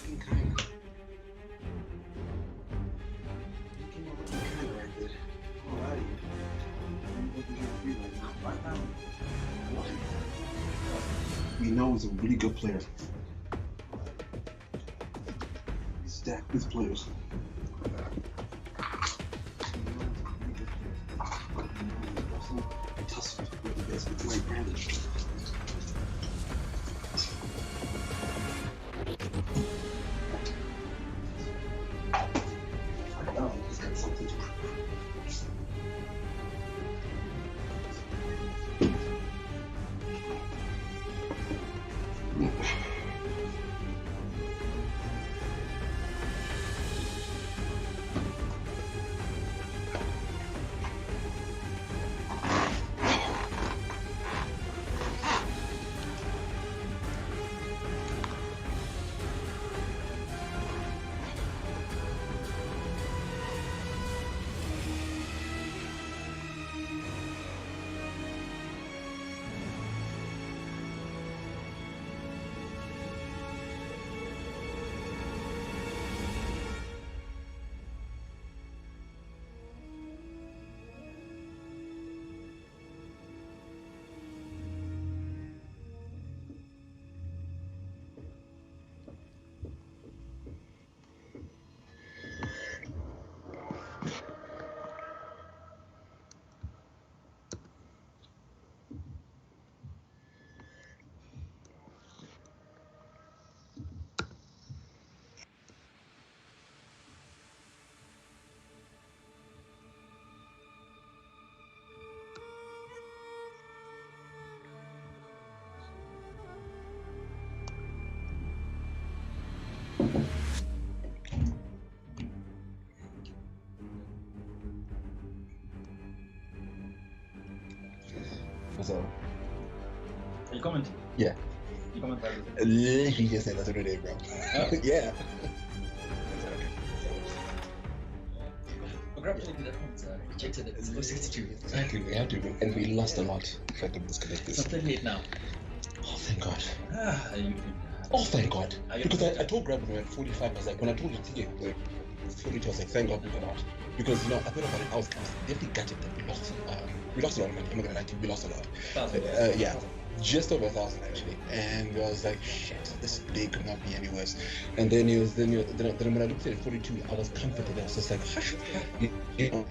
looking kind of. You came out looking kind of right there. I'm not lying. I'm looking kind of free right now. Right now. I like it. We know he's a really good player. He's stacked with players. Tussles with the best with right-handed. He's got something to prove. So, you comment? Yeah. You comment by Literally just said that's what it is, bro. Yeah. Congratulations, that one's rejected at 062. Exactly, we had to, and we lost a lot. If I can disconnect It's this. 38 now. Oh, thank God. You Oh, thank God. Are you- Because I told Grab when we were at 45, I was like, when I told you, yeah, we're 42, I was like, thank God we got out. Because, you know, I thought about it, I was definitely gutted that we lost a lot of money. I'm not gonna lie to you, we lost a lot. Yeah, just over 1,000 actually. And I was like, shit, this day could not be any worse. And then then when I looked at it 42, I was comforted. I was just like, hush, you know.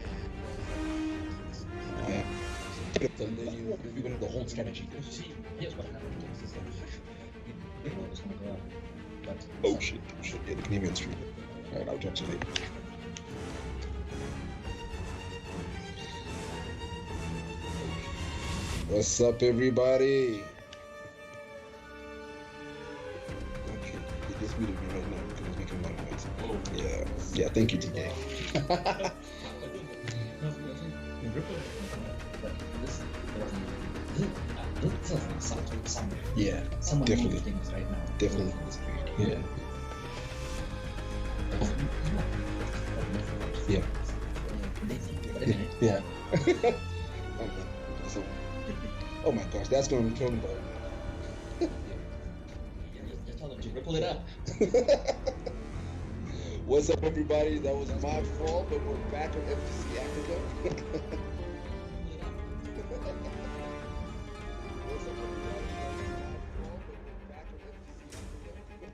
So then you went the whole strategy. See, here's what happened. It was going to go up. But Oh shit, yeah, the Canadian street. Alright, I'll talk to you later. What's up, everybody? Okay, he just muted me right now because he's making a lot of noise. oh. Yeah, thank you, TK. Yeah, Someone definitely. things right now. Definitely. Yeah. Yeah. Yeah. Okay. So, oh my gosh, that's what I'm talking about. Just tell them to ripple it up. What's up, everybody? That was my fault, but we're back on FTC Africa. What's up, everybody? That was my fault, but we're back on FTC Africa.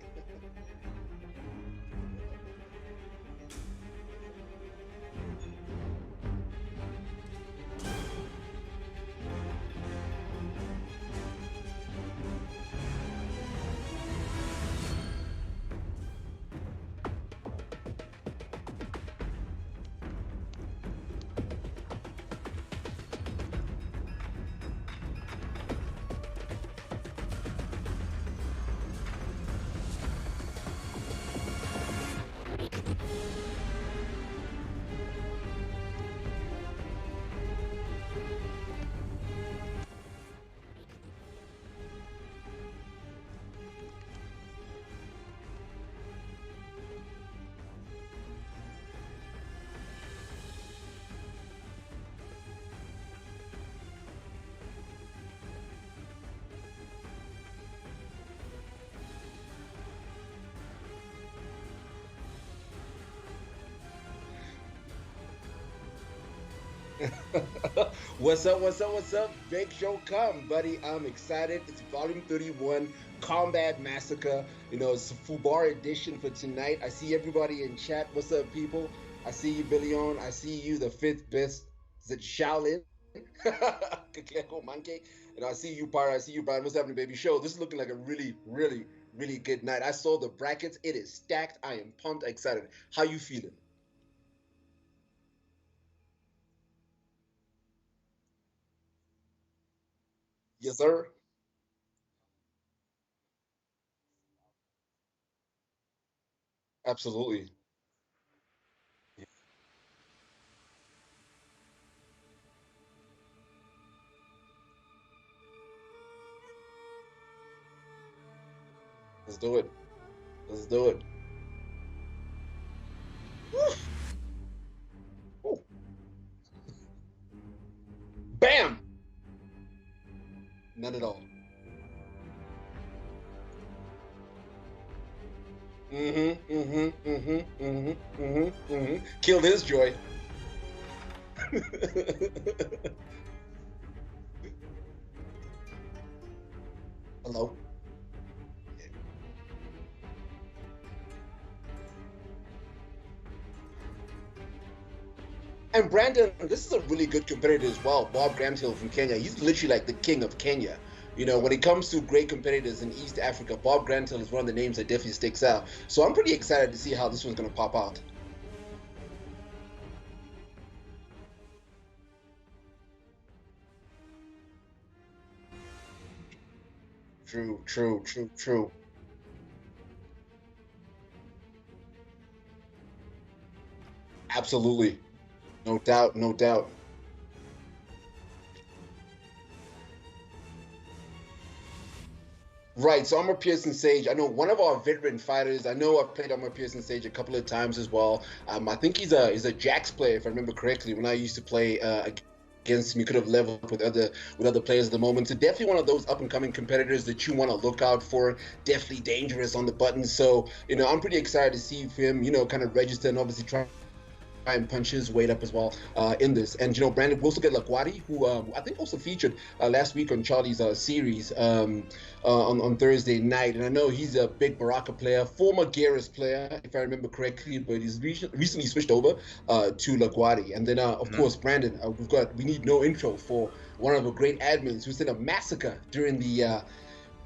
What's up? What's up? What's up? Big Sho Kahn, buddy. I'm excited. It's Volume 31, Kombat Massacre. It's a Fubar edition for tonight. I see everybody in chat. What's up, people? I see you, Billion. I see you, the fifth best. Is it Shaolin? Kakleko Monkey. And I see you, Pyra. I see you, Brian. What's happening, baby? Show. This is looking like a really, really, really good night. I saw the brackets. It is stacked. I am pumped, excited. How you feeling? Yes, sir. Absolutely. Let's do it. Let's do it. Ooh. Bam! None at all. Killed his joy. Hello. And Brandon, this is a really good competitor as well. Bob Gramshill from Kenya. He's literally like the king of Kenya. When it comes to great competitors in East Africa, Bob Grantil is one of the names that definitely sticks out. So I'm pretty excited to see how this one's going to pop out. True, true, true, true. Absolutely. No doubt, no doubt. Right, so Armor Pearson Sage. I know one of our veteran fighters. I know I've played Armor Pearson Sage a couple of times as well. I think he's a Jax player, if I remember correctly. When I used to play against him, he could have leveled up with other players at the moment. So definitely one of those up and coming competitors that you want to look out for. Definitely dangerous on the buttons. So I'm pretty excited to see him. Kind of register and obviously try and punch his weight up as well in this. And Brandon, we also get Lakwadi, who I think also featured last week on Charlie's series on Thursday night. And I know he's a big Baraka player, former Garrus player, if I remember correctly, but he's recently switched over to Lakwadi. And then, of course, Brandon, we need no intro for one of the great admins who said a massacre during the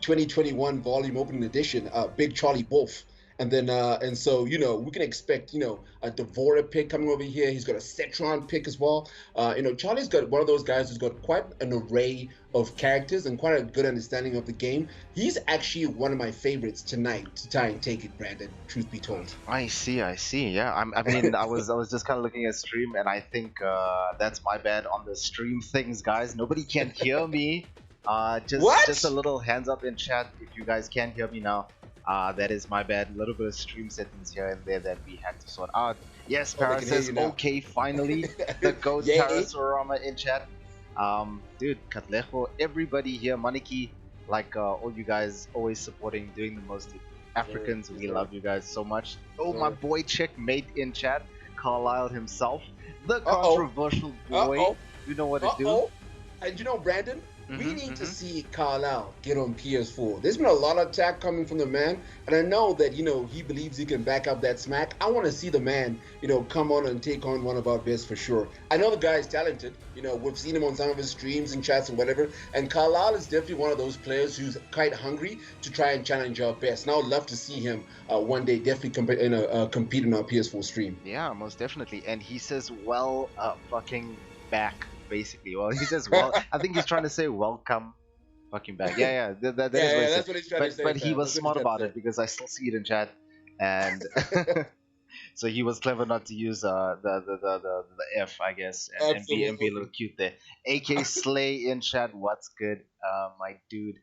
2021 volume opening edition, Big Charlie Wolf. And then, and so, we can expect, a Devora pick coming over here. He's got a Cetron pick as well. Charlie's got one of those guys who's got quite an array of characters and quite a good understanding of the game. He's actually one of my favorites tonight to try and take it, Brandon, truth be told. I see, I see. Yeah, I mean, I was just kind of looking at stream, and I think that's my bad on the stream things, guys. Nobody can hear me. Just a little hands up in chat if you guys can hear me now. That is my bad. A little bit of stream settings here and there that we had to sort out. Yes, Paris says okay. Finally, the goat Parasorama in chat. Dude, Katlejo, everybody here, Maniki, like all you guys always supporting, doing the most. Africans, we love you guys so much. Oh, my boy, checkmate in chat, Carlisle himself, the controversial boy. You know what to do. And Brandon, we need to see Carlisle get on PS4. There's been a lot of attack coming from the man, and I know that he believes he can back up that smack. I want to see the man come on and take on one of our best for sure. I know the guy is talented. We've seen him on some of his streams and chats and whatever, and Carlisle is definitely one of those players who's quite hungry to try and challenge our best. And I would love to see him one day definitely compete in our PS4 stream. Yeah, most definitely. And he says, well, fucking back. Basically, well, he says, well, I think he's trying to say welcome fucking back. Yeah, that is that's what he's trying to say. But he was smart about it because I still see it in chat, and so he was clever not to use the F, I guess, and be a little cute there. AK Slay in chat, what's good, my dude?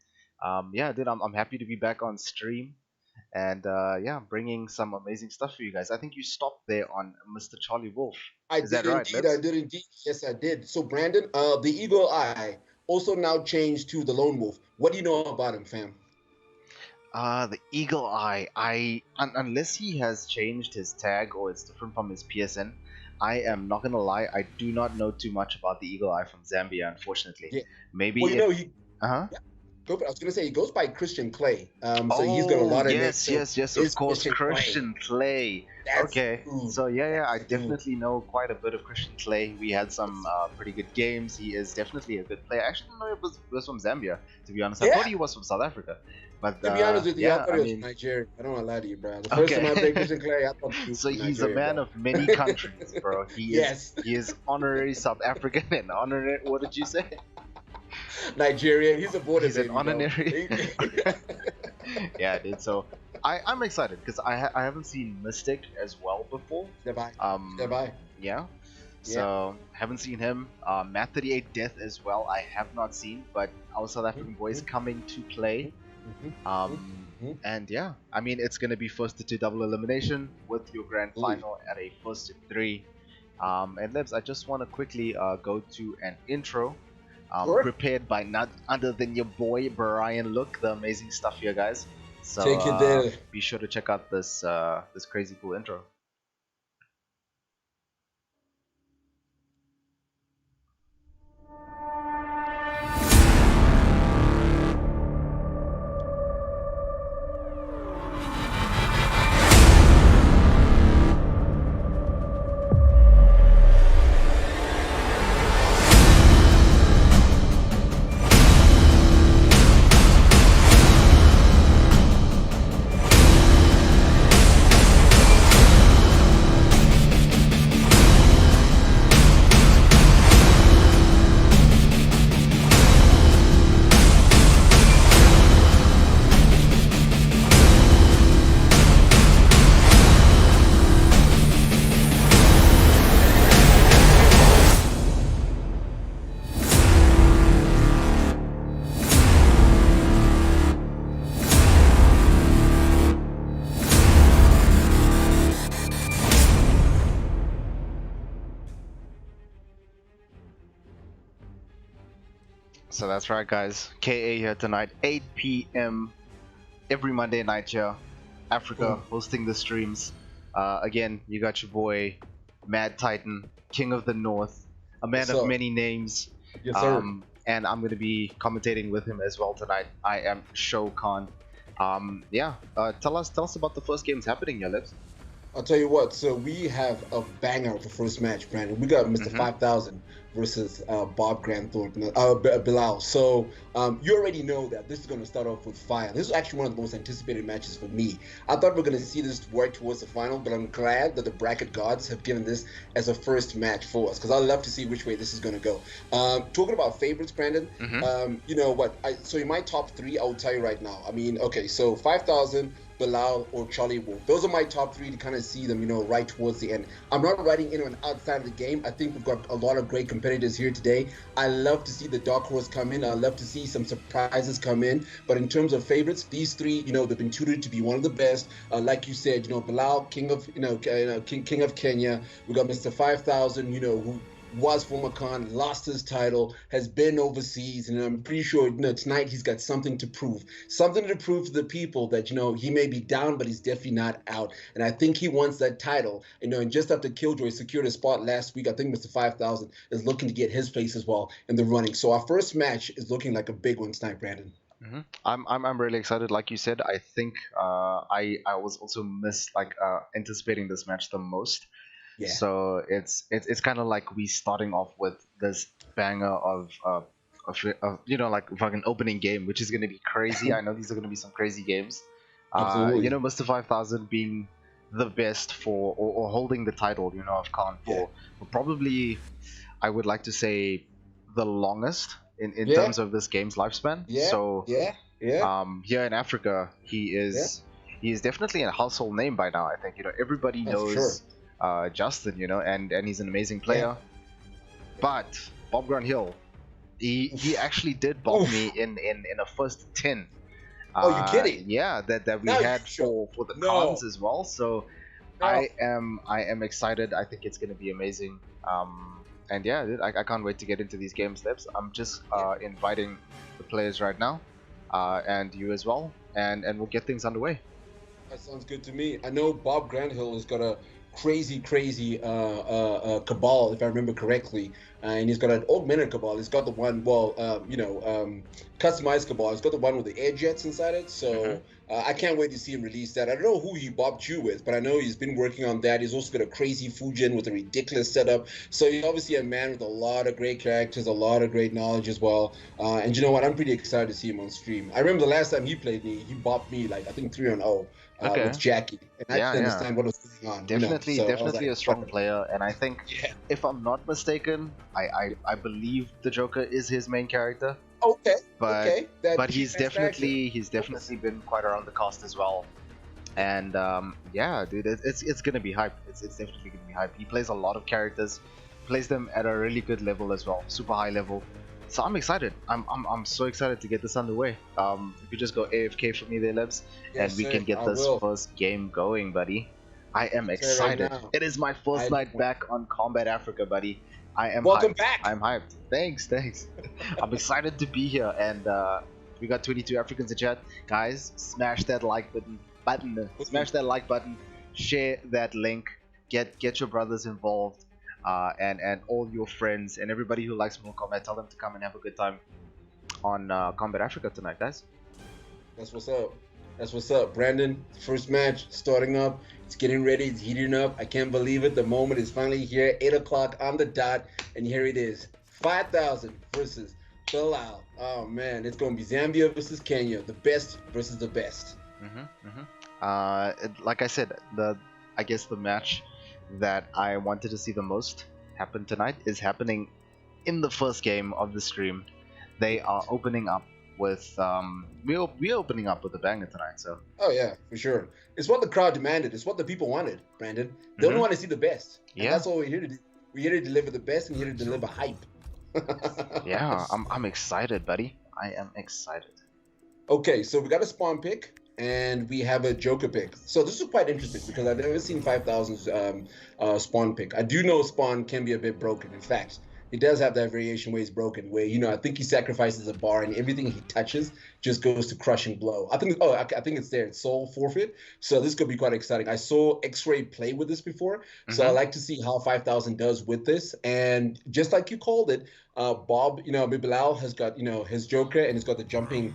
Yeah, dude, I'm happy to be back on stream. And yeah, bringing some amazing stuff for you guys. I think you stopped there on Mr. Charlie Wolf. Is that right? I did indeed. Yes, I did. So, Brandon, the Eagle Eye also now changed to the Lone Wolf. What do you know about him, fam? The Eagle Eye. Unless he has changed his tag or it's different from his PSN, I am not gonna lie. I do not know too much about the Eagle Eye from Zambia, unfortunately. Yeah. Maybe. Well, you know, he. Uh huh. Yeah, I was gonna say he goes by Christian Clay. So he's got a lot of names. So yes, of it's course, Christian Clay. Christian Clay. That's Okay, dude. so yeah, I That's the dude. definitely know quite a bit of Christian Clay. We had some pretty good games. He is definitely a good player. I actually didn't know he was from Zambia, to be honest. I Yeah. thought he was from South Africa. But To be honest with you, yeah, I thought he was from Nigeria. I don't want to lie to you, bro. The first time I played Christian Clay, I thought he was so from he's Nigeria, a man bro. of many countries, bro. Yes. He is honorary South African and honorary. What did you say? Nigerian. He's a border He's baby, an honorary. bro. Yeah, dude. So I'm excited because I haven't seen Mystic as well before. Step by. Yeah. So haven't seen him. Matt 38 Death as well. I have not seen, but our South African boys coming to play. And yeah, I mean it's gonna be first to 2 double elimination with your grand final at a first to 3. And Lebs, I just want to quickly go to an intro. Prepared by none other than your boy Brian. Look, the amazing stuff here, guys. So Take it there. Be sure to check out this this crazy cool intro. So that's right, guys. KA here tonight, 8 p.m. every Monday night here. Africa hosting the streams. Again, you got your boy MadTitan, King of the North, a man of many names. Yes, sir. And I'm gonna be commentating with him as well tonight. I am Sho Kahn. Yeah. Tell us about the first games happening here, Lips. I'll tell you what. So we have a banger of the first match, Brandon. We got Mr. 5000 versus Bob Granthorpe, Bilal. So you already know that this is going to start off with fire. This is actually one of the most anticipated matches for me. I thought we were going to see this work towards the final, but I'm glad that the bracket gods have given this as a first match for us, because I love to see which way this is going to go. Talking about favorites, Brandon, you know what? So in my top 3, I will tell you right now. I mean, okay, so 5000, Bilal, or Charlie Wolf. Those are my top 3 to kind of see them, you know, right towards the end. I'm not writing anyone outside of the game. I think we've got a lot of great competitors here today. I love to see the dark horse come in. I love to see some surprises come in. But in terms of favorites, these 3, you know, they've been tutored to be one of the best. Like you said, you know, Bilal, King of Kenya. We got Mr. 5000, you know, who was former Khan, lost his title, has been overseas, and I'm pretty sure, you know, tonight he's got something to prove to the people that, you know, he may be down, but he's definitely not out. And I think he wants that title, you know. And just after Killjoy secured a spot last week, I think Mr. 5000 is looking to get his place as well in the running. So our first match is looking like a big one tonight, Brandon. I'm really excited. Like you said, I think I was also anticipating this match the most. Yeah. So it's kind of like we starting off with this banger of you know, like fucking opening game, which is gonna be crazy. I know these are gonna be some crazy games. Absolutely. You know, Mr. 5000 being the best for or holding the title, you know, of Khan for probably, I would like to say, the longest in terms of this game's lifespan. So here in Africa, he is definitely a household name by now. I think, you know, everybody knows Justin, you know, and he's an amazing player. But Bob Granthill, he actually did bomb me in a first 10. Oh, you kidding? Yeah, that we had for the cons as well. So I am excited. I think it's gonna be amazing. And yeah, I can't wait to get into these game steps. I'm just inviting the players right now, and you as well, and we'll get things underway. That sounds good to me. I know Bob Granthill has got a crazy cabal, if I remember correctly, and he's got an augmented cabal. He's got the one, customized cabal. He's got the one with the air jets inside it. So I can't wait to see him release that. I don't know who he bobbed you with, but I know he's been working on that. He's also got a crazy Fujin with a ridiculous setup. So he's obviously a man with a lot of great characters, a lot of great knowledge as well. And you know what? I'm pretty excited to see him on stream. I remember the last time he played me, he bopped me like I think 3-0. With Jackie, and I didn't understand what was going on. Definitely, so definitely a strong player, and I think, if I'm not mistaken, I believe the Joker is his main character. Okay, but he's definitely been quite around the cast as well, and yeah, dude, it's gonna be hype. It's definitely gonna be hype. He plays a lot of characters, plays them at a really good level as well, super high level. So I'm excited. I'm so excited to get this underway. If you just go AFK for me there, Lebs, and we can get this first game going, buddy. I am excited. It is my first night back on Kombat Africa, buddy. I am Welcome hyped. back. I'm hyped. Thanks. I'm excited to be here, and we got 22 Africans in chat. Guys, smash that like button. Smash that like button. Share that link. Get your brothers involved. And all your friends and everybody who likes Mortal Kombat, tell them to come and have a good time on Kombat Africa tonight, guys. That's what's up. That's what's up, Brandon. First match starting up. It's getting ready. It's heating up. I can't believe it. The moment is finally here. 8 o'clock on the dot, and here it is. 5,000 versus Bilal. Oh man, it's gonna be Zambia versus Kenya. The best versus the best. Like I said, I guess the match that I wanted to see the most happen tonight is happening in the first game of the stream. They are opening up with we're opening up with a banger tonight. So yeah, for sure. It's what the crowd demanded. It's what the people wanted, Brandon. They only want to see the best. And that's all we're here to do. We're here to deliver the best and here to deliver hype. Yeah, I'm excited, buddy. I am excited. Okay, so we got a spawn pick. And we have a Joker pick. So this is quite interesting because I've never seen 5,000's spawn pick. I do know spawn can be a bit broken. In fact, he does have that variation where he's broken, where, I think he sacrifices a bar and everything he touches just goes to crushing blow. I think it's there. It's soul forfeit. So this could be quite exciting. I saw X-Ray play with this before. So I like to see how 5,000 does with this. And just like you called it, Bob, Bilal has got, his Joker and he's got the jumping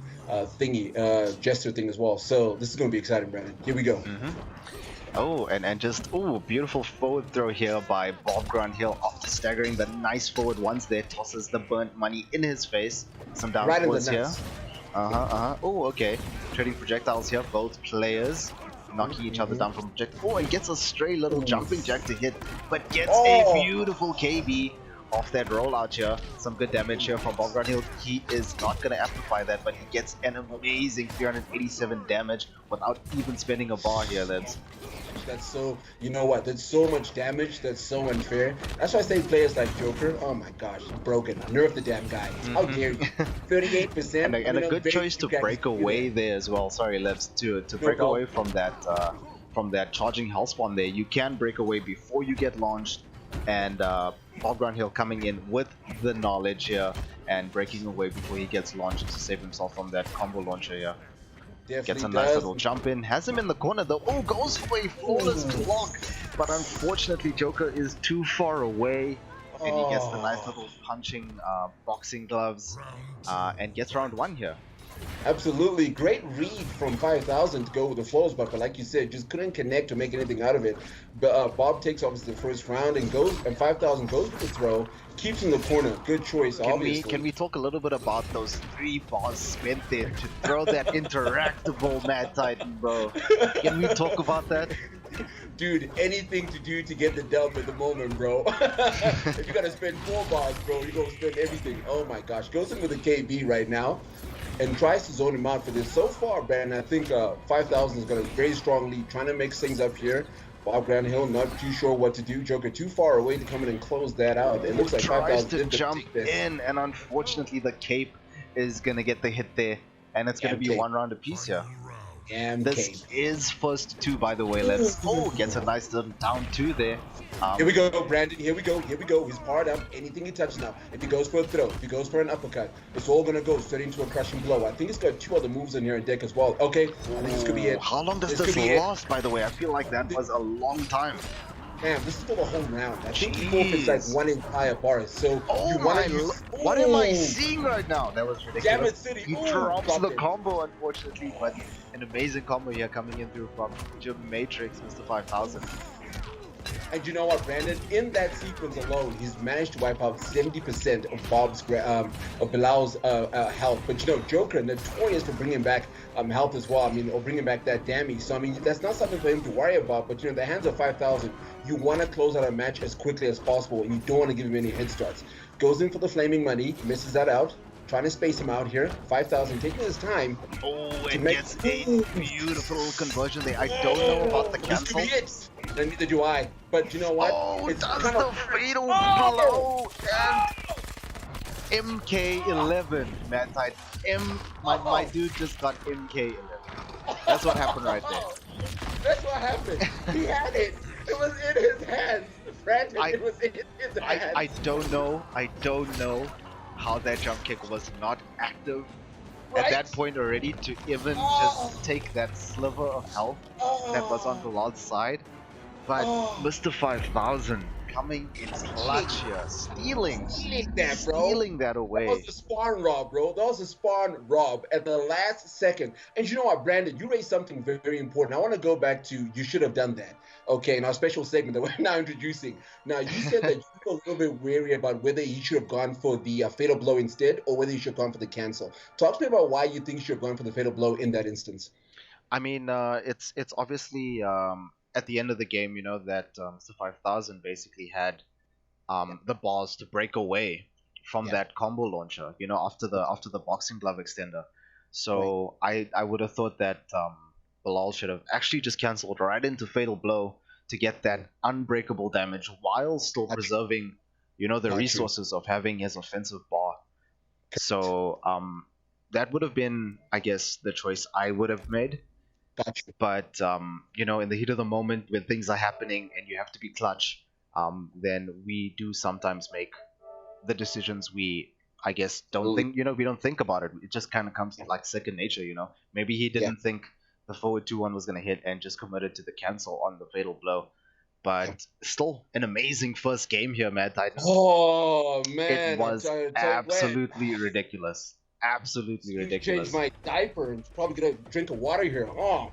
gesture thing as well. So this is going to be exciting, Brandon. Here we go. Oh, and just, beautiful forward throw here by Bob Grandhill after staggering the nice forward ones there, tosses the burnt money in his face. Some down forwards here. Oh, okay. Trading projectiles here, both players knocking each other down from projectiles. Oh, and gets a stray little jumping jack to hit, but gets a beautiful KB off that rollout here. Some good damage here from Bob Grandhill. He is not going to amplify that, but he gets an amazing 387 damage without even spending a bar here, lads. That's so, that's so much damage. That's so unfair. That's why I say players like Joker, oh my gosh, broken. Nerf the damn guy. How dare you? 38%. and a good choice to break away there as well. Sorry, Levs, to break away from that charging hellspawn there. You can break away before you get launched, and Bob Grandhill coming in with the knowledge here and breaking away before he gets launched to save himself from that combo launcher here. Definitely gets a nice little jump in, has him in the corner though. Oh, goes for a flawless block, but unfortunately Joker is too far away, and he gets the nice little punching boxing gloves and gets round 1 here. Absolutely, great read from 5,000 to go with the flows, but like you said, just couldn't connect to make anything out of it. But Bob takes obviously the first round and 5,000 goes with the throw, keeps in the corner. Good choice, obviously. Can we talk a little bit about those 3 bars spent there to throw that interactable MadTitan, bro? Can we talk about that? Dude, anything to do to get the dub at the moment, bro. If you gotta spend 4 bars, bro, you're gonna spend everything. Oh my gosh, goes in with a KB right now and tries to zone him out for this. So far, Brandon, I think 5,000 is got a very strong lead, trying to mix things up here. Bob Grandhill not too sure what to do. Joker too far away to come in and close that out. It looks like 5,000 tries to jump in, and unfortunately the cape is gonna get the hit there, and it's gonna be cape. 1 round apiece here. And this cape. is first 2, by the way. Let's gets a nice little down 2 there. Here we go, Brandon. Here we go. He's powered up. Anything he touches now. If he goes for a throw, if he goes for an uppercut, it's all gonna go straight into a crushing blow. I think he's got 2 other moves in here in deck as well. Okay, I think this could be it. How long does this last, by the way? I feel like that was a long time. Damn, this is for the whole round. I think he forfeits like one entire bar. So Oh you want my! to use. What am I Ooh. seeing right now? That was ridiculous. Damn it, City. He Ooh, drops dropped the it. combo, unfortunately, but an amazing combo here coming in through from Jim Matrix, Mr. 5000. And you know what, Brandon? In that sequence alone, he's managed to wipe out 70% of Bilal's health. But you know, Joker notorious for bringing back health as well. I mean, or bringing back that damage. So I mean, that's not something for him to worry about. But you know, in the hands of 5000, you want to close out a match as quickly as possible, and you don't want to give him any head starts. Goes in for the flaming money, misses that out. Trying to space him out here. 5000 taking his time. Oh, and gets a beautiful conversion there. I don't know about the This could cancel. be it. And neither do I. But you know what? Oh, It's does kind the of fatal blow and MK11, MadTitan. My dude just got MK11. That's what happened right there. That's what happened. He had it. It was in his hands. Brandon, it was in his hands. I don't know how that jump kick was not active at that point already to even just take that sliver of health that was on Bilal's side. But Mr. 5000 coming in clutch here, stealing that away. That was a spawn rob, bro. That was a spawn rob at the last second. And you know what, Brandon, you raised something very, very important. I want to go back to you should have done that. Okay, in our special segment that we're now introducing. Now, you said that you were a little bit wary about whether he should have gone for the fatal blow instead or whether he should have gone for the cancel. Talk to me about why you think he should have gone for the fatal blow in that instance. I mean, it's obviously at the end of the game, you know, that Mr. 5000 basically had the balls to break away from that combo launcher, you know, after the boxing glove extender. So I would have thought that Bilal should have actually just cancelled right into fatal blow to get that unbreakable damage while still preserving, you know, the resources of having his offensive bar. So that would have been, I guess, the choice I would have made. But you know, in the heat of the moment when things are happening and you have to be clutch, then we do sometimes make the decisions we, I guess, don't think, you know, we don't think about it. It just kind of comes like second nature, you know. Maybe he didn't think the forward 2-1 was going to hit and just committed to the cancel on the fatal blow. But still, an amazing first game here, MadTitan. Oh, man. It was absolutely ridiculous. Absolutely ridiculous. Change my diaper and probably gonna drink of water here. Oh,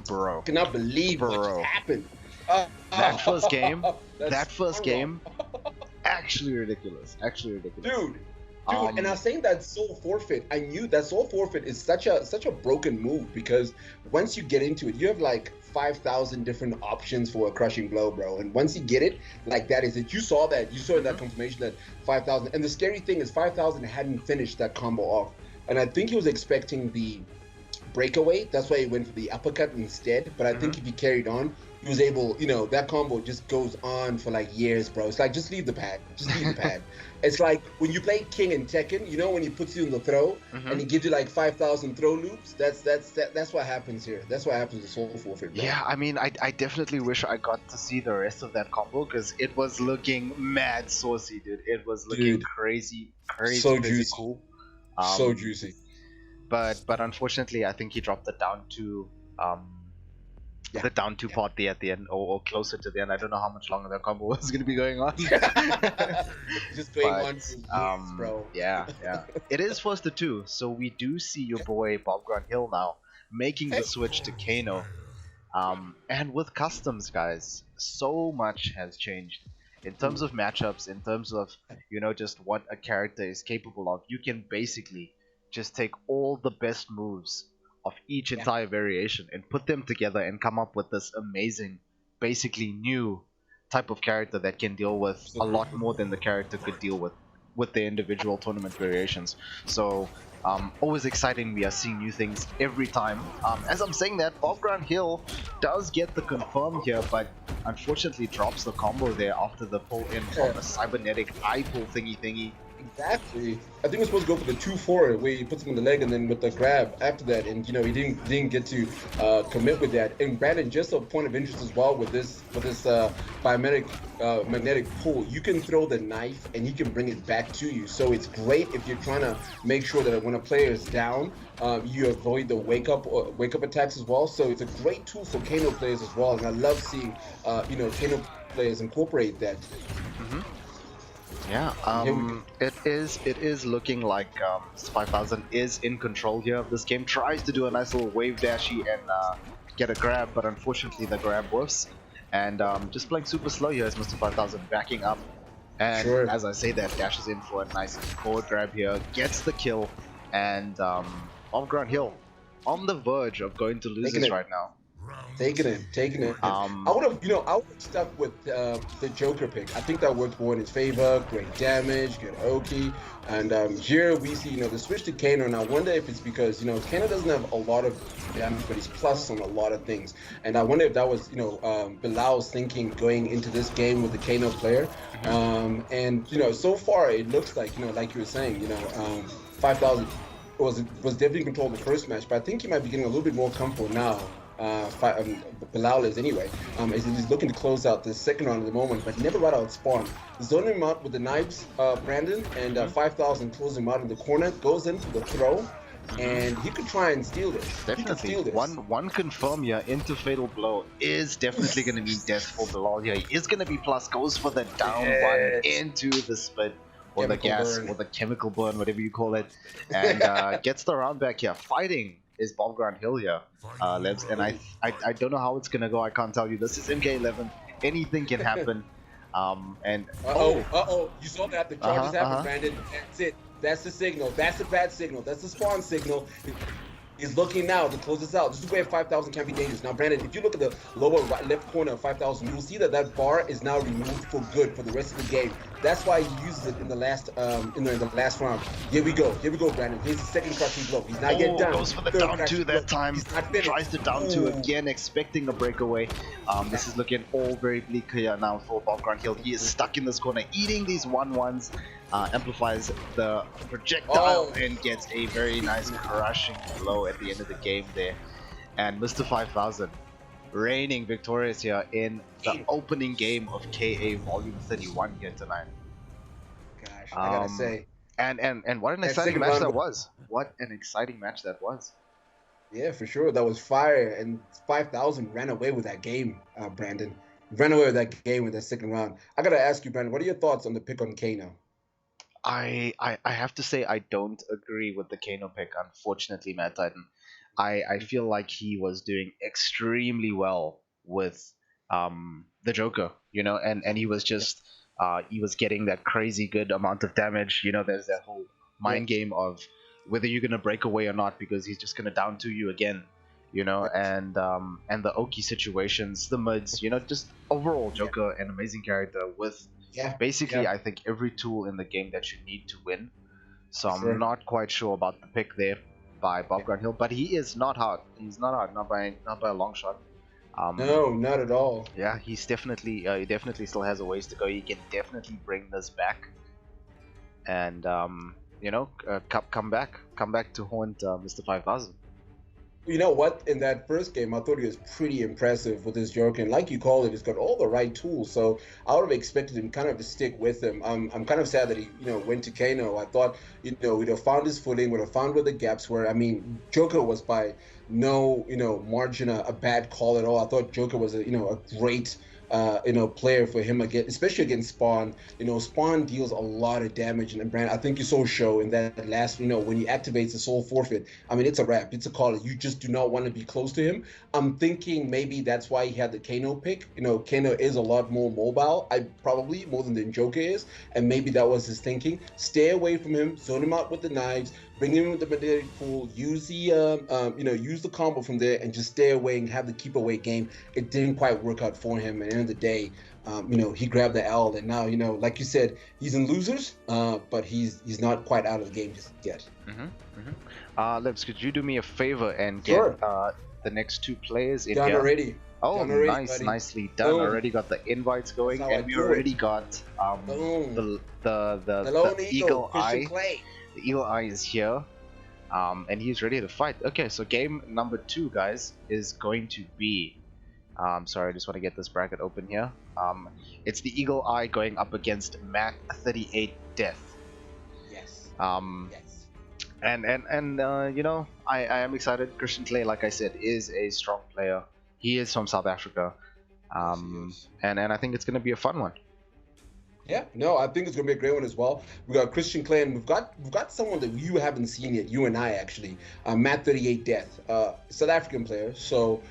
bro. Cannot believe what just happened. That first game, actually ridiculous. Dude, and I was saying that soul forfeit. I knew that soul forfeit is such a broken move because once you get into it, you have like 5,000 different options for a crushing blow, bro. And once you get it, like that is it. You saw that in that confirmation that 5,000. And the scary thing is 5,000 hadn't finished that combo off, and I think he was expecting the breakaway. That's why he went for the uppercut instead. But I think if he carried on, he was able, you know, that combo just goes on for like years, bro. It's like, just leave the pad. It's like when you play King in Tekken, you know, when he puts you in the throw and he gives you like 5,000 throw loops. That's what happens here. That's what happens to Soul Forfeit, bro. Yeah, I mean, I definitely wish I got to see the rest of that combo because it was looking mad saucy, dude. It was looking crazy so juicy. cool. So juicy. But unfortunately, I think he dropped the down two the down two part there at the end, or closer to the end. I don't know how much longer that combo was going to be going on. Just going on for years, bro. Yeah. It is first to two, so we do see your boy Bob Grant Hill now making the switch to Kano. And with customs, guys, so much has changed. In terms of matchups, in terms of, you know, just what a character is capable of, you can basically just take all the best moves of each entire variation and put them together and come up with this amazing, basically new type of character that can deal with a lot more than the character could deal with the individual tournament variations. So always exciting. We are seeing new things every time. As I'm saying that, Bob Grant Hill does get the confirm here, but unfortunately drops the combo there after the pull in from a cybernetic eye pull thingy. Exactly. I think we're supposed to go for the 2-4 where he puts him on the leg and then with the grab after that, and you know he didn't get to commit with that. And Brandon, just a point of interest as well with this biometric magnetic pull, you can throw the knife and he can bring it back to you. So it's great if you're trying to make sure that when a player is down, you avoid the wake up attacks as well. So it's a great tool for Kano players as well, and I love seeing Kano players incorporate that. Mm-hmm. Yeah, it is looking like 5000 is in control here of this game. Tries to do a nice little wave dashy and get a grab, but unfortunately the grab whiffs. And just playing super slow here is Mr. 5000 backing up. And as I say that, dashes in for a nice forward grab here, gets the kill, and Afri-Kahn Hill on the verge of going to losers right now. Taking it. I would have stuck with the Joker pick. I think that worked more in his favor. Great damage, good Oki, and here we see the switch to Kano. And I wonder if it's because Kano doesn't have a lot of damage, but he's plus on a lot of things. And I wonder if that was Bilal's thinking going into this game with the Kano player. And so far it looks like like you were saying 5000 was definitely in control of the first match, but I think he might be getting a little bit more comfortable now. Bilal is anyway. He's looking to close out the second round at the moment, but never right out spawn. Zoning him out with the knives, Brandon, and 5000 closes him out in the corner, goes in for the throw, and he could try and steal this. Definitely. One confirm here into Fatal Blow is definitely going to mean death for Bilal here. He is going to be plus, goes for the down one into the split. Or the gas, or the chemical burn, whatever you call it, and gets the round back here. Fighting is Afri-Kahn Hill here, Lebs, and I don't know how it's gonna go. I can't tell you. This is MK11. Anything can happen. And you saw that the charges happened, Brandon. That's it. That's the signal. That's the bad signal. That's the spawn signal. He's looking now to close this out. This is where 5000 can be dangerous. Now, Brandon, if you look at the lower left corner of 5000, you will see that bar is now removed for good for the rest of the game. That's why he uses it in the last in the last round. Here we go, Brandon. Here's the second crushing blow. He's not yet down. Goes for the down two that time. Tries the down two again, expecting a breakaway. This is looking all very bleak here now for Afri-Kahn Hill. He is stuck in this corner, eating these 1-1s. Amplifies the projectile and gets a very nice crushing blow at the end of the game there. And Mr. 5000 reigning victorious here in the opening game of KA Volume 31 here tonight. Gosh, I gotta say. And what an exciting match that was. What an exciting match that was. Yeah, for sure. That was fire. And 5000 ran away with that game, Brandon. Ran away with that game in the second round. I gotta ask you, Brandon, what are your thoughts on the pick on Kano? I have to say I don't agree with the Kano pick, unfortunately, MadTitan. I feel like he was doing extremely well with the Joker, and he was just he was getting that crazy good amount of damage. There's that whole mind game of whether you're gonna break away or not, because he's just gonna down to you again, and the Oki situations, the mids, just overall Joker, an amazing character with basically I think every tool in the game that you need to win. So I'm not quite sure about the pick there by Afri-Kahn Hill, but he is not hard. He's not hard, not by a long shot. No, not at all. Yeah, he's definitely he definitely still has a ways to go. He can definitely bring this back, and come back to haunt Mr. 5000. You know what? In that first game, I thought he was pretty impressive with his Joker, and like you call it, he's got all the right tools. So I would have expected him kind of to stick with him. I'm kind of sad that he, went to Kano. I thought, we'd have found his footing, would have found where the gaps were. I mean, Joker was by no, margin a bad call at all. I thought Joker was a great player for him again, especially against Spawn. Spawn deals a lot of damage, and Brand, I think you saw Sho in that last, when he activates the soul forfeit. I mean, it's a wrap. It's a call. You just do not want to be close to him. I'm thinking maybe that's why he had the Kano pick. Kano is a lot more mobile, probably more than Joker is, and maybe that was his thinking. Stay away from him, zone him out with the knives, bring him with the magnetic pool, use the use the combo from there, and just stay away and have the keep away game. It didn't quite work out for him. At the end of the day, he grabbed the L, and now like you said, he's in losers, but he's not quite out of the game just yet. Lebs, could you do me a favor and get the next two players in Done here? already. Oh, Done already, nice, buddy. nicely done. Boom. Already got the invites going, That's how and I we do already it. got Boom. the The Lone eagle Christian eye. Clay. The eagle eye is here, and he's ready to fight. Okay, so game number 2, guys, is going to be. Sorry, I just want to get this bracket open here. It's the eagle eye going up against Math38 Death. Yes. Yes. Yes. And you know, I am excited. Christian Clay, like I said, is a strong player. He is from South Africa. Yes, he is. And I think it's going to be a fun one. Yeah, no, I think it's gonna be a great one as well. We got Christian Clay, and we've got someone that you haven't seen yet. You and I actually, Math38 Death, South African player. So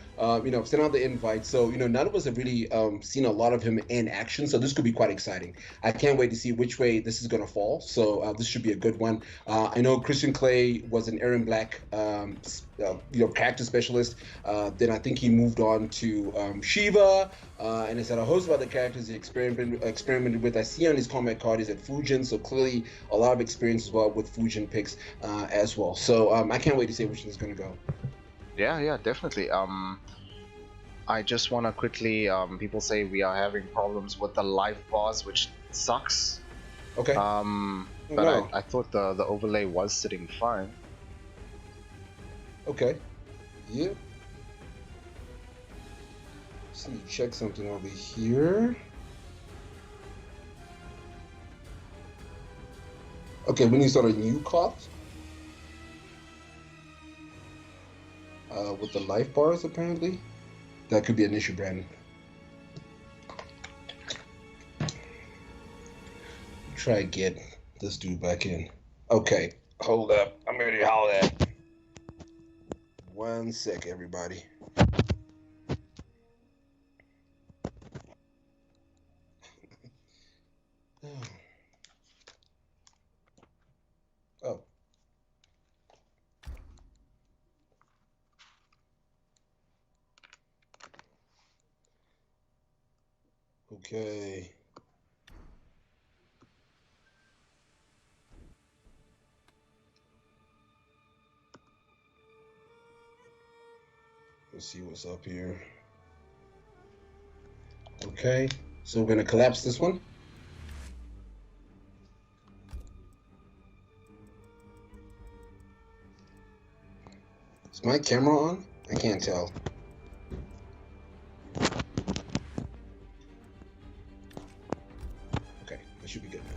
you know, sent out the invite. So you know, none of us have really seen a lot of him in action. So this could be quite exciting. I can't wait to see which way this is gonna fall. So this should be a good one. I know Christian Clay was an Aaron Black, you know, character specialist. Then I think he moved on to Shiva. And it's had a host of other characters he experimented with. I see on his combat card he's at Fujin, so clearly a lot of experience as well with Fujin picks as well. So I can't wait to see which one's going to go. Yeah, definitely. I just want to quickly, people say we are having problems with the live bars, which sucks. Okay. But no. I thought the overlay was sitting fine. Okay. Yeah. Let me check something over here. Okay, we need to start a new cloth. With the life bars, apparently. That could be an issue, Brandon. Try to get this dude back in. Okay, hold up. I'm ready to holler at. 1 sec, everybody. Oh. Okay. Let's see what's up here. Okay, so we're gonna collapse this one. Is my camera on? I can't tell. Okay, that should be good now.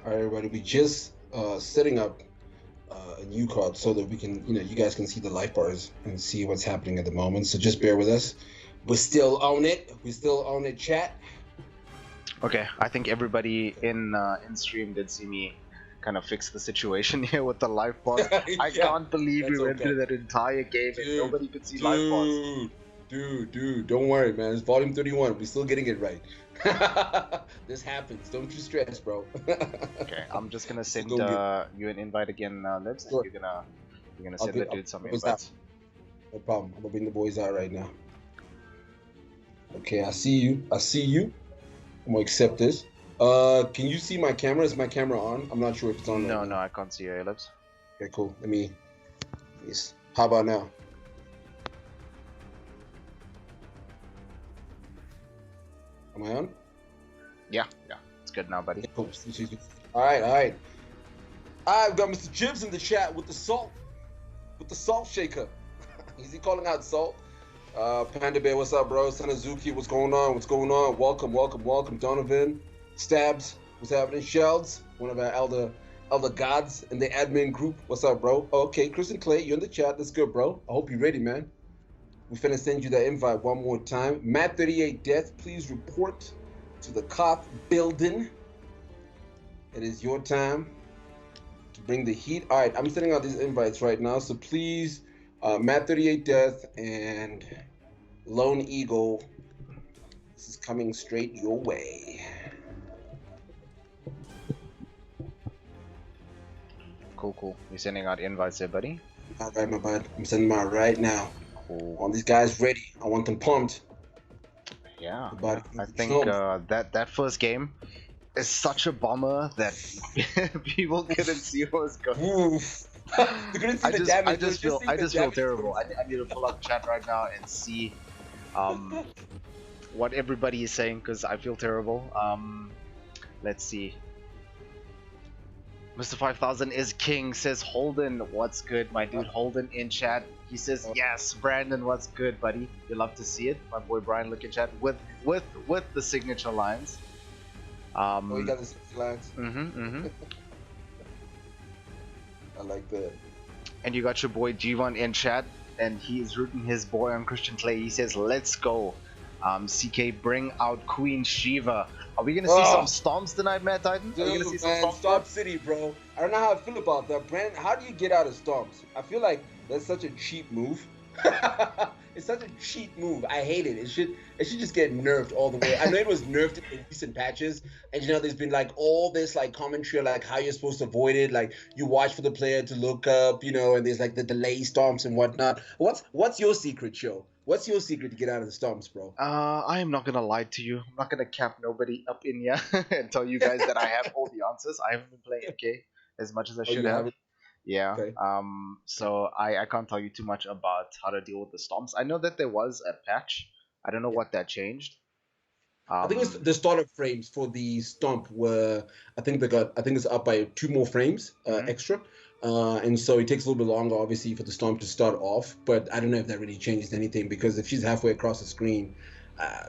All right, everybody, we just setting up a new card so that we can, you know, you guys can see the life bars and see what's happening at the moment. So just bear with us. We're still on it. We're still on it, chat. Okay, I think everybody in stream did see me kind of fix the situation here with the live bars. I can't believe we went through that entire game and nobody could see live bars. Dude, don't worry, man. It's volume 31. We're still getting it right. This happens. Don't you stress, bro. Okay, I'm just gonna send you an invite again, Libs, and you're gonna send that dude some invites. No problem. I'm gonna bring the boys out right now. Okay, I see you. I'm gonna accept this. Can you see my camera? Is my camera on? I'm not sure if it's on. No, I can't see your Libs. Okay, cool. Let me. How about now? Am I on? Yeah, it's good now, buddy. Okay, cool. All right. I've got Mr. Jibs in the chat with the salt shaker. Is he calling out salt? Panda Bear, what's up, bro? Sanazuki, what's going on? Welcome. Donovan, Stabs, what's happening? Shelds, one of our elder gods in the admin group. What's up, bro? Okay, Christian Clay, you're in the chat. That's good, bro. I hope you're ready, man. We finna send you that invite one more time. Matt38 Death, please report to the Koth building. It is your time to bring the heat. All right, I'm sending out these invites right now, so please, Matt38 Death and Lone Eagle, this is coming straight your way. Cool. You're sending out invites there, buddy? All right, my bud. I'm sending them out right now. Cool. I want these guys ready. I want them pumped. Yeah. I think that first game is such a bummer that people couldn't see what was going on. You couldn't see the damage. I just feel terrible. I need to pull up chat right now and see what everybody is saying because I feel terrible. Let's see. Mr. 5000 is king, says Holden, what's good, my dude Holden in chat. He says yes. Brandon, what's good, buddy? You love to see it. My boy Brian, look in chat with the signature lines. You got the signature lines. I like that. And you got your boy G1 in chat, and he is rooting his boy on Christian Clay. He says, let's go. CK, bring out Queen Shiva. Are we gonna see some stomps tonight, MadTitan? Dude, are we gonna see some man, stomps? Stomp City, bro. I don't know how I feel about that, Brand. How do you get out of stomps? I feel like that's such a cheap move. It's such a cheap move. I hate it. It should just get nerfed all the way. I know it was nerfed in recent patches, and you know there's been like all this like commentary like how you're supposed to avoid it. Like you watch for the player to look up, you know, and there's like the delay stomps and whatnot. What's your secret, Sho? What's your secret to get out of the stomps, bro? I am not gonna lie to you. I'm not gonna cap nobody up in here and tell you guys that I have all the answers. I haven't been playing FK as much as I should have. Yeah. Okay. So I can't tell you too much about how to deal with the stomps. I know that there was a patch. I don't know what that changed. I think it's the startup frames for the stomp were I think it's up by 2 more frames extra. And so it takes a little bit longer, obviously, for the stomp to start off. But I don't know if that really changes anything because if she's halfway across the screen,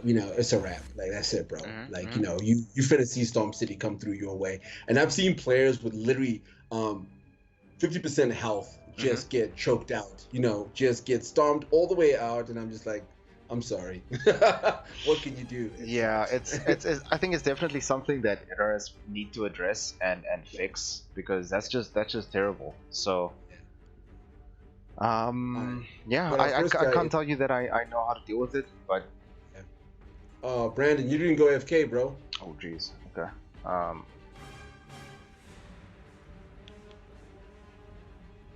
you know, it's a wrap. Like that's it, bro. Like you know, you finna see Stomp City come through your way. And I've seen players with literally 50% health just get choked out. You know, just get stomped all the way out, and I'm just like, I'm sorry. What can you do? Yeah, it's I think it's definitely something that errors need to address and fix because that's just terrible. So yeah, I can't tell you that I know how to deal with it, but Brandon, you didn't go AFK, bro. Oh jeez. Okay.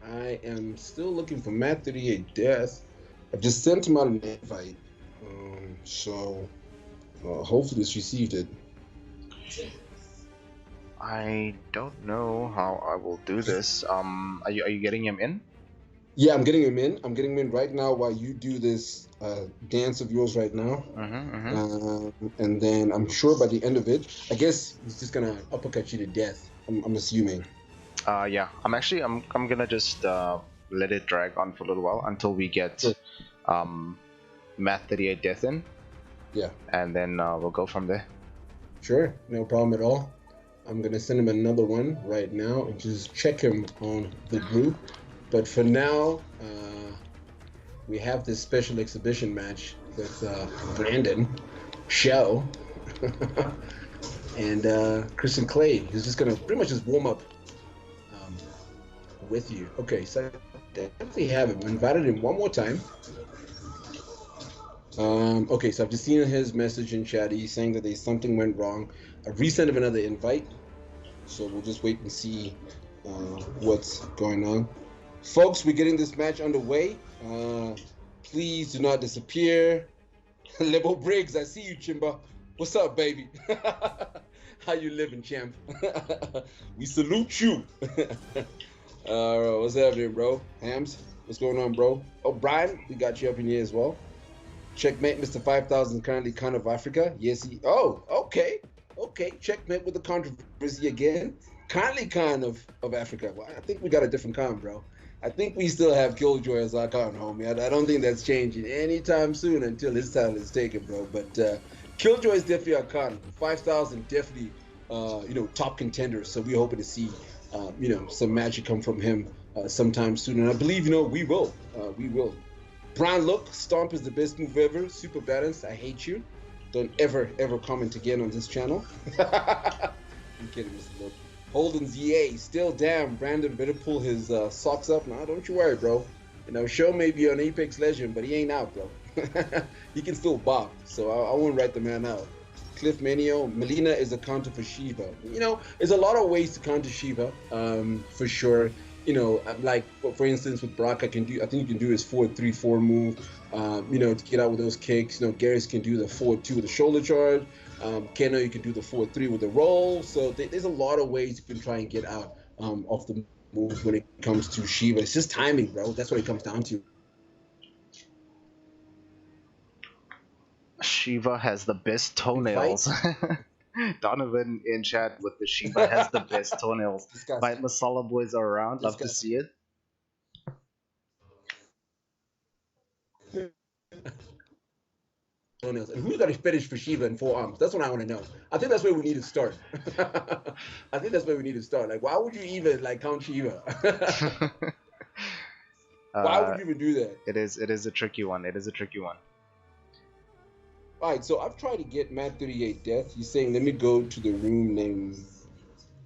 I am still looking for Matt38 Death. I've just sent him out an invite. So hopefully he's received it. I don't know how I will do this. Are you getting him in? Yeah, I'm getting him in. I'm getting him in right now while you do this dance of yours right now. And then I'm sure by the end of it, I guess he's just gonna uppercut you to death. I'm assuming. Yeah. I'm gonna just let it drag on for a little while until we get Matt38 Death in. Yeah. And then we'll go from there. Sure, no problem at all. I'm gonna send him another one right now and just check him on the group. But for now, we have this special exhibition match with Brandon, Sho, and Christian Clay. He's just gonna pretty much just warm up with you. Okay, so I definitely have him. I invited him one more time. Okay, so I've just seen his message in chat. He's saying that something went wrong. I've resent him another invite, so we'll just wait and see what's going on. Folks, we're getting this match underway. Please do not disappear. Lebo Briggs, I see you, Chimba. What's up, baby? How you living, champ? We salute you. What's happening, bro? Hams, what's going on, bro? Oh, Brian, we got you up in here as well. Checkmate, Mr. 5000, currently Kahn of Africa. Yes, he. Oh, okay. Okay, checkmate with the controversy again. Currently Kahn of Africa. Well, I think we got a different Kahn, bro. I think we still have Killjoy as our Kahn, homie. I don't think that's changing anytime soon until his title is taken, bro. But Killjoy is definitely our Kahn. 5000 definitely, top contenders. So we're hoping to see, some magic come from him sometime soon. And I believe, we will. We will. Brian, look, Stomp is the best move ever. Super balanced. I hate you. Don't ever comment again on this channel. I'm kidding, Mr. Look. Holden's EA. Still damn. Brandon better pull his socks up. Nah, don't you worry, bro. Sho may be an Apex Legend, but he ain't out, bro. He can still bop. So I won't write the man out. Cliff Manio. Melina is a counter for Shiva. There's a lot of ways to counter Shiva, for sure. Like for instance with Brock, I think you can do his 4-3-4 move, to get out with those kicks. Garrus can do the 4-2 with the shoulder charge. Keno, you can do the 4-3 with the roll. So there's a lot of ways you can try and get out of the moves when it comes to Shiva. It's just timing, bro. That's what it comes down to. Shiva has the best toenails. Donovan in chat with the Shiva has the best toenails. My Masala boys are around. Love to see it. Toenails. And who's got a fetish for Shiva and forearms? That's what I want to know. I think that's where we need to start. I think that's where we need to start. Like, why would you even like count Shiva? Why would you even do that? It is a tricky one. It is a tricky one. All right, so I've tried to get MadTitan Death. He's saying, let me go to the room name.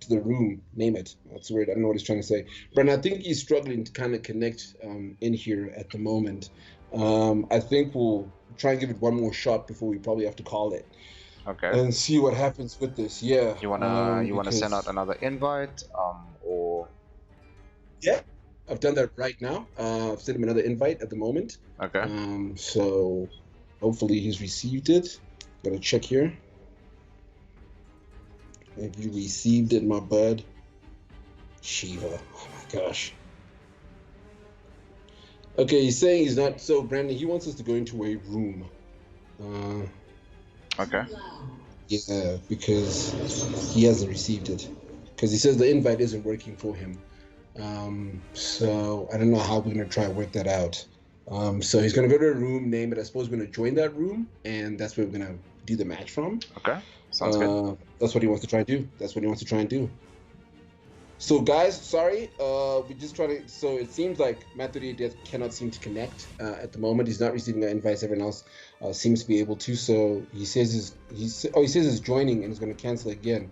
To the room, name it. That's weird. I don't know what he's trying to say. But I think he's struggling to kind of connect in here at the moment. I think we'll try and give it one more shot before we probably have to call it. Okay. And see what happens with this. Yeah. You wanna send out another invite, or? Yeah, I've done that right now. I've sent him another invite at the moment. Okay. So hopefully he's received it. Gotta check here. Have you received it, my bud? Shiva. Oh my gosh. Okay, he's saying he's not. So Brandon, he wants us to go into a room. Okay. Yeah, because he hasn't received it. Because he says the invite isn't working for him. So I don't know how we're gonna try to work that out. So he's gonna go to a room, name it. I suppose we're gonna join that room, and that's where we're gonna do the match from. Okay, sounds good. That's what he wants to try and do. That's what he wants to try and do. So guys, sorry, we just try to. So it seems like MadTitan Death cannot seem to connect at the moment. He's not receiving an invite. Everyone else seems to be able to. So he says he says he's joining and he's gonna cancel again.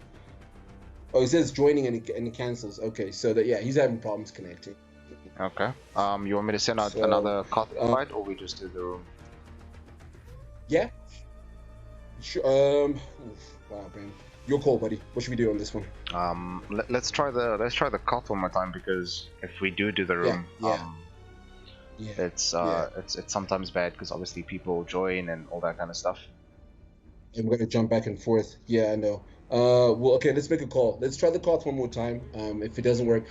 Oh, he says joining and he cancels. Okay, so that yeah, he's having problems connecting. Okay. You want me to send out another card invite, or we just do the room? Yeah. Sure. Wow, man. Your call, buddy. What should we do on this one? Let's try the card one more time, because if we do the room, it's sometimes bad because obviously people join and all that kind of stuff. And we're gonna jump back and forth. Yeah, I know. Well, okay, let's make a call. Let's try the call one more time. If it doesn't work,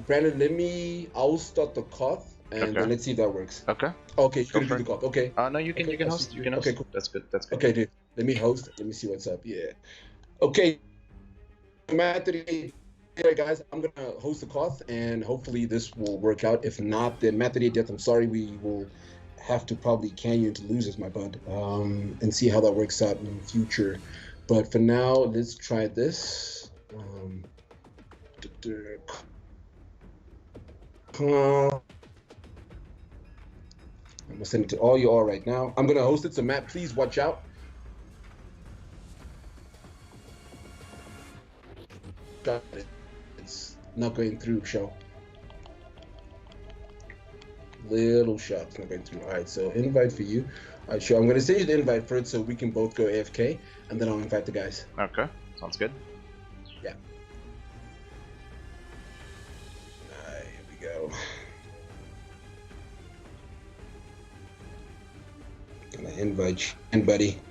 Brandon, I'll start the call and then let's see if that works. Okay. Okay, you're gonna do the call. Okay. No, you can host. You can host. Okay, cool. That's good. That's good. Okay, dude. Let me host. Let me see what's up. Yeah. Okay. MadTitan, guys, I'm gonna host the call and hopefully this will work out. If not, then MadTitan Death, I'm sorry, we will have to probably can you into losers, my bud, and see how that works out in the future. But for now, let's try this. I'm gonna send it to all you all right now. I'm gonna host it, so Matt, please watch out. It's not going through, Sho. Little shot, it's not going through. All right, so invite for you. All right, Sho, I'm gonna send you the invite first so we can both go AFK, and then I'll invite the guys. Okay, sounds good. Yeah. All right, here we go. Gonna invite you, buddy.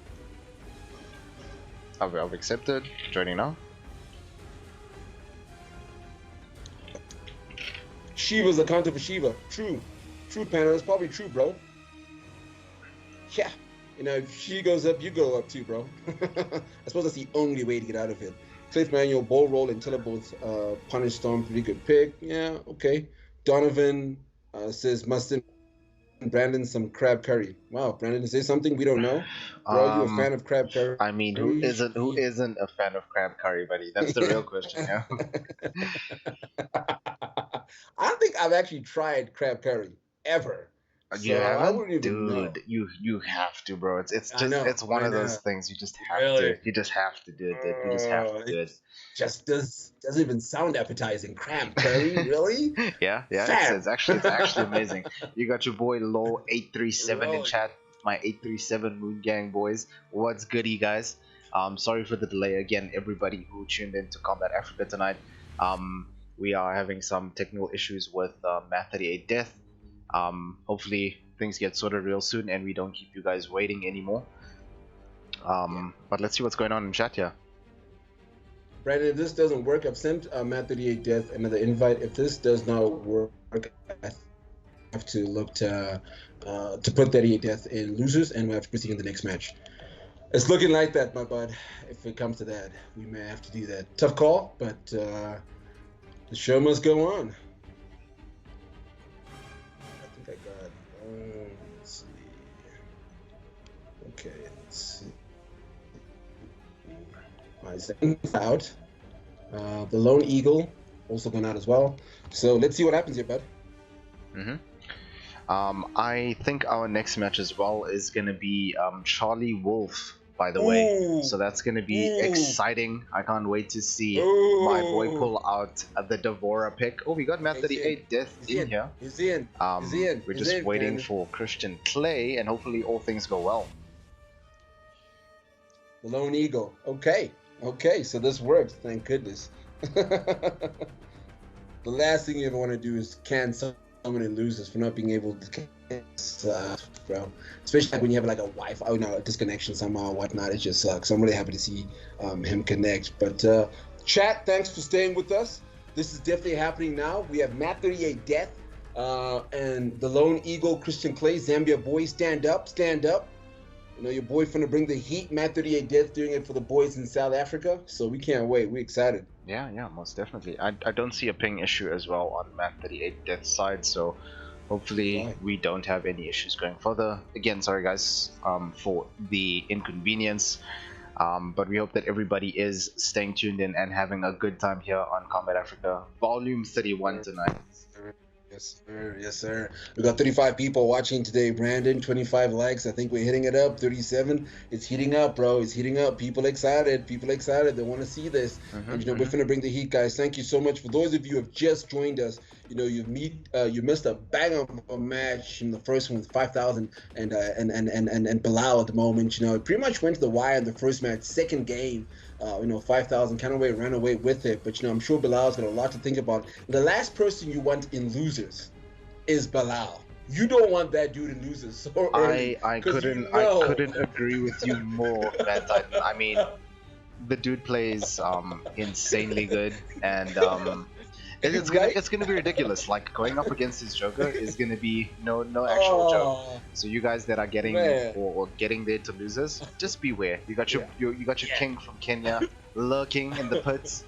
I've accepted. Joining now. Shiva's accounted for Shiva. True. True, Panda. That's probably true, bro. Yeah. You know, if she goes up, you go up too, bro. I suppose that's the only way to get out of it. Cliff Manual, Ball Roll, and Teleboth, Punish Storm, pretty good pick. Yeah, okay. Donovan says, Mustn't Brandon some crab curry. Wow, Brandon, say something we don't know. Bro, you a fan of crab curry? I mean, who isn't a fan of crab curry, buddy? That's the real question, yeah. I don't think I've actually tried crab curry ever. You haven't, dude. You have to, bro. It's one of those things you just have to. You just have to do it, dude. You just have to do it. Just doesn't even sound appetizing. Crab curry, really? Yeah. It's actually amazing. You got your boy Low 837 in chat. My 837 Moon Gang boys. What's goody, guys? Sorry for the delay again, everybody who tuned in to Kombat Africa tonight. We are having some technical issues with MadTitan Death. Hopefully things get sorted real soon and we don't keep you guys waiting anymore. But let's see what's going on in chat here. Brandon, if this doesn't work, I've sent Matt 38 Death another invite. If this does not work, I have to look to put 38 Death in losers, and we have to proceed in the next match. It's looking like that, my bud. If it comes to that, we may have to do that. Tough call, but the show must go on. I think I got. Let's see. Okay, let's see. Out. The Lone Eagle also gone out as well. So let's see what happens here, bud. I think our next match as well is going to be Charlie Wolf, by the way. So that's going to be exciting. I can't wait to see my boy pull out the Devora pick. Oh, we got Matt 38 Death in here. He's in. We're just waiting for Christian Clay, and hopefully all things go well. The Lone Eagle. Okay, so this works. Thank goodness. The last thing you ever want to do is can someone and losers for not being able to bro. Especially like when you have like a Wi-Fi, a disconnection somehow or whatnot. It just sucks. I'm really happy to see him connect. But chat, thanks for staying with us. This is definitely happening now. We have Matt 38 Death and the Lone Eagle, Christian Clay, Zambia boy. Stand up. You know, your boy finna bring the heat. Matt 38 Death doing it for the boys in South Africa. So we can't wait. We're excited. Yeah, most definitely. I don't see a ping issue as well on Matt 38 Death's side. So hopefully we don't have any issues going further. Again, sorry guys for the inconvenience. But we hope that everybody is staying tuned in and having a good time here on Kombat Africa Volume 31 tonight. Yes, sir. We got 35 people watching today, Brandon. 25 likes. I think we're hitting it up. 37. It's heating up, bro. It's heating up. People excited. They want to see this. And, we're finna bring the heat, guys. Thank you so much. For those of you who have just joined us, you missed a bang of a match in the first one with 5,000 and Bilal at the moment. It pretty much went to the wire in the first match. Second game, 5,000 kind of ran away with it. But I'm sure Bilal's got a lot to think about. The last person you want in losers is Bilal. You don't want that dude in losers so early. I couldn't agree with you more, MadTitan. I mean, the dude plays insanely good, and it's gonna be ridiculous. Like going up against his Joker is gonna be no actual joke. So you guys that are getting or getting there to losers, just beware. You got your king from Kenya lurking in the pits,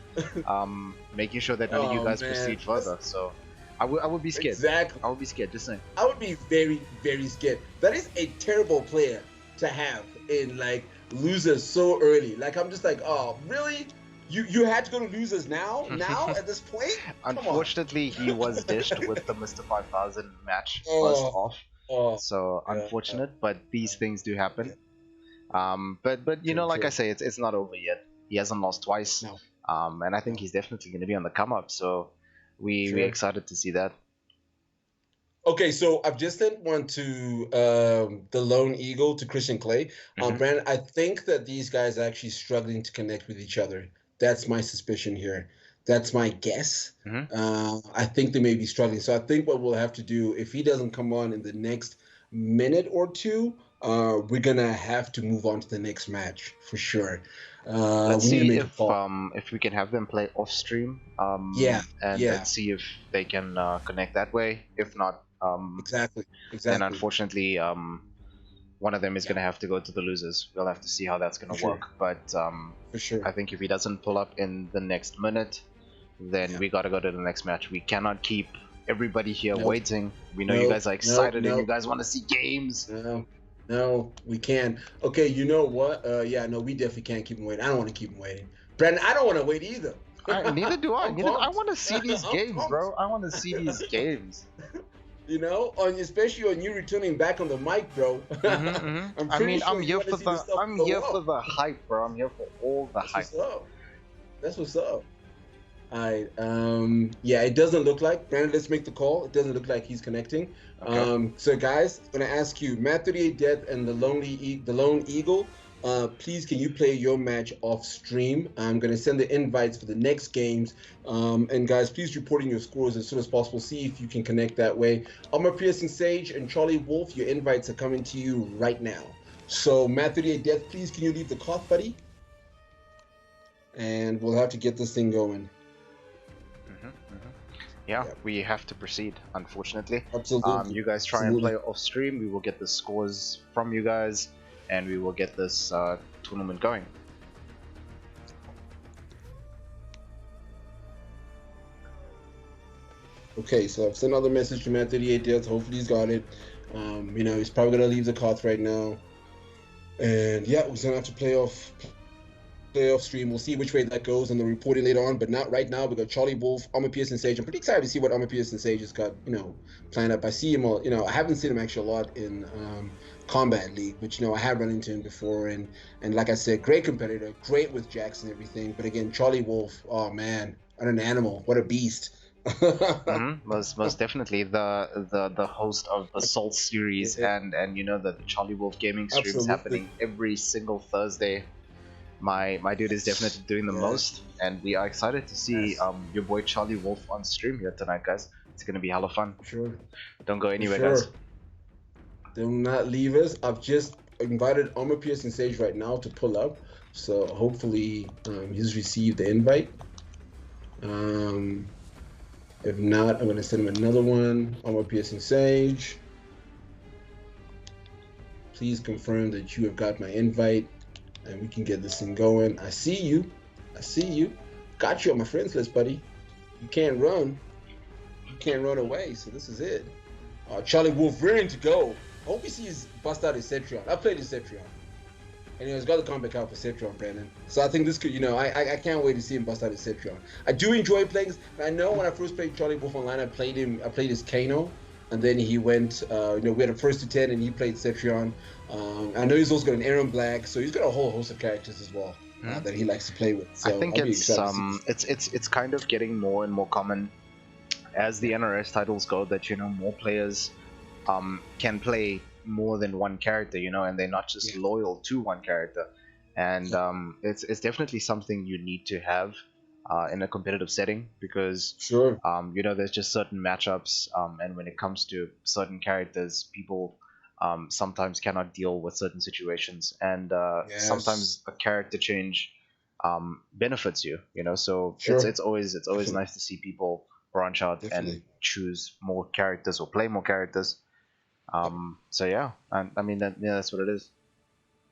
making sure that none of you guys proceed further. So I would be scared. Exactly. I would be scared. Just saying. I would be very, very scared. That is a terrible player to have in like losers so early. Like I'm just like, oh really? You had to go to losers now at this point? Unfortunately, he was dished with the Mr. 5000 match first off. So unfortunate, but these things do happen. But like I say, it's not over yet. He hasn't lost twice. No. And I think he's definitely going to be on the come up. So we're excited to see that. Okay, so I've just sent one to the Lone Eagle, to Christian Clay. Brandon, I think that these guys are actually struggling to connect with each other. That's my suspicion here. That's my guess. I think they may be struggling. So I think what we'll have to do, if he doesn't come on in the next minute or two, we're going to have to move on to the next match for sure. Let's see if we can have them play off stream. Let's see if they can connect that way. If not, exactly. Then unfortunately, one of them is going to have to go to the losers. We'll have to see how that's going to work. But for sure, I think if he doesn't pull up in the next minute, then we got to go to the next match. We cannot keep everybody here waiting. We know you guys are excited and you guys want to see games. No, we can't. Okay, you know what? We definitely can't keep him waiting. I don't want to keep him waiting. Brandon, I don't want to wait either. Neither do I. I want to see these games, bro. I want to see these games. Especially on you returning back on the mic, bro. I'm here for the hype, bro. I'm here for all the hype. That's what's up. Alright. It doesn't look like Brandon. Let's make the call. It doesn't look like he's connecting. Okay. So guys, I'm gonna ask you, Matt 38 Death and the Lone Eagle. Please, can you play your match off stream? I'm going to send the invites for the next games. And guys, please report in your scores as soon as possible. See if you can connect that way. Armor Piercing Sage and Charlie Wolf, your invites are coming to you right now. So, Matt 38 Death, please, can you leave the cloth, buddy? and we'll have to get this thing going. Yeah, we have to proceed, unfortunately. Absolutely. You guys try and play off stream. We will get the scores from you guys, and we will get this tournament going. Okay, so I've sent another message to Matt38 Death. Hopefully he's got it. You know, he's probably gonna leave the cards right now. And yeah, we're gonna have to play off stream. We'll see which way that goes and the reporting later on, but not right now. We got Charlie Wolf, Armor Piercing Sage. I'm pretty excited to see what Armor Piercing Sage has got, you know, planned up. I see him all, you know, I haven't seen him actually a lot in Combat League, but you know, I have run into him before, and like I said, great competitor, great with jacks and everything. But again, Charlie Wolf, oh man, what an animal, what a beast. Most definitely the host of the Soul series, and you know the Charlie Wolf gaming streams happening every single Thursday. My dude is definitely doing the most, and we are excited to see your boy Charlie Wolf on stream here tonight, guys. It's gonna be hella fun. Sure. Don't go anywhere, guys. Do not leave us. I've just invited Armor Piercing Sage right now to pull up, so hopefully he's received the invite. If not, I'm gonna send him another one. Armor Piercing Sage, please confirm that you have got my invite, and we can get this thing going. I see you. I see you. Got you on my friends list, buddy. You can't run. You can't run away, so this is it. Charlie Wolf rearing to go. I hope he sees bust out his Cetrion. I played his Cetrion. And you know, he's got the comeback out for Cetrion, Brandon. So I think this could, you know, I can't wait to see him bust out his Cetrion. I do enjoy playing. I know when I first played Charlie Wolf online, I played his Kano. And then he went, you know, we had a 1st to 10 and he played Cetrion. I know he's also got an Aaron Black, so he's got a whole host of characters as well that he likes to play with. So I think it's kind of getting more and more common as the NRS titles go that, you know, more players can play more than one character, you know, and they're not just loyal to one character. And it's definitely something you need to have in a competitive setting, because you know, there's just certain matchups, and when it comes to certain characters, people sometimes cannot deal with certain situations, and sometimes a character change benefits you, you know. So it's always nice to see people branch out and choose more characters or play more characters. So yeah, I mean that's what it is.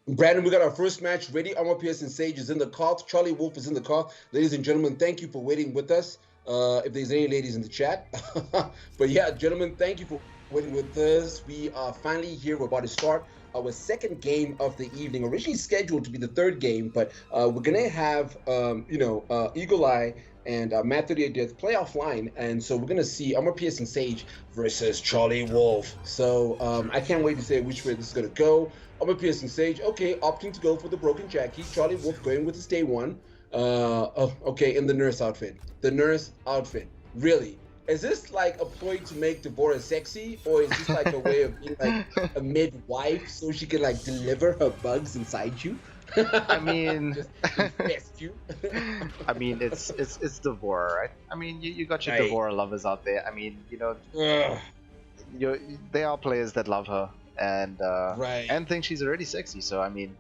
Brandon, we got our first match ready. Armor Piercing Sage is in the car. Charlie Wolf is in the car. Ladies and gentlemen, thank you for waiting with us. If there's any ladies in the chat. But yeah, gentlemen, thank you for waiting with us. We are finally here. We're about to start our second game of the evening. Originally scheduled to be the third game, but we're going to have, you know, Eagle Eye and Matt38 Death play offline. And so we're going to see Armor Piercing Sage versus Charlie Wolf. So I can't wait to say which way this is going to go. Armor Piercing Sage, okay, opting to go for the Broken Jackie. Charlie Wolf going with his day one. Okay, in the nurse outfit. The nurse outfit. Really? Is this like a ploy to make Deborah sexy, or is this like a way of being like a midwife so she can like deliver her bugs inside you? I mean, just infest you. I mean, it's Deborah, right? I mean, you got your Deborah lovers out there. I mean, you know, there are players that love her and think she's already sexy. So I mean,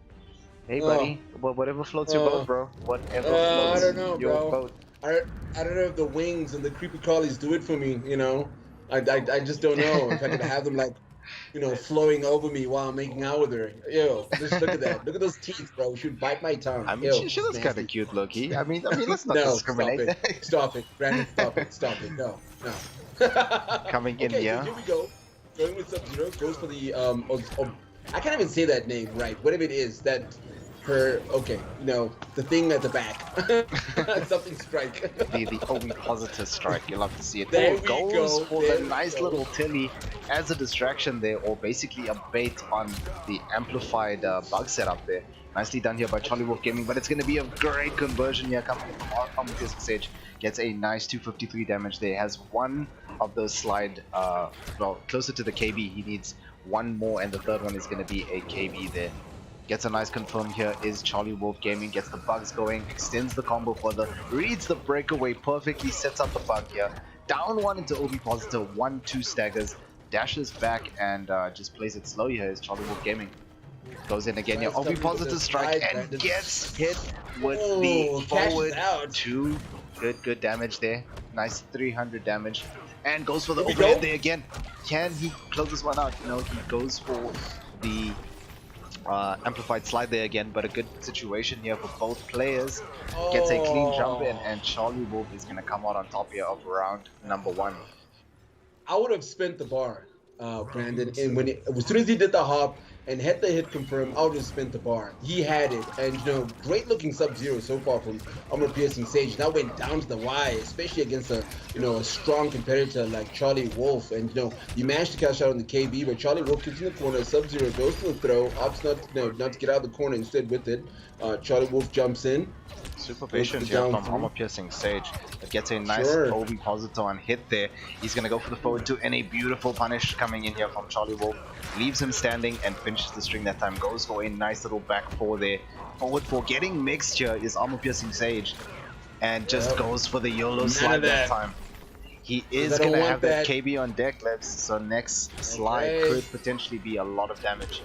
hey buddy, whatever floats your boat, bro. Whatever floats I don't know, your boat. I don't know if the wings and the creepy crawlies do it for me, you know. I just don't know if I could have them like, you know, flowing over me while I'm making out with her. Ew, just look at that. Look at those teeth, bro. She would bite my tongue. I mean, Ew, she looks kind of cute, Loki. I mean, let's not no, discriminate. Stop it, Brandon. Stop it. No. Coming in here. So here we go. Going with Sub-Zero, goes for the I can't even say that name right. Whatever it is, that her you know, the thing at the back. Something strike. the ovipositor strike. You'll love to see it. There we goes go. for the nice little Tilly as a distraction there, or basically a bait on the amplified bug setup there. Nicely done here by Charlie Wolf Gaming, but it's going to be a great conversion here coming from Armor Piercing Sage. Gets a nice 253 damage there. Has one of those slide, well, closer to the KB. He needs one more, and the third one is going to be a KB there. Gets a nice confirm here is Charlie Wolf Gaming. Gets the bugs going, extends the combo further, reads the breakaway perfectly, sets up the bug here. Down one into ovipositor, 1-2 staggers, dashes back and just plays it slow here is Charlie Wolf Gaming. Goes in again. Yeah, Tries OB to positive strike and Brandon. gets hit with Oh, the cashes forward out. 2. Good damage there. Nice 300 damage. And goes for the Here we overhead go. there again. Can he close this one out? No, he goes for the amplified slide there again, but a good situation here for both players. Gets a clean jump in, and Charlie Wolf is going to come out on top here of round number 1. I would have spent the bar, Brandon, and as soon as he did the hop and had the hit confirm, I would have spent the bar. He had it, and great looking Sub-Zero so far from Armor Piercing Sage. That went down to the wire, especially against a strong competitor like Charlie Wolf, and you managed to cash out on the KB, but Charlie Wolf gets in the corner. Sub-Zero goes to the throw, opts not to get out of the corner, instead with it. Charlie Wolf jumps in. Super patient here from Armor Piercing Sage. It gets a nice OB positive on hit there. He's going to go for the forward 2, and a beautiful punish coming in here from Charlie Wolf. Leaves him standing and finishes the string that time. Goes for a nice little back 4 there. Forward 4 getting mixed here is Armor Piercing Sage. And just goes for the YOLO slide that time. He is going to have that KB on deck, Lebs. So next slide could potentially be a lot of damage.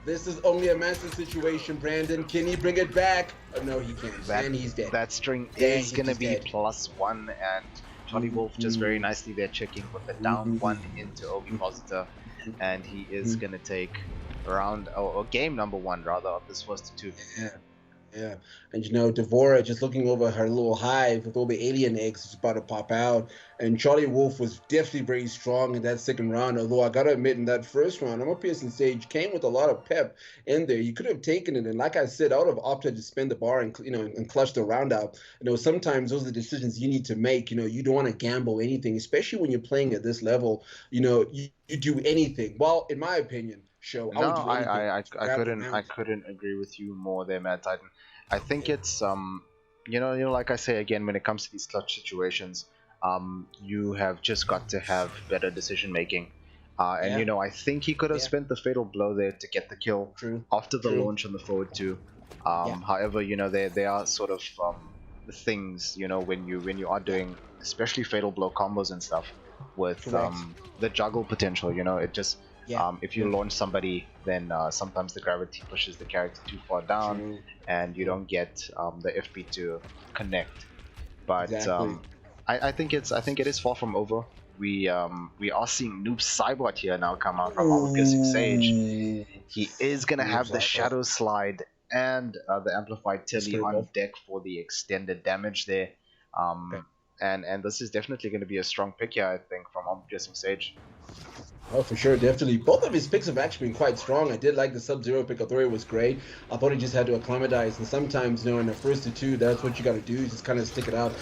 This is only a master situation, Brandon. Can he bring it back? Oh, no, he can't. And he's dead. That string is going to be +1, and Charlie Wolf just very nicely there checking with the down 1 into OB positive, and he is going to take round or game number 1 rather of this first 2. Yeah, and Devora just looking over her little hive with all the alien eggs is about to pop out, and Charlie Wolf was definitely very strong in that second round, although I gotta admit in that first round, Armor Piercing Sage came with a lot of pep in there. You could have taken it, and like I said, I would have opted to spend the bar and and clutch the round out. Sometimes those are the decisions you need to make. You don't want to gamble anything, especially when you're playing at this level. You do anything. Well, in my opinion, Sho, I couldn't agree with you more there, MadTitan. I think it's like I say again, when it comes to these clutch situations, you have just got to have better decision making. And I think he could have spent the fatal blow there to get the kill after the launch on the forward 2. However, there are sort of things when you are doing especially fatal blow combos and stuff with the juggle potential. It just if you launch somebody, then sometimes the gravity pushes the character too far down, and you don't get the FP to connect. But I think it is far from over. We are seeing Noob Cybot here now come out from Armor Piercing Sage. He is gonna have the Shadow Slide and the Amplified Tilly on deck for the extended damage there. And this is definitely going to be a strong pick here, I think, from Armor Piercing Sage. Oh, for sure, definitely. Both of his picks have actually been quite strong. I did like the Sub-Zero pick. I thought it was great. I thought he just had to acclimatize, and sometimes, in the first 2, that's what you got to do, just kind of stick it out.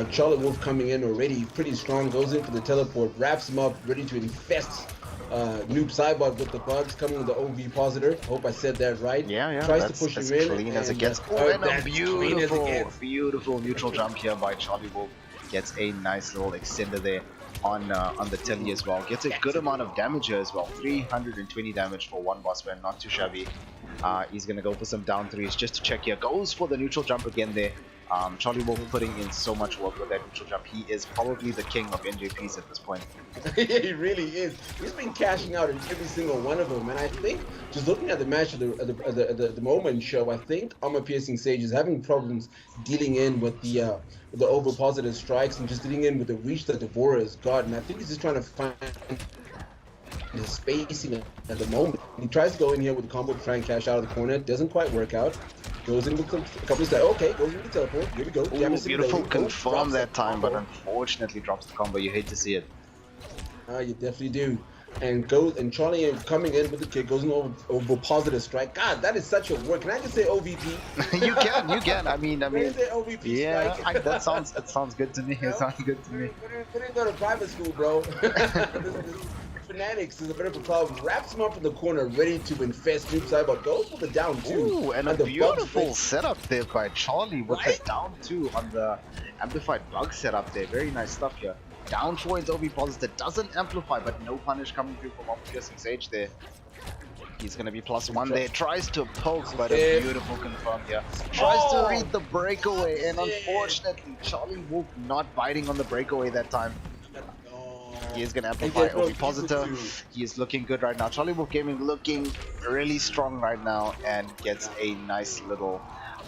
Charlie Wolf coming in already pretty strong, goes in for the teleport, wraps him up, ready to infest Noob Cybot with the bugs, coming with the OV positive. Hope I said that right. Yeah. Tries to push him in. Clean as it gets. And a beautiful neutral jump here by Charlie Wolf. Gets a nice little extender there on the Tilly as well. Gets a good amount of damage here as well. 320 damage for one boss man, not too shabby. He's gonna go for some down 3s just to check here. Goes for the neutral jump again there. Charlie Wolf putting in so much work with that neutral jump. He is probably the king of NJPs at this point. He really is. He's been cashing out in every single one of them, and I think just looking at the match at the moment, Sho, I think Armor Piercing Sage is having problems dealing in with the over positive strikes and just dealing in with the reach that Devora has got, and I think he's just trying to find his spacing at the moment. He tries to go in here with the combo to try and cash out of the corner. Doesn't quite work out. Goes in with a couple of steps. Okay, goes in with the teleport. Here we go. Ooh, beautiful confirm that time, but unfortunately drops the combo. You hate to see it. You definitely do. And Charlie coming in with the kick, goes in over positive strike. God, that is such a work. Can I just say OVP? you can. I mean, say OVP yeah, strike? That sounds good to me. It sounds good to me. We didn't go to private school, bro. Fanatics is a bit of a problem. Wraps him up in the corner, ready to infest Noob Cybot. Goes for the down 2. Ooh, and a beautiful setup there by Charlie with the down 2 on the amplified bug setup there. Very nice stuff here. Down 4 into OB positive. Doesn't amplify, but no punish coming through from Armor Piercing Sage there. He's going to be +1 there. Tries to poke, but a beautiful confirm here. Tries to read the breakaway, and unfortunately, Charlie Wolf not biting on the breakaway that time. he is gonna And amplify yeah, bro, Ovipositor. easy He is looking good right now. Charlie Wolf Gaming looking really strong right now and gets a nice little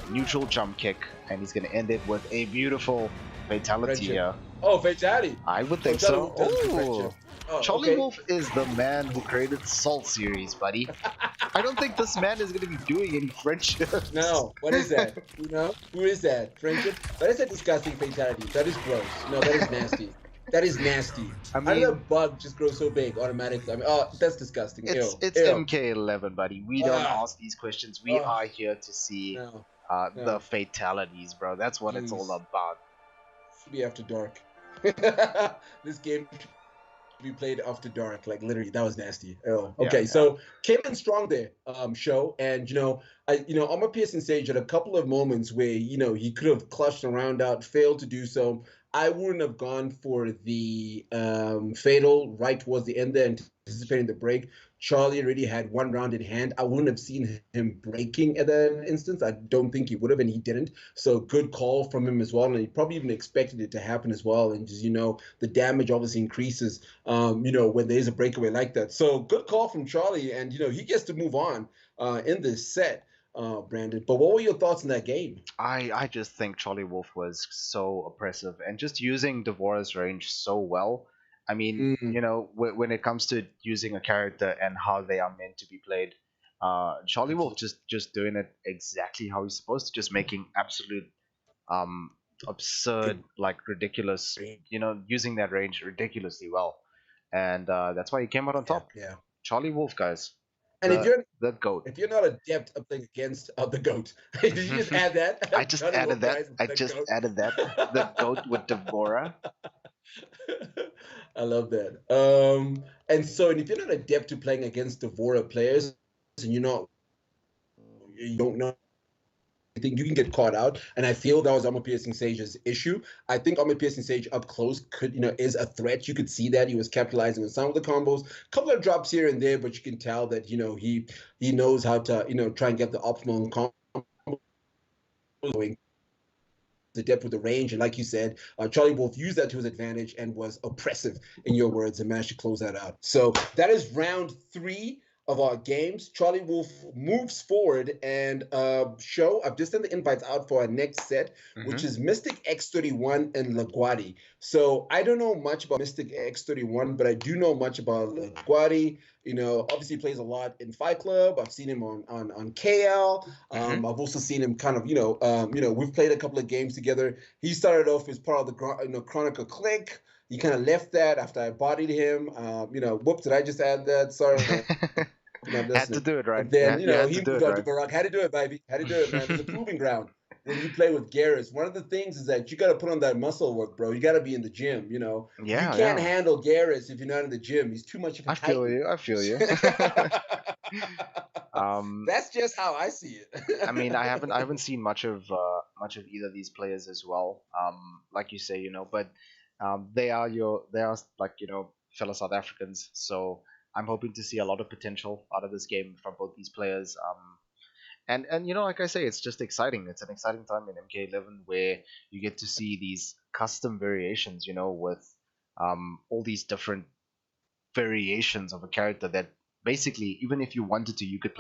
neutral jump kick, and he's gonna end it with a beautiful fatality Friendship. here. Oh, fatality. I would Oh, think Charlie so. Wolf does do friendship. Oh, Oh, Charlie okay. Wolf is the man who created Salt series, buddy. I don't think this man is gonna be doing any friendships. No, what is that? You know, who is that? Friendship? That is a disgusting fatality. That is gross. No, that is nasty. That is nasty. I How did a mean, bug just grow so big automatically? I mean, oh, that's disgusting. it's Ew. it's Ew. MK11, buddy. We don't Ah, ask these questions. We ah, are here to see no, the no. fatalities, bro. That's what it's all Please. about. Should be after dark. This game should be played after dark. Like literally, that was nasty. Oh, okay. Yeah. So came in strong there, show, and on my Pearson stage had a couple of moments where he could have clutched a round out, failed to do so. I wouldn't have gone for the fatal right towards the end there, anticipating the break. Charlie already had one round in hand. I wouldn't have seen him breaking at that instance. I don't think he would have, and he didn't. So good call from him as well. And he probably even expected it to happen as well. And just, the damage obviously increases, when there is a breakaway like that. So good call from Charlie. And, he gets to move on in this set, Brandon. But what were your thoughts on that game? I just think Charlie Wolf was so oppressive and just using Devora's range so well. I mean, Mm. when it comes to using a character and how they are meant to be played, Charlie Wolf just doing it exactly how he's supposed to, just making absolute um absurd, like ridiculous, using that range ridiculously well, and that's why he came out on top. Yeah. Charlie Wolf, guys, And the goat. if you're not adept at playing against the goat, did you just add that? I just added that. I just added that. The goat with Devora. I love that. And if you're not adept to playing against Devora players, and you don't know anything, you can get caught out. And I feel that was Armor Piercing Sage's issue. I think Armor Piercing Sage up close is a threat. You could see that he was capitalizing on some of the combos, a couple of drops here and there, but you can tell that he knows how to try and get the optimal combo going. The depth with the range, and like you said, Charlie Wolf used that to his advantage and was oppressive, in your words, and managed to close that out. So that is round 3 of our games. Charlie Wolf moves forward, and Sho, I've just sent the invites out for our next set, which is Mystic X31 and Laguardi. So I don't know much about Mystic X31, but I do know much about Laguardi. Obviously plays a lot in Fight Club. I've seen him on KL. I've also seen him kind of, we've played a couple of games together. He started off as part of the Chronicle Click. He kind of left that after I bodied him. Whoops, did I just add that? Sorry. Had to do it, right? And then, yeah, he moved on to Barack. Had to do it, baby. Had to do it, man. There's a proving ground when you play with Garrus. One of the things is that you got to put on that muscle work, bro. You got to be in the gym, Yeah, you can't handle Garrus if you're not in the gym. He's too much of a titan. I feel you. That's just how I see it. I mean, I haven't seen much of either of these players as well. Like you say, but they are like fellow South Africans, so I'm hoping to see a lot of potential out of this game from both these players. And like I say, it's just exciting. It's an exciting time in MK11 where you get to see these custom variations, with all these different variations of a character that basically, even if you wanted to, you could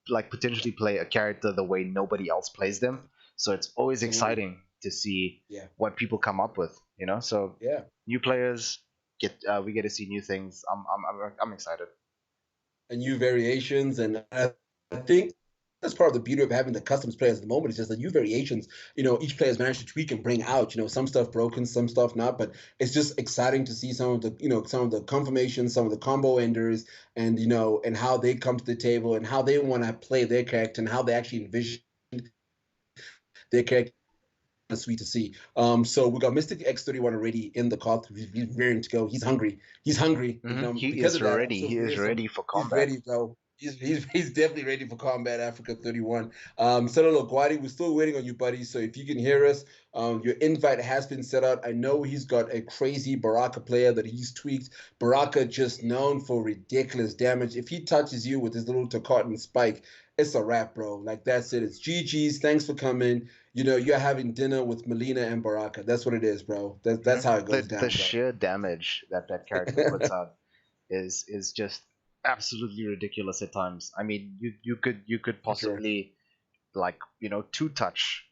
like potentially play a character the way nobody else plays them. So it's always exciting to see what people come up with, So new players we get to see new things. I'm excited. And new variations, and I think that's part of the beauty of having the customs players at the moment. Is just the new variations. Each player has managed to tweak and bring out. Some stuff broken, some stuff not. But it's just exciting to see some of the confirmations, some of the combo enders, and and how they come to the table and how they want to play their character and how they actually envision their character. Sweet to see. So we got Mystic X31 already in the call. He's raring to go. He's hungry. He's hungry. He is ready. He is ready for combat. He's ready, bro. He's definitely ready for Kombat Africa 31. Solo Guadi, we're still waiting on you, buddy. So if you can hear us, your invite has been set out. I know he's got a crazy Baraka player that he's tweaked. Baraka just known for ridiculous damage. If he touches you with his little Takatan spike, it's a wrap, bro. Like, that's it. It's GG's. Thanks for coming. you're having dinner with Melina and Baraka. That's what it is, bro. That's how it goes The down, sheer damage that that character bro. puts out is just absolutely ridiculous at times. I mean, you could Sure. possibly like two touch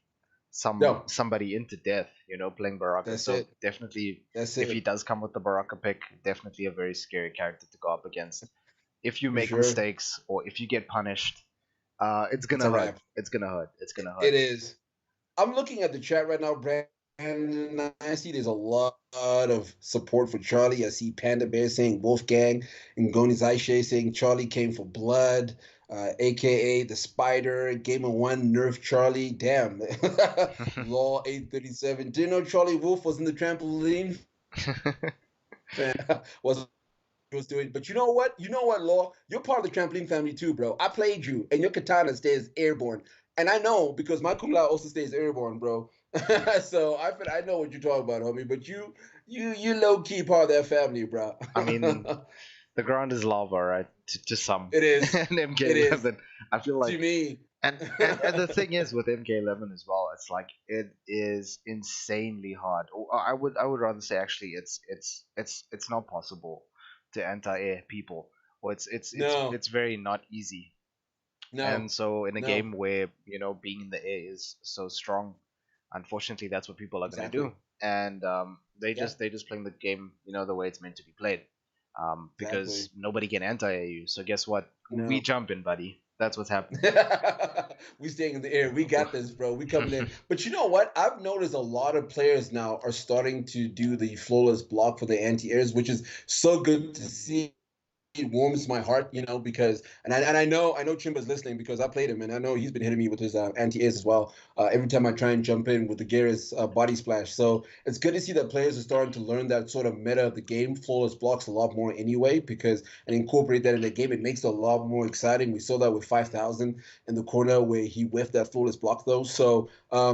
No, somebody into death, playing Baraka. that's So it. definitely, That's if he it. does come with the Baraka pick, definitely a very scary character to go up against. If you For make sure. mistakes or if you get punished, it's It's gonna a hurt. wrap. It's gonna hurt. It's gonna hurt. It is. I'm looking at the chat right now, Brandon. I see there's a lot of support for Charlie. I see Panda Bear saying Wolfgang and Goni Zaishe saying Charlie came for blood, aka the Spider, Gamer One, Nerf Charlie. Damn. Law 837. Didn't know Charlie Wolf was in the trampoline fan. Was doing, but you know what? You know what, Law? You're part of the trampoline family too, bro. I played you, and your katana stays airborne. And I know because my kula also stays airborne, bro. So I know what you're talking about, homie. But you low key part of that family, bro. I mean, the ground is lava, right? To some. It is. And It is. MK11, I feel To like, me. and the thing is with MK11 as well, it's like it is insanely hard. Or I would rather say actually it's not possible to anti-air people, or No, it's very not easy. no, And so in a no. game where being in the air is so strong, unfortunately that's what people are gonna do, Exactly. and Yeah, they just playing the game the way it's meant to be played, because exactly. nobody can anti you. So guess what? We No. jump in, buddy. That's what's happening. We staying in the air. We got this, bro. We coming in. But you know what? I've noticed a lot of players now are starting to do the flawless block for the anti-airs, which is so good to see. It warms my heart, because and I know Chimba's listening because I played him and I know he's been hitting me with his anti-airs as well. Every time I try and jump in with the Garrus body splash, so it's good to see that players are starting to learn that sort of meta of the game, flawless blocks a lot more anyway, because and incorporate that in the game. It makes it a lot more exciting. We saw that with 5,000 in the corner where he whiffed that flawless block though. So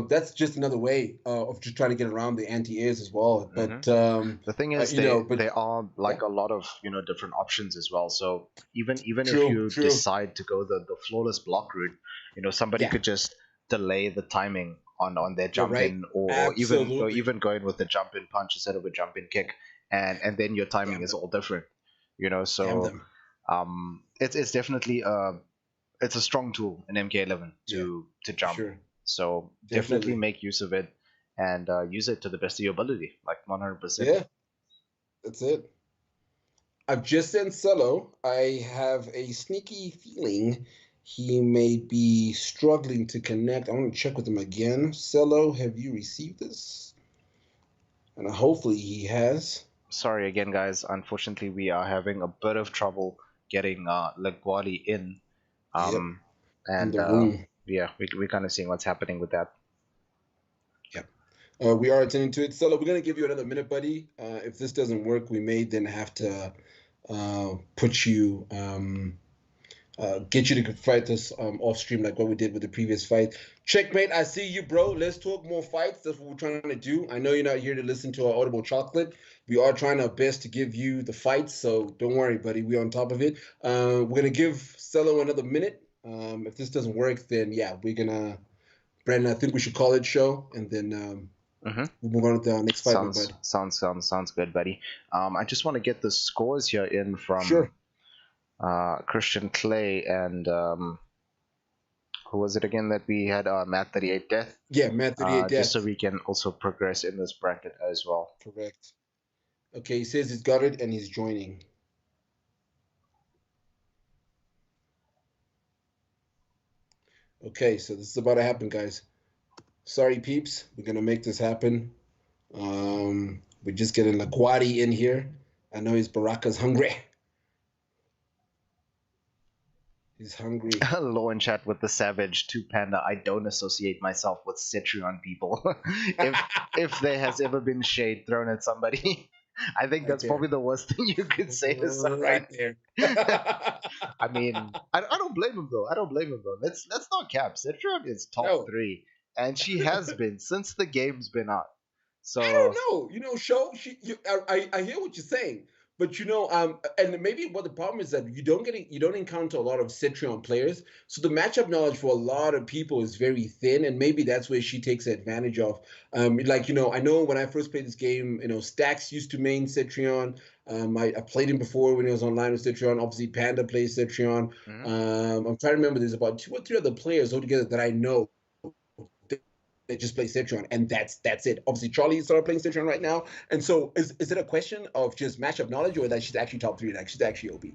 that's just another way of just trying to get around the anti-airs as well. Hmm. But The thing is, but there are yeah, like a lot of different options as well. So even if true, you true. decide to go the flawless block route, somebody Yeah, could just delay the timing on their you're jump right. in, or Absolutely. even going with the jump in punch instead of a jump in kick, and then your timing Damn is them. all different. Damn So them. it's definitely it's a strong tool in MK11 Yeah, to for jump. sure. So definitely Definitely. make use of it, and use it to the best of your ability, like 100%. Yeah, that's it. I've just sent Cello. I have a sneaky feeling he may be struggling to connect. I want to check with him again. Cello, have you received this? And hopefully he has. Sorry again, guys. Unfortunately, we are having a bit of trouble getting Laguardi in. Yep, Um, in and the room. yeah, we're kind of seeing what's happening with that. Yep. We are attending to it. Cello, we're going to give you another minute, buddy. If this doesn't work, we may then have to put you get you to fight us off stream like what we did with the previous fight. Checkmate, I see you, bro. Let's talk more fights. That's what we're trying to do. I know you're not here to listen to our audible chocolate. We are trying our best to give you the fights, so don't worry, buddy. We're on top of it. We're gonna give Cello another minute. If this doesn't work, then yeah, we're gonna. Brandon, I think we should call it show, and then Mm-hmm. we'll move on to the next fight, my bud. Sounds good, buddy. I just want to get the scores here in from Sure. Christian Clay and who was it again that we had? Matt 38 Death. Yeah, Matt 38 Just so Death. we can also progress in this bracket as well. Correct. Okay, he says he's got it and he's joining. Okay, so this is about to happen, guys. Sorry, peeps. We're gonna make this happen. We're just getting Laguardi in here. I know his Baraka's hungry. He's hungry. Low in chat with the savage 2 Panda. I don't associate myself with Cetrion people. If there has ever been shade thrown at somebody, I think Right that's there. probably the worst thing you could say to someone. Right there. I mean, I don't blame him though. I don't blame him though. Let's not cap. Cetrion is top No. 3, and she has been since the game's been out. I don't So know. Sho, I hear what you're saying, But and maybe what the problem is that you don't encounter a lot of Cetrion players, so the matchup knowledge for a lot of people is very thin, and maybe that's where she takes advantage of. I know when I first played this game, Stax used to main Cetrion. I played him before when he was online with Cetrion. Obviously, Panda plays Cetrion. I'm trying to remember. There's about 2 or 3 other players altogether that I know that just play Citron, and that's it. Obviously, Charlie started playing Citron right now, and so is it a question of just matchup knowledge, or that she's actually top 3, like she's actually OP?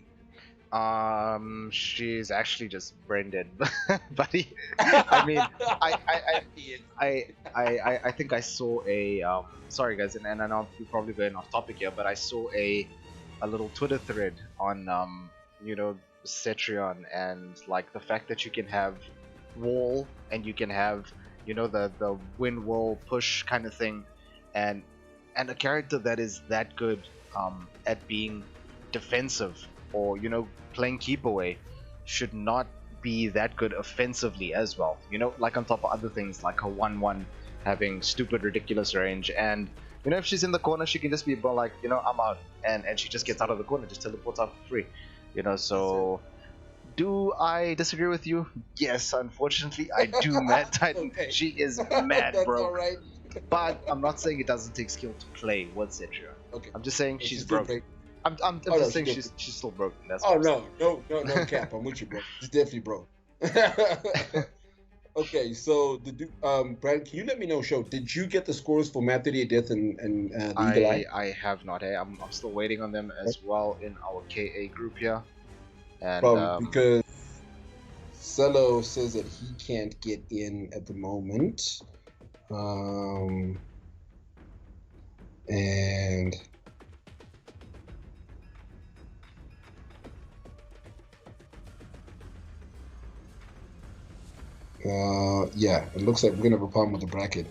She's actually just Brendan, buddy. I mean, I think I saw a sorry guys, and I know we're probably going off topic here, but I saw a little Twitter thread on Cetrion, and like the fact that you can have wall and you can have the win wall push kind of thing, and a character that is that good at being defensive or playing keep away should not be that good offensively as well, like on top of other things like her 1-1 having stupid ridiculous range, and if she's in the corner she can just be like I'm out, and she just gets out of the corner, just teleports out for free, so do I disagree with you? Yes, unfortunately I do. MadTitan, okay. She is mad, bro. All right. But I'm not saying it doesn't take skill to play with Citria. Okay. I'm just saying she's broken. I'm just saying she's still broken. That's no cap. I'm with you, bro. She's definitely broke. Okay, so Brad, can you let me know, Sho, did you get the scores for MadTitan Death and the Eagle Eye? I have not. I'm still waiting on them as well in our KA group here. And because Cello says that he can't get in at the moment, and yeah, it looks like we're gonna have a problem with the bracket.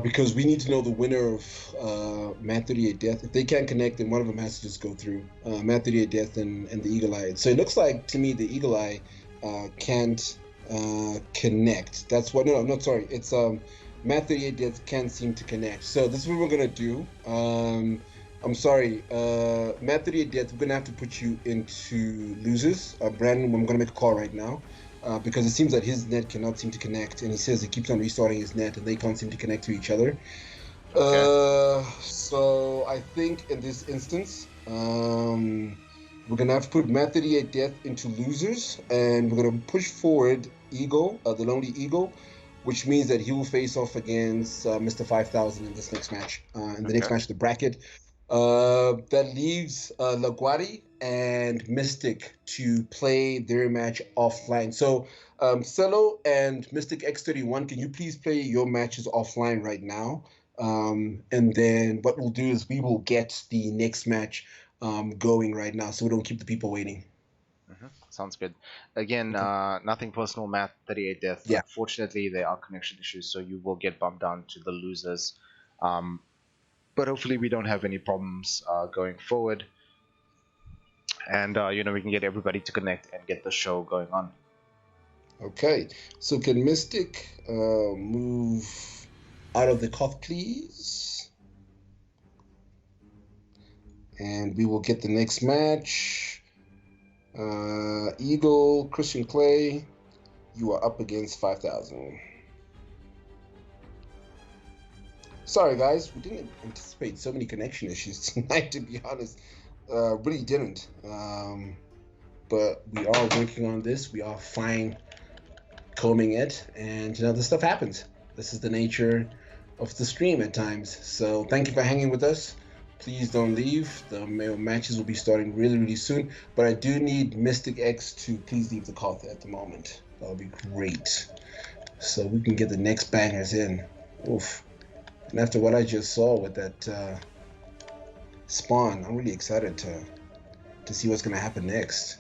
Because we need to know the winner of MadTitan Death. If they can't connect, then one of them has to just go through MadTitan Death and the Eagle Eye. So it looks like to me the Eagle Eye can't connect. That's what. No, not sorry. It's MadTitan Death can't seem to connect. So this is what we're gonna do. I'm sorry, MadTitan Death. We're gonna have to put you into losers. Brandon, I'm gonna make a call right now. Because it seems that his net cannot seem to connect, and he says he keeps on restarting his net, and they can't seem to connect to each other. Okay. So I think in this instance, we're gonna have to put MadTitan Death into losers, and we're gonna push forward Eagle, the Lonely Eagle, which means that he will face off against Mr. 5000 in this next match, in the next match of the bracket. That leaves LaGuardia and Mystic to play their match offline. So, Cello and Mystic X31, can you please play your matches offline right now? And then what we'll do is we will get the next match going right now, so we don't keep the people waiting. Sounds good. Again, nothing personal, MadTitan Death. Yeah. Unfortunately, there are connection issues, so you will get bumped down to the losers. But hopefully we don't have any problems going forward, and we can get everybody to connect and get the show going on. Okay, so can Mystic move out of the cough, please? And we will get the next match. Eagle, Christian Clay, you are up against 5000. Sorry, guys, we didn't anticipate so many connection issues tonight, to be honest. Really didn't. But we are working on this. We are fine combing it. And, this stuff happens. This is the nature of the stream at times. So thank you for hanging with us. Please don't leave. The matches will be starting really, really soon. But I do need Mystic X to please leave the call at the moment. That would be great. So we can get the next bangers in. Oof. And after what I just saw with that spawn, I'm really excited to see what's gonna happen next.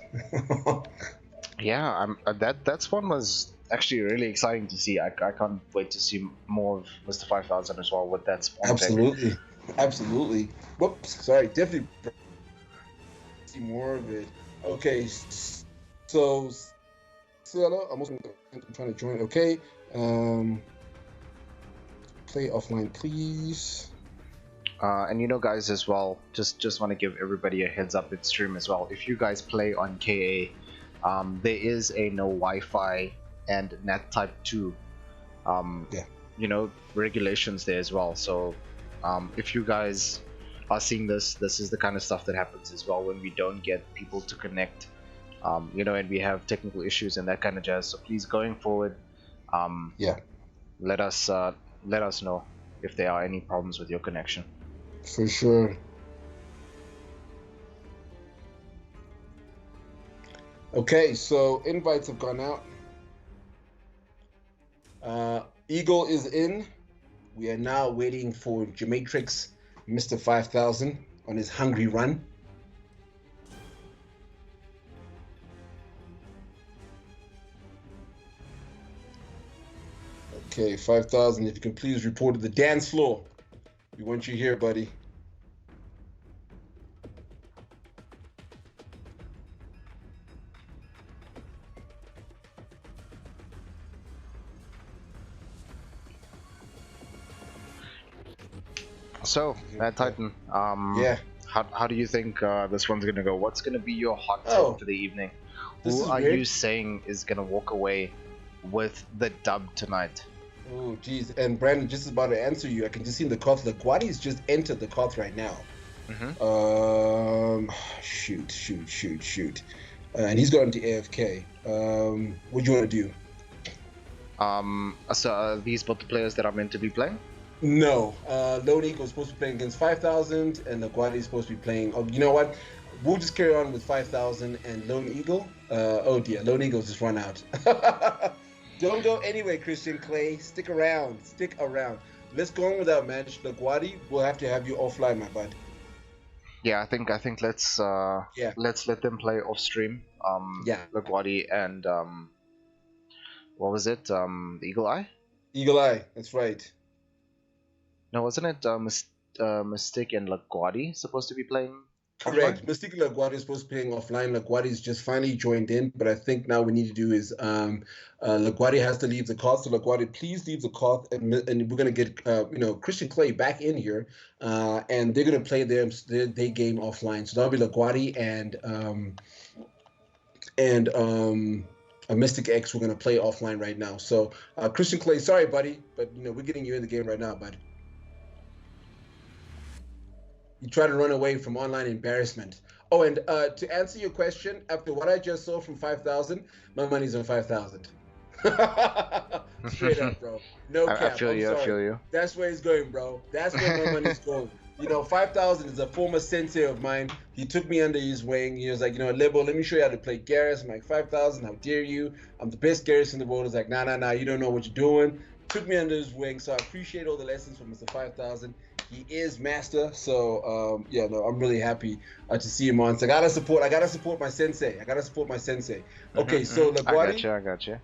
Yeah, that spawn was actually really exciting to see. I can't wait to see more of Mr. 5000 as well with that spawn. Absolutely, absolutely. Whoops, sorry, definitely see more of it. Okay, so I'm trying to join. Okay. Play offline, please. And you know, guys, as well, just want to give everybody a heads up in stream as well. If you guys play on KA, there is a no Wi-Fi and NAT Type 2, you know, regulations there as well. So if you guys are seeing this is the kind of stuff that happens as well when we don't get people to connect, you know, and we have technical issues and that kind of jazz. So please, going forward, let us know if there are any problems with your connection. For sure. Okay, so invites have gone out. Eagle is in. We are now waiting for Jamatrix, Mr. 5000, on his hungry run. Okay, 5000, if you can please report to the dance floor. We want you here, buddy. So, MadTitan, how do you think this one's gonna go? What's gonna be your hot take for the evening? Who are you saying is gonna walk away with the dub tonight? Oh, geez. And Brandon, just about to answer you. I can just see in the cloth. The Guadi's just entered the cloth right now. Shoot. And he's going to AFK. What do you want to do? So are these both the players that are meant to be playing? No. Lone Eagle is supposed to be playing against 5000, and the Guadi is supposed to be playing. Oh, you know what? We'll just carry on with 5000 and Lone Eagle. Oh dear, Lone Eagle's just run out. Don't go anywhere, Christian Clay. Stick around. Let's go on with our match. The Guadi, we'll have to have you offline, my bud. Yeah, I think let's let them play off stream. The Guadi and what was it? The Eagle Eye? Eagle Eye, that's right. No, wasn't it Mystic and LaGuardi supposed to be playing? Correct. Offline? Mystic and LaGuardi is supposed to be playing offline. LaGuardi's just finally joined in, but I think now we need to do is LaGuardi has to leave the cloth. So LaGuardi, please leave the cloth, and we're gonna get Christian Clay back in here, and they're gonna play their game offline. So that'll be LaGuardi and a Mystic X. We're gonna play offline right now. So Christian Clay, sorry, buddy, but we're getting you in the game right now, bud. You try to run away from online embarrassment. Oh, and to answer your question, after what I just saw from 5000, my money's on 5000. Straight up, bro. No cap. I feel you. That's where it's going, bro. That's where my money's going. 5000 is a former sensei of mine. He took me under his wing. He was like, Lebo, let me show you how to play Garrus. I'm like, 5000, how dare you? I'm the best Garrus in the world. He's like, nah, you don't know what you're doing. Took me under his wing, so I appreciate all the lessons from Mr. 5000. He is master, so I'm really happy to see him on. So I gotta support my sensei. Okay, so LaGuardi, I got you.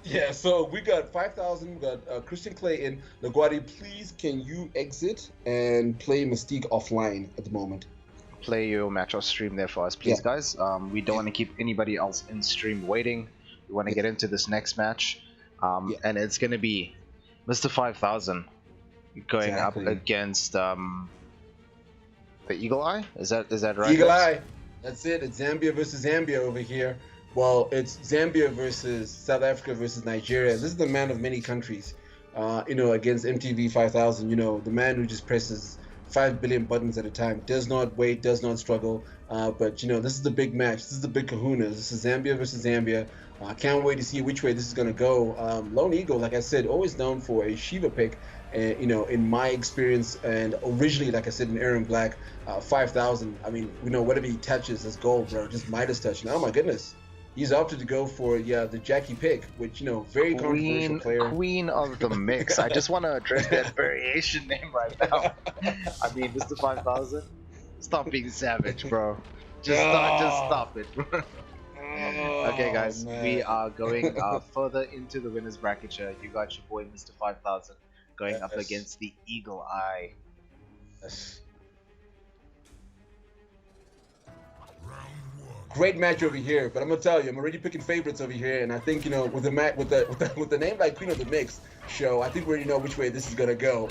Yeah, so we got 5000. We got Christian Clay in. LaGuardi, please, can you exit and play Mystique offline at the moment? Play your match off stream there for us, please, guys. We don't want to keep anybody else in stream waiting. We want to get into this next match, and it's gonna be Mr. 5000. Going up against the Eagle Eye? Is that right? Eagle Eye. That's it. It's Zambia versus Zambia over here. Well, it's Zambia versus South Africa versus Nigeria. This is the man of many countries. Against MTV 5000. The man who just presses 5 billion buttons at a time. Does not wait. Does not struggle. But this is the big match. This is the big kahuna. This is Zambia versus Zambia. I can't wait to see which way this is gonna go. Lone Eagle, like I said, always known for a Shiva pick. In my experience, and originally, like I said, in Aaron Black, 5000. I mean, whatever he touches is gold, bro. Just Midas touch. And oh my goodness, he's opted to go for the Jackie pick, which very controversial player. Queen of the mix. I just want to address that variation name right now. I mean, Mr. 5000, stop being savage, bro. Just stop it. Okay, guys, we are going further into the winners bracket here. You got your boy, Mr. 5000. Going up against the Eagle Eye. Great match over here, but I'm gonna tell you, I'm already picking favorites over here, and I think with the name like Queen of the Mix show, I think we already know which way this is gonna go.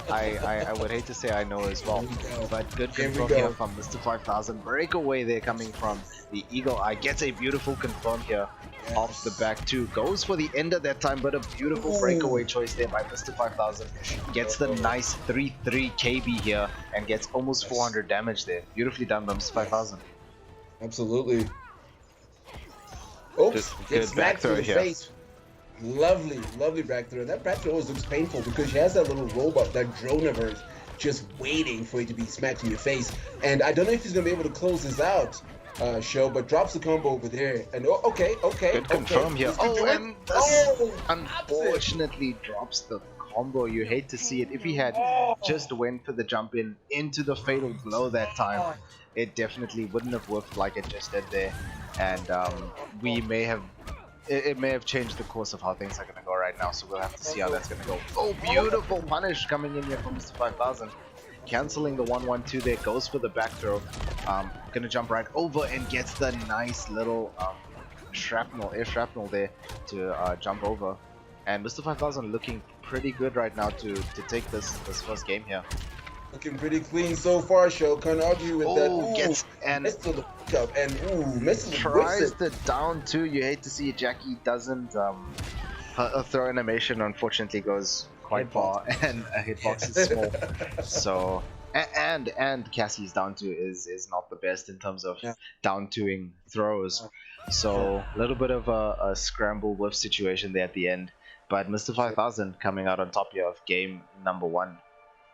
I would hate to say I know as well, but good confirm here from Mr. 5000. Breakaway there coming from the Eagle Eye. Gets a beautiful confirm here off the back too. Goes for the end of that time, but a beautiful breakaway choice there by Mr. 5000. Gets the nice 3-3 KB here and gets almost 400 damage there. Beautifully done by Mr. 5000. Absolutely. Oops, good back throw here. Face. Lovely back throw. That back throw always looks painful because she has that little robot, that drone of hers, just waiting for it to be smacked in your face. And I don't know if he's gonna be able to close this out, Sho, but drops the combo over there. And okay. Good confirm here. And unfortunately drops the combo. You hate to see it. If he had just went for the jump in into the fatal blow that time, it definitely wouldn't have worked like it just did there, and it may have changed the course of how things are going to go right now, so we'll have to see how that's going to go. Oh, beautiful punish coming in here from Mr. 5000, cancelling the 1-1-2 there, goes for the back throw, gonna jump right over and gets the nice little air shrapnel there to jump over, and Mr. 5000 looking pretty good right now to take this first game here. Looking pretty clean so far, Sho. Can't argue with that. Ooh, gets and misses the pickup and misses tries the down two. You hate to see it. Jackie doesn't. Her throw animation unfortunately goes quite far, and a hitbox is small. So and Cassie's down two is not the best in terms of down twoing throws. So a little bit of a scramble whiff situation there at the end. But Mr. 5000 coming out on top here of game number 1.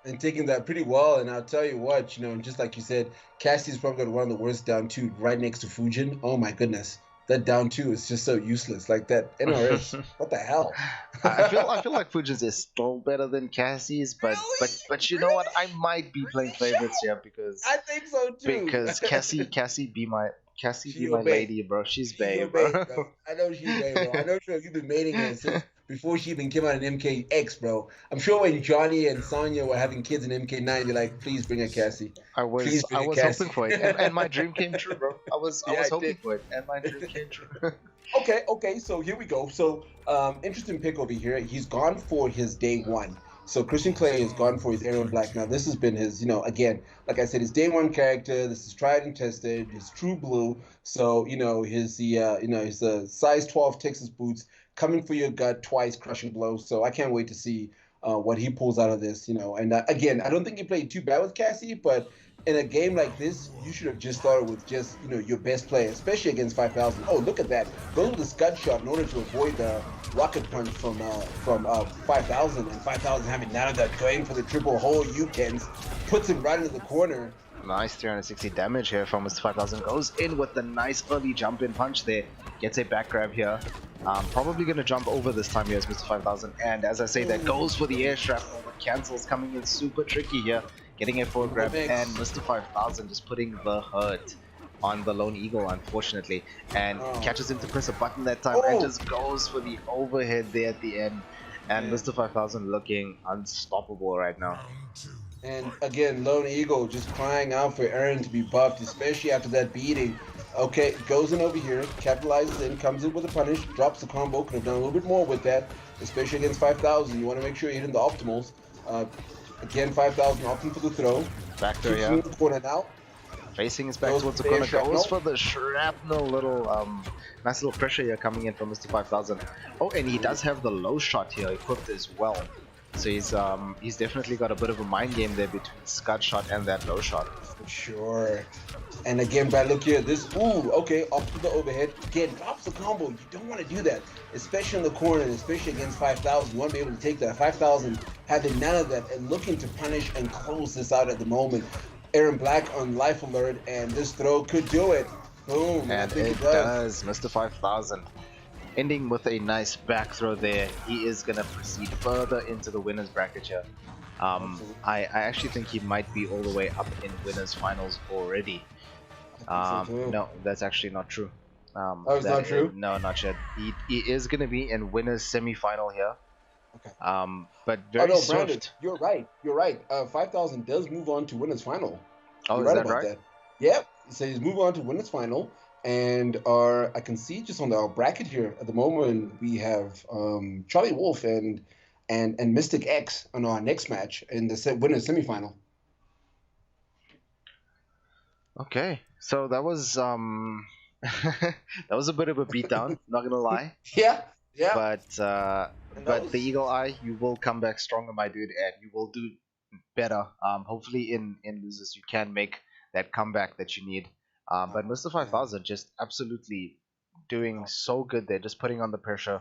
And taking that pretty well, and I'll tell you what, just like you said, Cassie's probably got one of the worst down two right next to Fujin. Oh my goodness, that down two is just so useless. Like that NRS, what the hell? I feel like Fujin's is still better than Cassie's, but you know what? I might be playing favorites here because I think so too. Because Cassie be my lady, bro. She's babe, bro. I know she's babe, bro. I know you've been mating her since before she even came out in MKX, bro. I'm sure when Johnny and Sonya were having kids in MK9, they're like, please bring her Cassie. I was hoping for it, and my dream came true, bro. I was hoping for it, and my dream came true. Okay, so here we go. So, interesting pick over here. He's gone for his day 1. So Christian Clay has gone for his Aaron Black. Now this has been his, again, like I said, his day 1 character. This is tried and tested. His true blue. So his size 12 Texas boots coming for your gut twice, crushing blows. So I can't wait to see what he pulls out of this. And again, I don't think he played too bad with Cassie, but in a game like this, you should have just started with just your best player, especially against 5000. Oh, look at that! Goes with the scud shot in order to avoid the rocket punch from 5000, and 5000 having none of that, going for the triple hole U-pins, puts him right into the corner. Nice 360 damage here from Mr. 5000. Goes in with the nice early jump in punch there. Gets a back grab here. Probably going to jump over this time here as Mr. 5000. And as I say, that goes for the air shrapnel. The cancels coming in super tricky here. Getting a forward grab, and Mr. 5000 just putting the hurt on the Lone Eagle, unfortunately. And catches him to press a button that time and just goes for the overhead there at the end. And Mr. 5000 looking unstoppable right now. And again, Lone Eagle just crying out for Aaron to be buffed, especially after that beating. Okay, goes in over here, capitalizes in, comes in with a punish, drops the combo. Could have done a little bit more with that, especially against 5000. You want to make sure you're hitting the optimals. Again, 5000 opting for the throw. Back throw, yeah. Corner now. Facing his back towards the corner, goes for the shrapnel, nice little pressure here coming in from Mr. 5000. Oh, and he does have the low shot here equipped as well. So he's definitely got a bit of a mind game there between Scud shot and that low shot. For sure. And again, Brad, look here. This, okay, up to the overhead. Again, drops the combo. You don't want to do that, especially in the corner, and especially against 5000. You want to be able to take that. 5000 having none of that and looking to punish and close this out at the moment. Aaron Black on life alert, and this throw could do it. Boom. And it does. Mr. 5000 ending with a nice back throw there. He is going to proceed further into the winner's bracket here. I actually think he might be all the way up in winners finals already. No, that's actually not true. It's not true? No, not yet. He is going to be in winners semi-final here. Okay. But very Brandon, swift. you're right. 5000 does move on to winners final. Oh, You're is right that about right? Yep. So he's moving on to winners final. And I can see just on our bracket here at the moment we have Charlie Wolf and Mystic X on our next match in the winners semifinal. Okay, so that was that was a bit of a beatdown, not gonna lie. Yeah, yeah. But the Eagle Eye, you will come back stronger, my dude, and you will do better. Hopefully in losers you can make that comeback that you need. But Mr. 5000 just absolutely doing so good there, just putting on the pressure.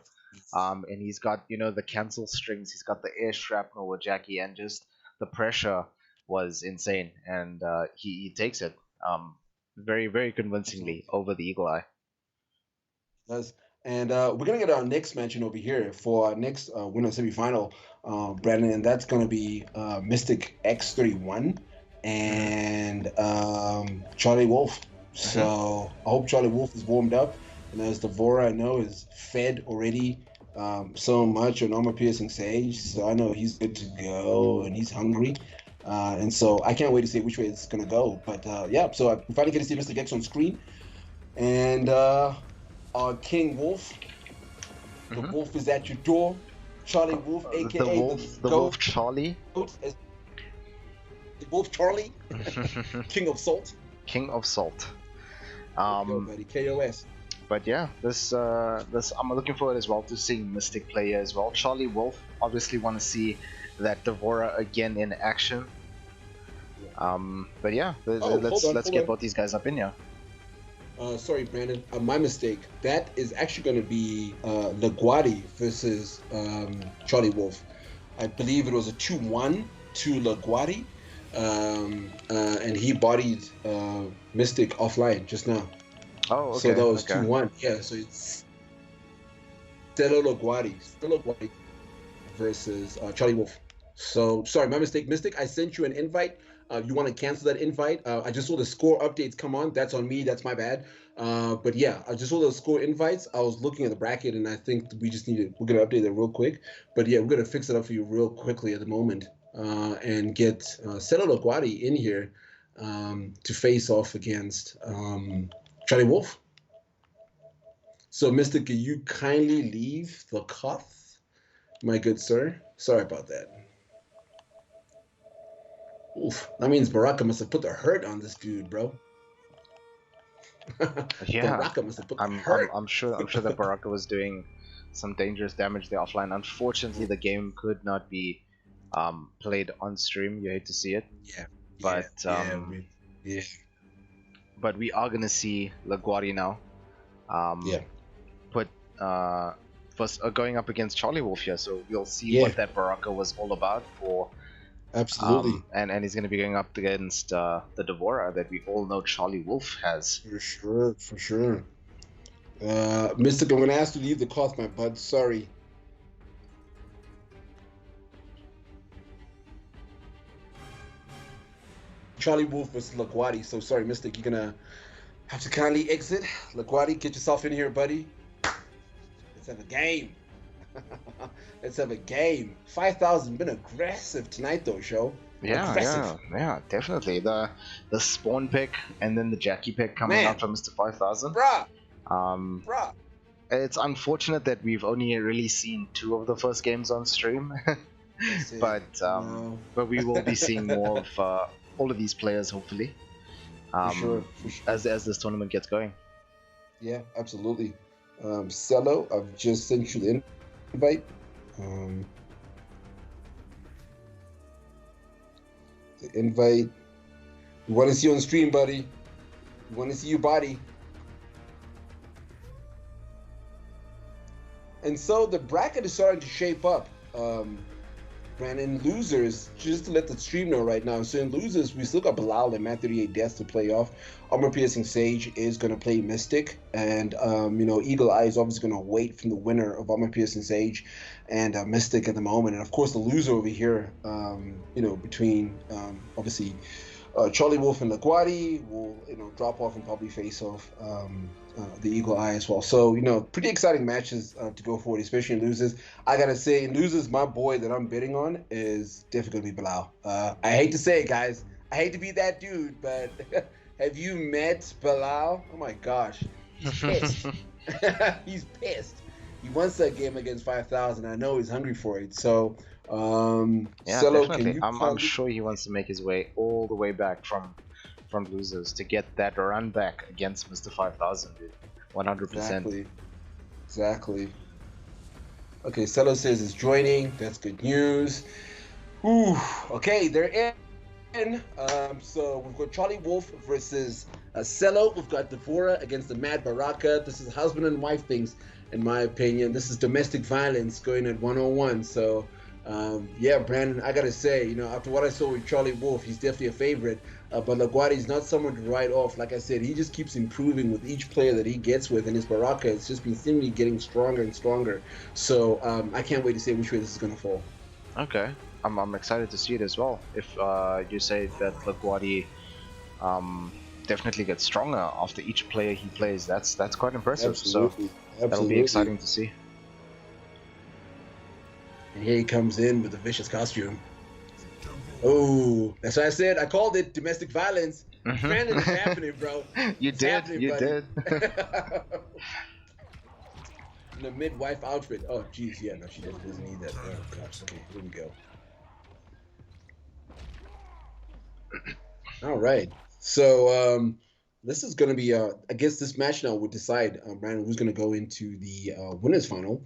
And he's got, you know, the cancel strings, he's got the air shrapnel with Jackie, and just the pressure was insane, and he takes it very, very convincingly over the Eagle Eye. Does. And we're gonna get our next mention over here for our next winner semifinal, Brandon, and that's gonna be Mystic X31 and Charlie Wolf. So I hope Charlie Wolf is warmed up, and as Devora I know is fed already so much on armor piercing sage, so I know he's good to go and he's hungry. And so I can't wait to see which way it's gonna go. But yeah, so I finally get to see Mystic X on screen, and King Wolf. The wolf is at your door. Charlie Wolf, aka the Wolf Charlie. The Wolf Charlie. King of Salt. King of Salt. Yo, buddy, KOS. But yeah, this I'm looking forward as well to seeing Mystic play as well. Charlie Wolf, obviously want to see that Devora again in action. But yeah, let's get both these guys up in here. Sorry, Brandon. My mistake. That is actually going to be LaGuardia versus Charlie Wolf. I believe it was a 2-1 to LaGuardia, and he bodied Mystic offline just now. Oh, okay. So that was 2-1. Yeah, so it's Stella LaGuardia versus Charlie Wolf. So, sorry, my mistake. Mystic, I sent you an invite. You want to cancel that invite? I just saw the score updates come on. That's on me. That's my bad. But yeah, I just saw the score invites. I was looking at the bracket, and I think we're going to update that real quick. But yeah, we're going to fix it up for you real quickly at the moment and get Stella LaGuardia in here to face off against Charlie Wolf. So, Mystic, can you kindly leave the Koth, my good sir? Sorry about that. Oof, that means Baraka must have put the hurt on this dude, bro. Yeah, Baraka must have put the hurt. I'm sure that Baraka was doing some dangerous damage there offline. Unfortunately, the game could not be played on stream. You hate to see it. Yeah. But yeah. But we are gonna see LaGuardia now. Put first going up against Charlie Wolf here, so we'll see what that Baraka was all about for. Absolutely. And he's going to be going up against the Devora that we all know Charlie Wolf has. For sure. Mystic, I'm going to ask you to leave the cloth, my bud. Sorry. Charlie Wolf versus LaGuardia. So sorry, Mystic, you're going to have to kindly exit. LaGuardia, get yourself in here, buddy. Let's have a game. Let's have a game. 5000 been aggressive tonight though, Sho. Yeah, definitely. The spawn pick and then the Jackie pick coming out from Mr. 5000. Bruh. It's unfortunate that we've only really seen 2 of the first games on stream. but we will be seeing more of all of these players hopefully. For sure. As this tournament gets going. Yeah, absolutely. Cello, I've just sent you the invite. The invite. We want to see you on stream, buddy. We want to see your body. And so the bracket is starting to shape up. Brandon, losers, just to let the stream know right now. So in losers, we still got Bilal and Matt 38 Deaths to play off. Armor Piercing Sage is going to play Mystic. And, Eagle Eye is obviously going to wait from the winner of Armor Piercing Sage and Mystic at the moment. And, of course, the loser over here, between, obviously, Charlie Wolf and LaGuardia will, drop off and probably face off the Eagle Eye as well. So, pretty exciting matches to go forward, especially in losers. I got to say, in losers, my boy that I'm betting on is definitely going to be Bilal. I hate to say it, guys. I hate to be that dude, but Have you met Bilal? Oh my gosh, he's pissed. He's pissed. He wants that game against 5,000. I know he's hungry for it. So, Yeah, Selo, can definitely. you I'm kindly? sure he wants to make his way all the way back from losers to get that run back against Mr. 5000, dude. 100%. Exactly. Okay, Selo says it's joining. That's good news. Ooh, okay, they're in. So we've got Charlie Wolf versus Cello. We've got Devora against the Mad Baraka. This is husband and wife things, in my opinion. This is domestic violence going at 101. So, yeah, Brandon, I gotta say, after what I saw with Charlie Wolf, he's definitely a favorite. But LaGuardia's not someone to write off. Like I said, he just keeps improving with each player that he gets with, and his Baraka has just been seemingly getting stronger and stronger. So I can't wait to see which way this is gonna fall. Okay. I'm excited to see it as well. If you say that LaGuardia definitely gets stronger after each player he plays, that's quite impressive. Absolutely. So that'll be exciting to see. And here he comes in with a vicious costume. Oh, that's what I said. I called it domestic violence. Brandon, it's happening, bro. You It's did. happening, You buddy. did. In a midwife outfit. Oh, geez, yeah, no, she doesn't need that. Oh, gosh. Okay, here we go. All right. So this is going to be, I guess this match now would decide, Brandon, who's going to go into the winners final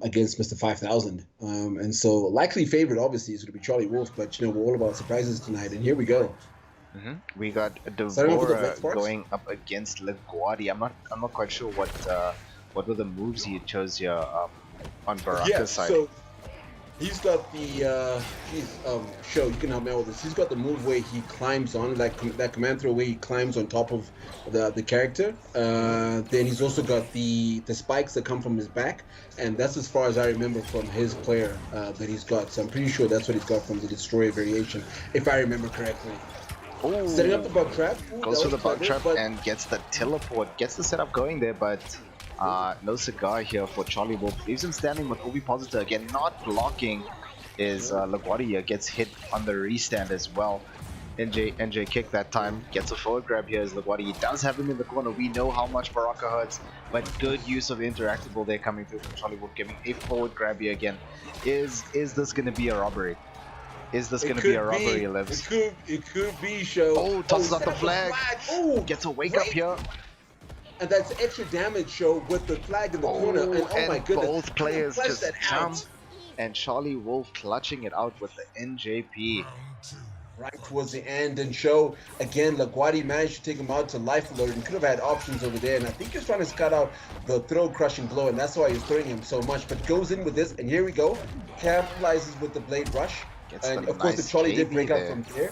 against Mr. 5000. And so likely favorite, obviously, is going to be Charlie Wolf, but, we're all about surprises tonight. And here we go. We got Devora going up against LaGuardia. I'm not quite sure what were the moves he chose here on Baraka's side. So he's got the Sho, you can help me out with this. He's got the move where he climbs on that command throw where he climbs on top of the character. Then he's also got the spikes that come from his back, and that's as far as I remember from his player that he's got. So I'm pretty sure that's what he's got from the Destroyer variation, if I remember correctly. Ooh, setting up the bug trap. Goes for the bug trap and gets the teleport, gets the setup going there, but no cigar here for Charlie Wolf. Leaves him standing with Ovipositor again, not blocking is LaGuardia, gets hit on the restand as well. NJ kick that time, gets a forward grab here as LaGuardia does have him in the corner. We know how much Baraka hurts, but good use of interactable there coming through from Charlie Wolf, giving a forward grab here again. Is this going to be a robbery? Is this going to be a robbery, Livs? It could be, Sho. Oh, tosses off the flag. Oh, gets a wake up here. And that's extra damage, Sho, with the flag in the corner. And oh my goodness. Both players just jump. Out. And Charlie Wolf clutching it out with the NJP. Right towards the end, and Sho, again, LaGuardia managed to take him out to life alert and could have had options over there. And I think he's trying to cut out the throw crushing blow, and that's why he's throwing him so much. But goes in with this, and here we go. Capitalizes with the blade rush. And of course, the Charlie did break out from there.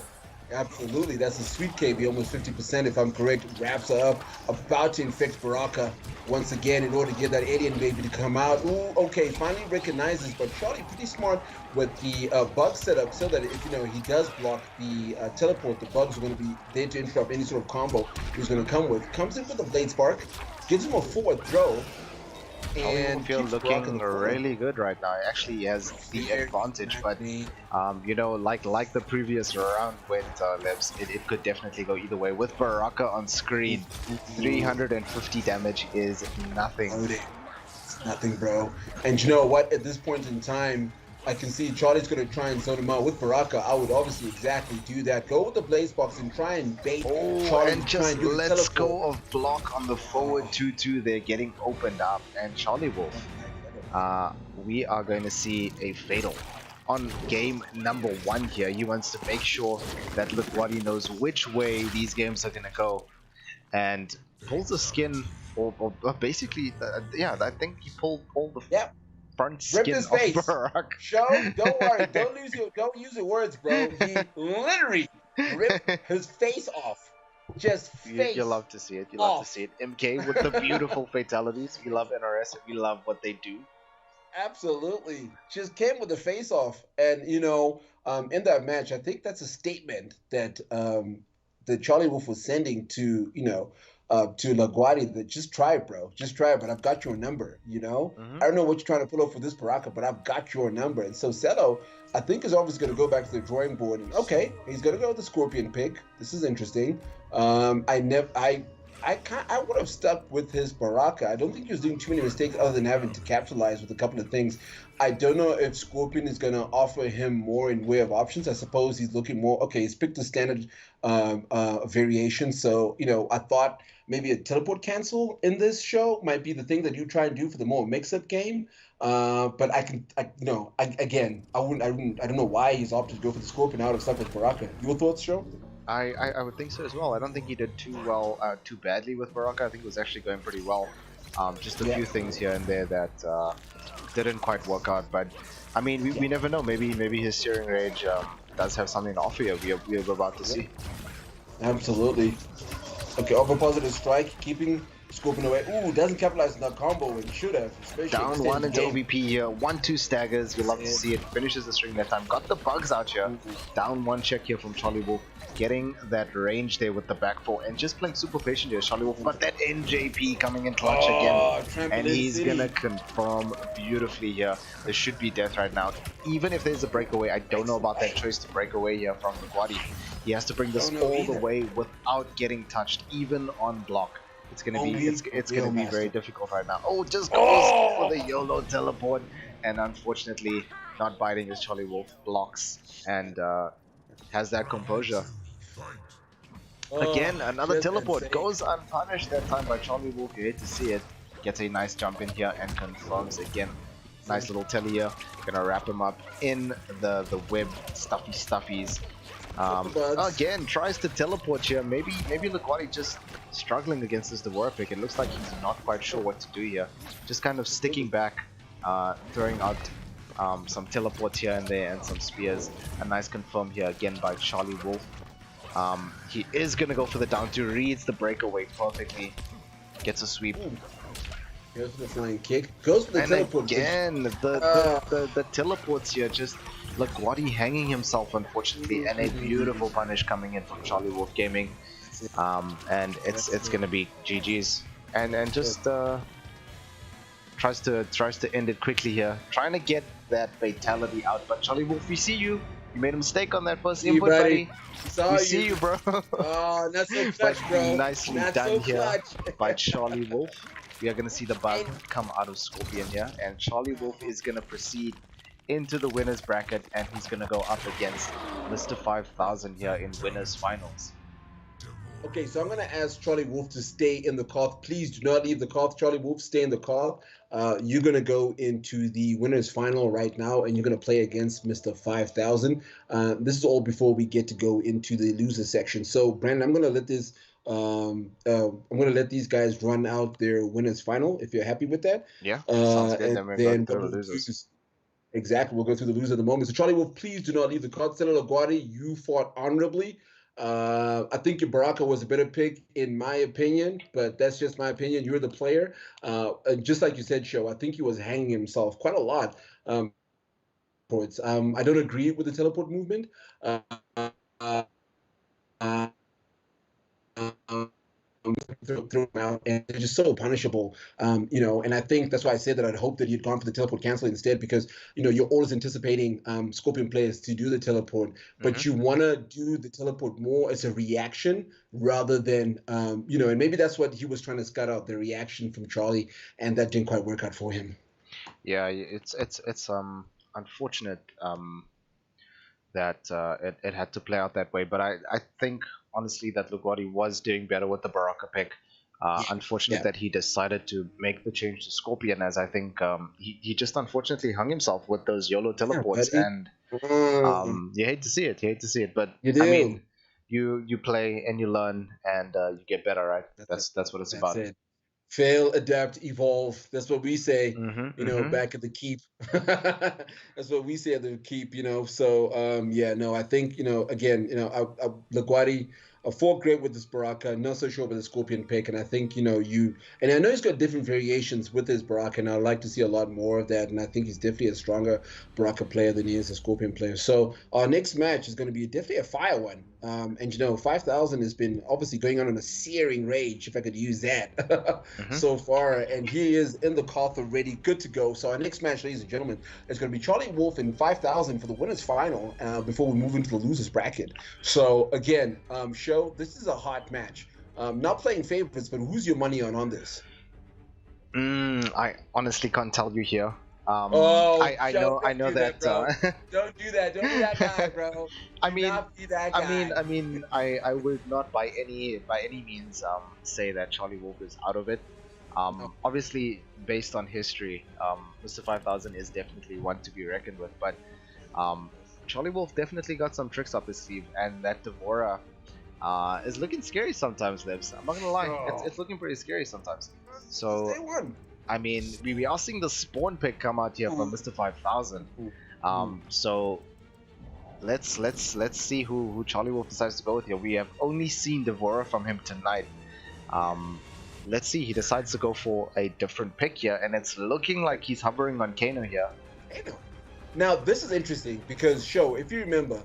Absolutely, that's a sweet KB, almost 50% if I'm correct. Wraps her up, about to infect Baraka once again in order to get that alien baby to come out. Ooh, okay, finally recognizes, but Charlie pretty smart with the bug setup so that if he does block the teleport, the bugs are going to be there to interrupt any sort of combo he's going to come with. Comes in with the blade spark, gives him a forward throw. And feel looking really good right now. Actually, he has the advantage, but like the previous round went, Lebs, it could definitely go either way. With Baraka on screen, 350 damage is nothing. It's nothing, bro. And you know what? At this point in time, I can see Charlie's going to try and zone him out. With Baraka, I would obviously exactly do that. Go with the Blaze Box and try and bait Charlie. And just let's go of block on the forward 2-2. They're getting opened up. And Charlie Wolf, we are going to see a fatal on game number 1 here. He wants to make sure that LaGuardia knows which way these games are going to go. And pulls the skin, or basically, I think he pulled all the... Yep. Front skin his face. of Baraka. Sho, don't worry, don't use your words, bro. He literally ripped his face off. Just face. You love to see it. You love to see it. MK with the beautiful fatalities. We love NRS and we love what they do. Absolutely. Just came with the face off. And in that match, I think that's a statement that that Charlie Wolf was sending to, to LaGuardia that just try it, bro. Just try it, but I've got your number, you know? Hmm. I don't know what you're trying to pull up for this Baraka, but I've got your number. And so Celo, I think, is always going to go back to the drawing board. And okay, he's going to go with the Scorpion pick. This is interesting. I would have stuck with his Baraka. I don't think he was doing too many mistakes other than having to capitalize with a couple of things. I don't know if Scorpion is going to offer him more in way of options. I suppose he's looking more. Okay, he's picked a standard variation. So, I thought maybe a teleport cancel in this show might be the thing that you try and do for the more mix-up game. But again, I don't know why he's opted to go for the Scorpion out of stuff with Baraka. Your thoughts, Sho? I would think so as well. I don't think he did too badly with Baraka. I think it was actually going pretty well. Just a few things here and there that didn't quite work out. But I mean, we never know. Maybe his steering range does have something to offer here. We're about to see. Absolutely. Okay, over positive strike, keeping Scorpion away. Ooh, doesn't capitalize on that combo when he should have. Down one into OVP here. 1-2 staggers. We love to see it. Finishes the string that time. Got the bugs out here. Down one check here from Charlie Wolf. Getting that range there with the back four and just playing super patient here. Charlie Wolf, but that NJP coming in clutch again. And he's gonna confirm beautifully here. There should be death right now. Even if there's a breakaway, I don't know about that choice to break away here from LaGuardia. He has to bring this all the way without getting touched, even on block. It's gonna be very difficult right now. Oh, just goes for the YOLO teleport, and unfortunately, not biting as Charlie Wolf blocks and has that composure. Again, another teleport goes unpunished that time by Charlie Wolf. You hate to see it. Gets a nice jump in here and confirms again. Nice little telly here. Gonna wrap him up in the web stuffies. Again, tries to teleport here. Maybe LaGuardia just struggling against this Devora pick. It looks like he's not quite sure what to do here. Just kind of sticking back, throwing out some teleports here and there and some spears. A nice confirm here again by Charlie Wolf. He is gonna go for the down two. Reads the breakaway perfectly. Gets a sweep. Goes for the flying kick. Goes for the teleport. Again, the teleports here just. LaGuardia hanging himself, unfortunately, and a beautiful punish coming in from Charlie Wolf Gaming, and it's gonna be GG's, and just tries to end it quickly here, trying to get that fatality out. But Charlie Wolf, we see you. You made a mistake on that first input, buddy. We see you, bro. Oh, that's so clutch, bro. Nicely done here by Charlie Wolf. We are gonna see the bug come out of Scorpion here, and Charlie Wolf is gonna proceed into the winners bracket, and he's gonna go up against Mr. 5000 here in winners finals. Okay, so I'm gonna ask Charlie Wolf to stay in the car. Please do not leave the car. Charlie Wolf, stay in the car. You're gonna go into the winners final right now, and you're gonna play against Mr. 5000. This is all before we get to go into the loser section. So Brandon, I'm gonna let this. I'm gonna let these guys run out their winners final. If you're happy with that. Yeah. Sounds good. Then we'll go losers. Exactly, we'll go through the loser at the moment. So Charlie Wolf, please do not leave the card. Stella LaGuardia, you fought honorably. I think your Baraka was a better pick, in my opinion, but that's just my opinion. You're the player. And just like you said, Sho, I think he was hanging himself quite a lot. I don't agree with the teleport movement. Throw them out, and they're just so punishable, and I think that's why I said that I'd hope that you'd gone for the teleport cancel instead, because you're always anticipating Scorpion players to do the teleport, but you want to do the teleport more as a reaction rather than and maybe that's what he was trying to scout out, the reaction from Charlie, and that didn't quite work out for him. Yeah, it's unfortunate that it had to play out that way, but I think honestly that LaGuardia was doing better with the Baraka pick. Unfortunate that he decided to make the change to Scorpion, as I think he just unfortunately hung himself with those YOLO teleports, and you hate to see it, but I mean, you play and you learn and you get better, right? That's what it's about. Fail, adapt, evolve. That's what we say, back at the keep. That's what we say at the keep, So, I think, again, LaGuardia, a 4 great with this Baraka, not so sure about the Scorpion pick. And I think, and I know he's got different variations with his Baraka, and I'd like to see a lot more of that. And I think he's definitely a stronger Baraka player than he is a Scorpion player. So our next match is going to be definitely a fire one. And 5,000 has been obviously going on a searing rage, if I could use that, so far. And he is in the cloth already, good to go. So our next match, ladies and gentlemen, is going to be Charlie Wolf in 5,000 for the winners final before we move into the losers bracket. So again, Sho, this is a hot match. Not playing favorites, but who's your money on this? I honestly can't tell you here. I Sho, know that. Don't do that. Don't be that guy, bro. I mean, I would not by any means say that Charlie Wolf is out of it. Obviously, based on history, Mr. 5000 is definitely one to be reckoned with. But Charlie Wolf definitely got some tricks up his sleeve, and that Devora is looking scary sometimes, Libs. I'm not gonna lie, it's looking pretty scary sometimes. So, I mean, we are seeing the spawn pick come out here from Mr. 5000. So let's see who Charlie Wolf decides to go with here. We have only seen Devora from him tonight. Let's see, he decides to go for a different pick here, and it's looking like he's hovering on Kano here. Now, this is interesting because, Sho, if you remember,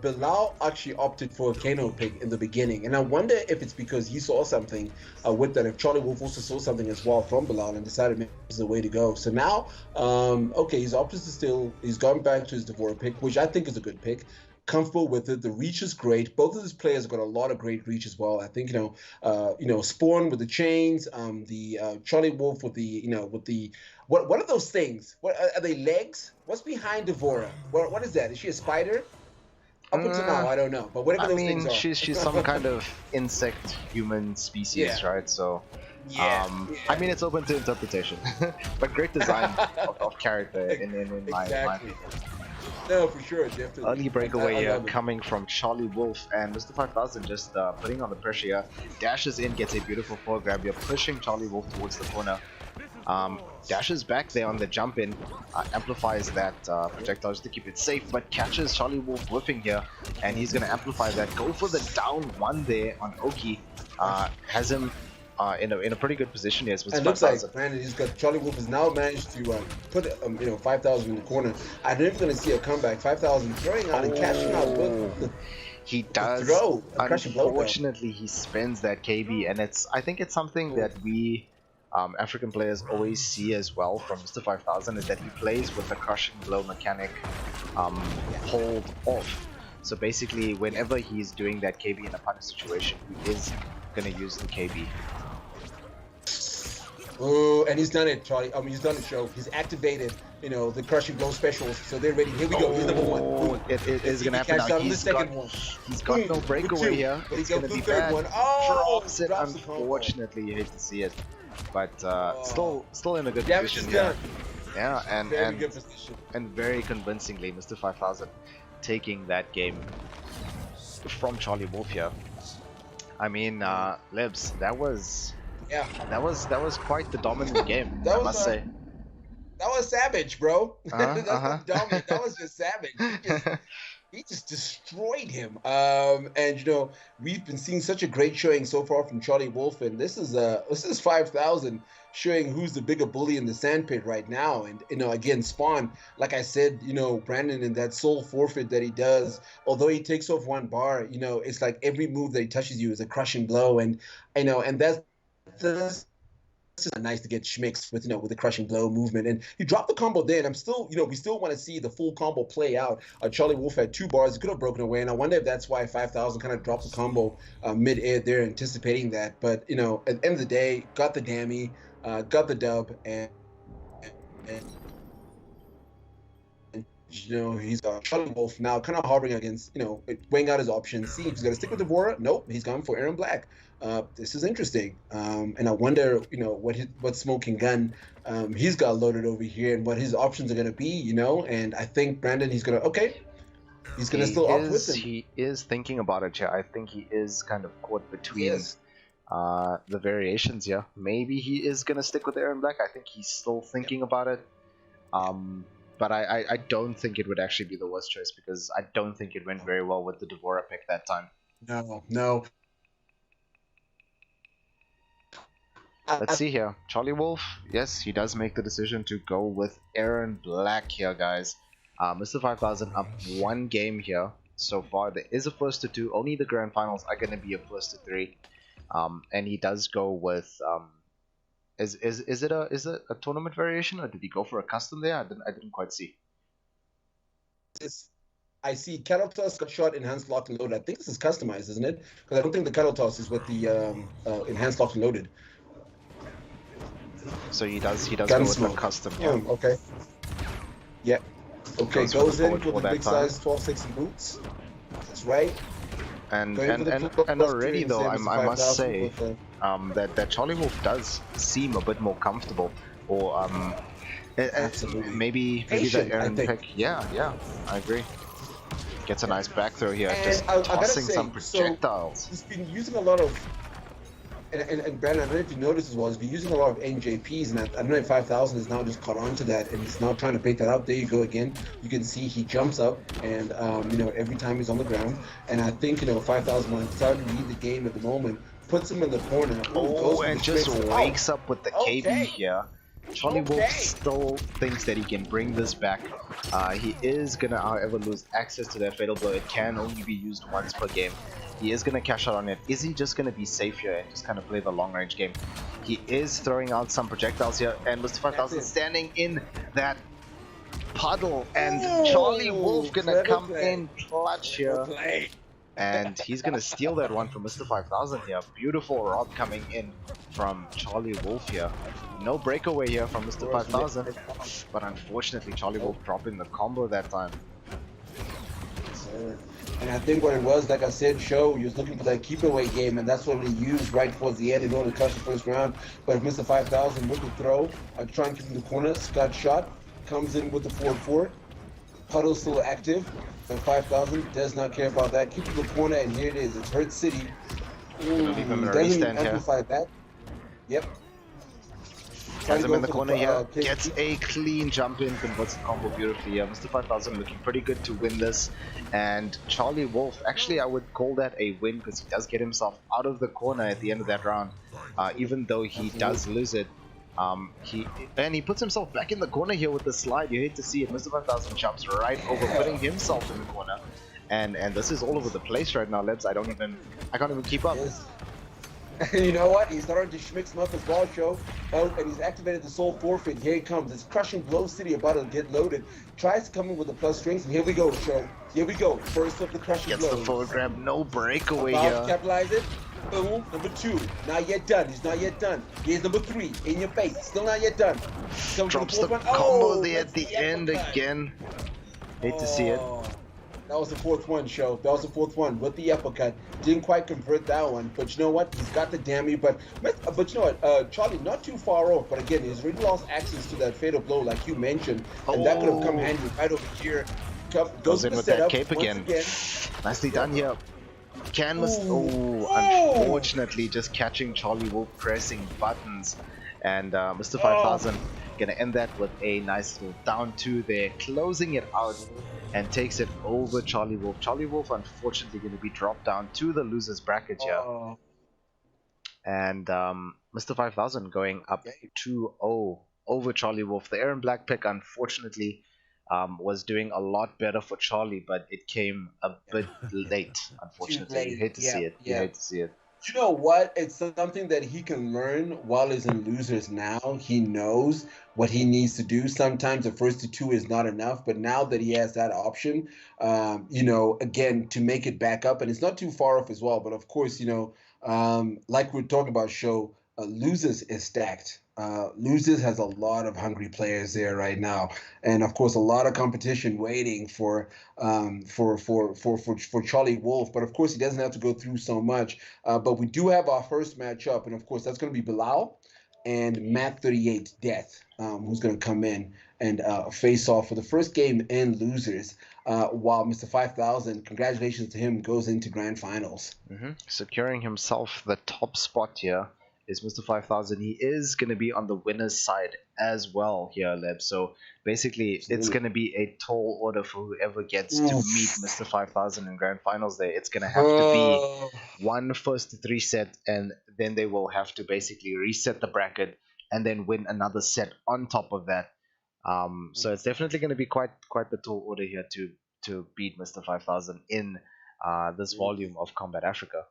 Bilal actually opted for a Kano pick in the beginning, and I wonder if it's because he saw something with that. If Charlie Wolf also saw something as well from Bilal and decided maybe this is the way to go. So now, his options are still, he's gone back to his Devora pick, which I think is a good pick. Comfortable with it. The reach is great. Both of these players have got a lot of great reach as well. I think Spawn with the chains, the Charlie Wolf with the what are those things? What are they? Legs? What's behind Devora? What is that? Is she a spider? Up until now, I don't know. But whatever those things are. she's some kind of insect human species, right? So. I mean, it's open to interpretation, but great design of character in my opinion. No, for sure, definitely. Early breakaway here coming from Charlie Wolf, and Mr. 5000 just putting on the pressure here. Dashes in, gets a beautiful forward grab here, pushing Charlie Wolf towards the corner. Dashes back there on the jump in, amplifies that projectile just to keep it safe, but catches Charlie Wolf whiffing here, and he's going to amplify that. Go for the down one there on Oki. Has him in a pretty good position here. It looks like Brandon, he's got Charlie Wolf has now managed to put 5,000 in the corner. I'm never going to see a comeback. 5,000 throwing out and catching out with the he does throw. Unfortunately, he spends that KB, and I think it's something that we African players always see as well from Mr. 5000, is that he plays with the crushing blow mechanic hold off. So basically, whenever he's doing that KB in a punish situation, he is going to use the KB. Oh, and he's done it, Charlie. He's done it, Sho. He's activated, the crushing blow specials. So they're ready. Here we go. He's number one. It is going to happen now. He's got no breakaway here. It's going to be bad. Drops it. Unfortunately, you hate to see it, but still in a good position here. Yeah, and very convincingly, Mr. 5000 taking that game from Charlie Wolf here. I mean, Libs, that was quite the dominant game, I must say. That was savage, bro. That was dominant. That was just savage. He just destroyed him. And we've been seeing such a great showing so far from Charlie Wolf, and this is 5,000 showing who's the bigger bully in the sandpit right now. And again, Spawn, like I said, Brandon, in that soul forfeit that he does, although he takes off one bar, it's like every move that he touches you is a crushing blow, and that's nice to get schmicks with with the crushing blow movement. And he dropped the combo there, and I'm still we still want to see the full combo play out. Charlie Wolf had 2 bars, he could have broken away, and I wonder if that's why 5,000 kind of dropped the combo mid-air there, anticipating that. But at the end of the day, got the dammy, got the dub, and he's got Charlie Wolf now kind of hovering against, weighing out his options, seeing if he's going to stick with Devora. Nope, he's gone for Aaron Black. This is interesting, and I wonder, what smoking gun he's got loaded over here, and what his options are going to be, and I think Brandon, he's going to still opt with him. He is thinking about it, yeah. I think he is kind of caught between the variations here. Maybe he is going to stick with Aaron Black. I think he's still thinking about it. But I don't think it would actually be the worst choice, because I don't think it went very well with the Devora pick that time. No, no. Let's see here. Charlie Wolf, yes, he does make the decision to go with Aaron Black here, guys. Mr. 5000 up one game here so far. There is a first to two. Only the grand finals are going to be a first to three. And he does go with is it a tournament variation, or did he go for a custom there? I didn't quite see. I see kettle toss, got shot, enhanced lock and loaded. I think this is customized, isn't it? Because I don't think the kettle toss is with the enhanced lock and loaded. So he does go with the custom. Yeah. Okay. Yeah. Okay, goes in with the big size 1260 boots. That's right. And already though, I must say that Charlie Wolf does seem a bit more comfortable, or maybe the Aaron pick. Yeah, I agree. Gets a nice back throw here, just tossing some projectiles. So he's been using a lot of, and Brandon, I don't know if you noticed as well, he's been using a lot of NJPs, and I don't know if 5000 is now just caught on to that, and he's now trying to bait that out. There you go again. You can see he jumps up, and every time he's on the ground, and I think 5000 when starting to read the game at the moment, puts him in the corner. And just wakes up with the KB here. Charlie Wolf still thinks that he can bring this back. He is gonna, however, lose access to that fatal blow. It can only be used once per game. He is gonna cash out on it. Is he just gonna be safe here and just kind of play the long range game? He is throwing out some projectiles here, and Mr. 5000 standing in that puddle, and Charlie Wolf gonna come in clutch here. And he's gonna steal that one from Mr. 5000 here. Beautiful rob coming in from Charlie Wolf here. No breakaway here from Mr. 5000, but unfortunately Charlie Wolf dropping the combo that time. And I think what it was, like I said, Sho, he was looking for that keep away game, and that's what he used right towards the end in order to catch the first round. But if Mr. 5000 with the throw, try and keep him in the corner, Scott shot, comes in with the forward. Puddle's still active, and 5000 does not care about that. Keep in the corner, and here it is. It's Hurt City. Leave him in a restand here. That. Yep. Has him in the corner here, gets a clean jump in, converts the combo beautifully here. Mr. 5000 looking pretty good to win this, and Charlie Wolf, actually I would call that a win because he does get himself out of the corner at the end of that round, even though he does lose it. He puts himself back in the corner here with the slide. You hate to see it. Mr. 5000 jumps right over, putting himself in the corner, and this is all over the place right now, Lebs. I can't even keep up. You know what? He's starting to schmix him up as well, Sho. Oh, and he's activated the soul forfeit. Here it comes. It's crushing blow city about to get loaded. Tries to come in with the plus strings, and here we go, Sho. Here we go. First of the crushing gets blows. The forward grab, no breakaway about here. To capitalize it. Boom. Number 2. Not yet done. He's not yet done. Here's number 3. In your face. Still not yet done. Drops the combo there at the end again. Hate to see it. That was the 4th one, Sho. That was the 4th one with the uppercut. Didn't quite convert that one, but you know what? He's got the damage. But you know what? Charlie, not too far off. But again, he's really lost access to that fatal blow, like you mentioned, and that could have come handy right over here. Goes in with that cape again. Nicely done here. Unfortunately, just catching Charlie Wolf pressing buttons, and Mr. 5000 gonna end that with a nice little down 2 there, closing it out. And takes it over Charlie Wolf. Charlie Wolf, unfortunately, going to be dropped down to the losers bracket here. And Mr. 5000 going up 2-0 over Charlie Wolf. The Aaron Black pick, unfortunately, was doing a lot better for Charlie, but it came a bit late, unfortunately. You hate to see it. You hate to see it. You know what? It's something that he can learn while he's in losers now. He knows what he needs to do. Sometimes the first to 2 is not enough, but now that he has that option, again, to make it back up, and it's not too far off as well. But of course, like we're talking about, Sho, losers is stacked. Losers has a lot of hungry players there right now, and of course a lot of competition waiting for Charlie Wolf. But of course he doesn't have to go through so much. But we do have our first matchup, and of course that's going to be Bilal and Matt38 Death, who's going to come in and face off for the first game in losers. While Mr. 5000, congratulations to him, goes into grand finals. Securing himself the top spot here is Mr. 5000. He is going to be on the winner's side as well here, Leb. So basically, it's going to be a tall order for whoever gets to meet Mr. 5000 in grand finals there. It's going to have to be one first to 3 set, and then they will have to basically reset the bracket and then win another set on top of that. So it's definitely going to be quite the tall order here to beat Mr. 5000 in this volume of Kombat Africa.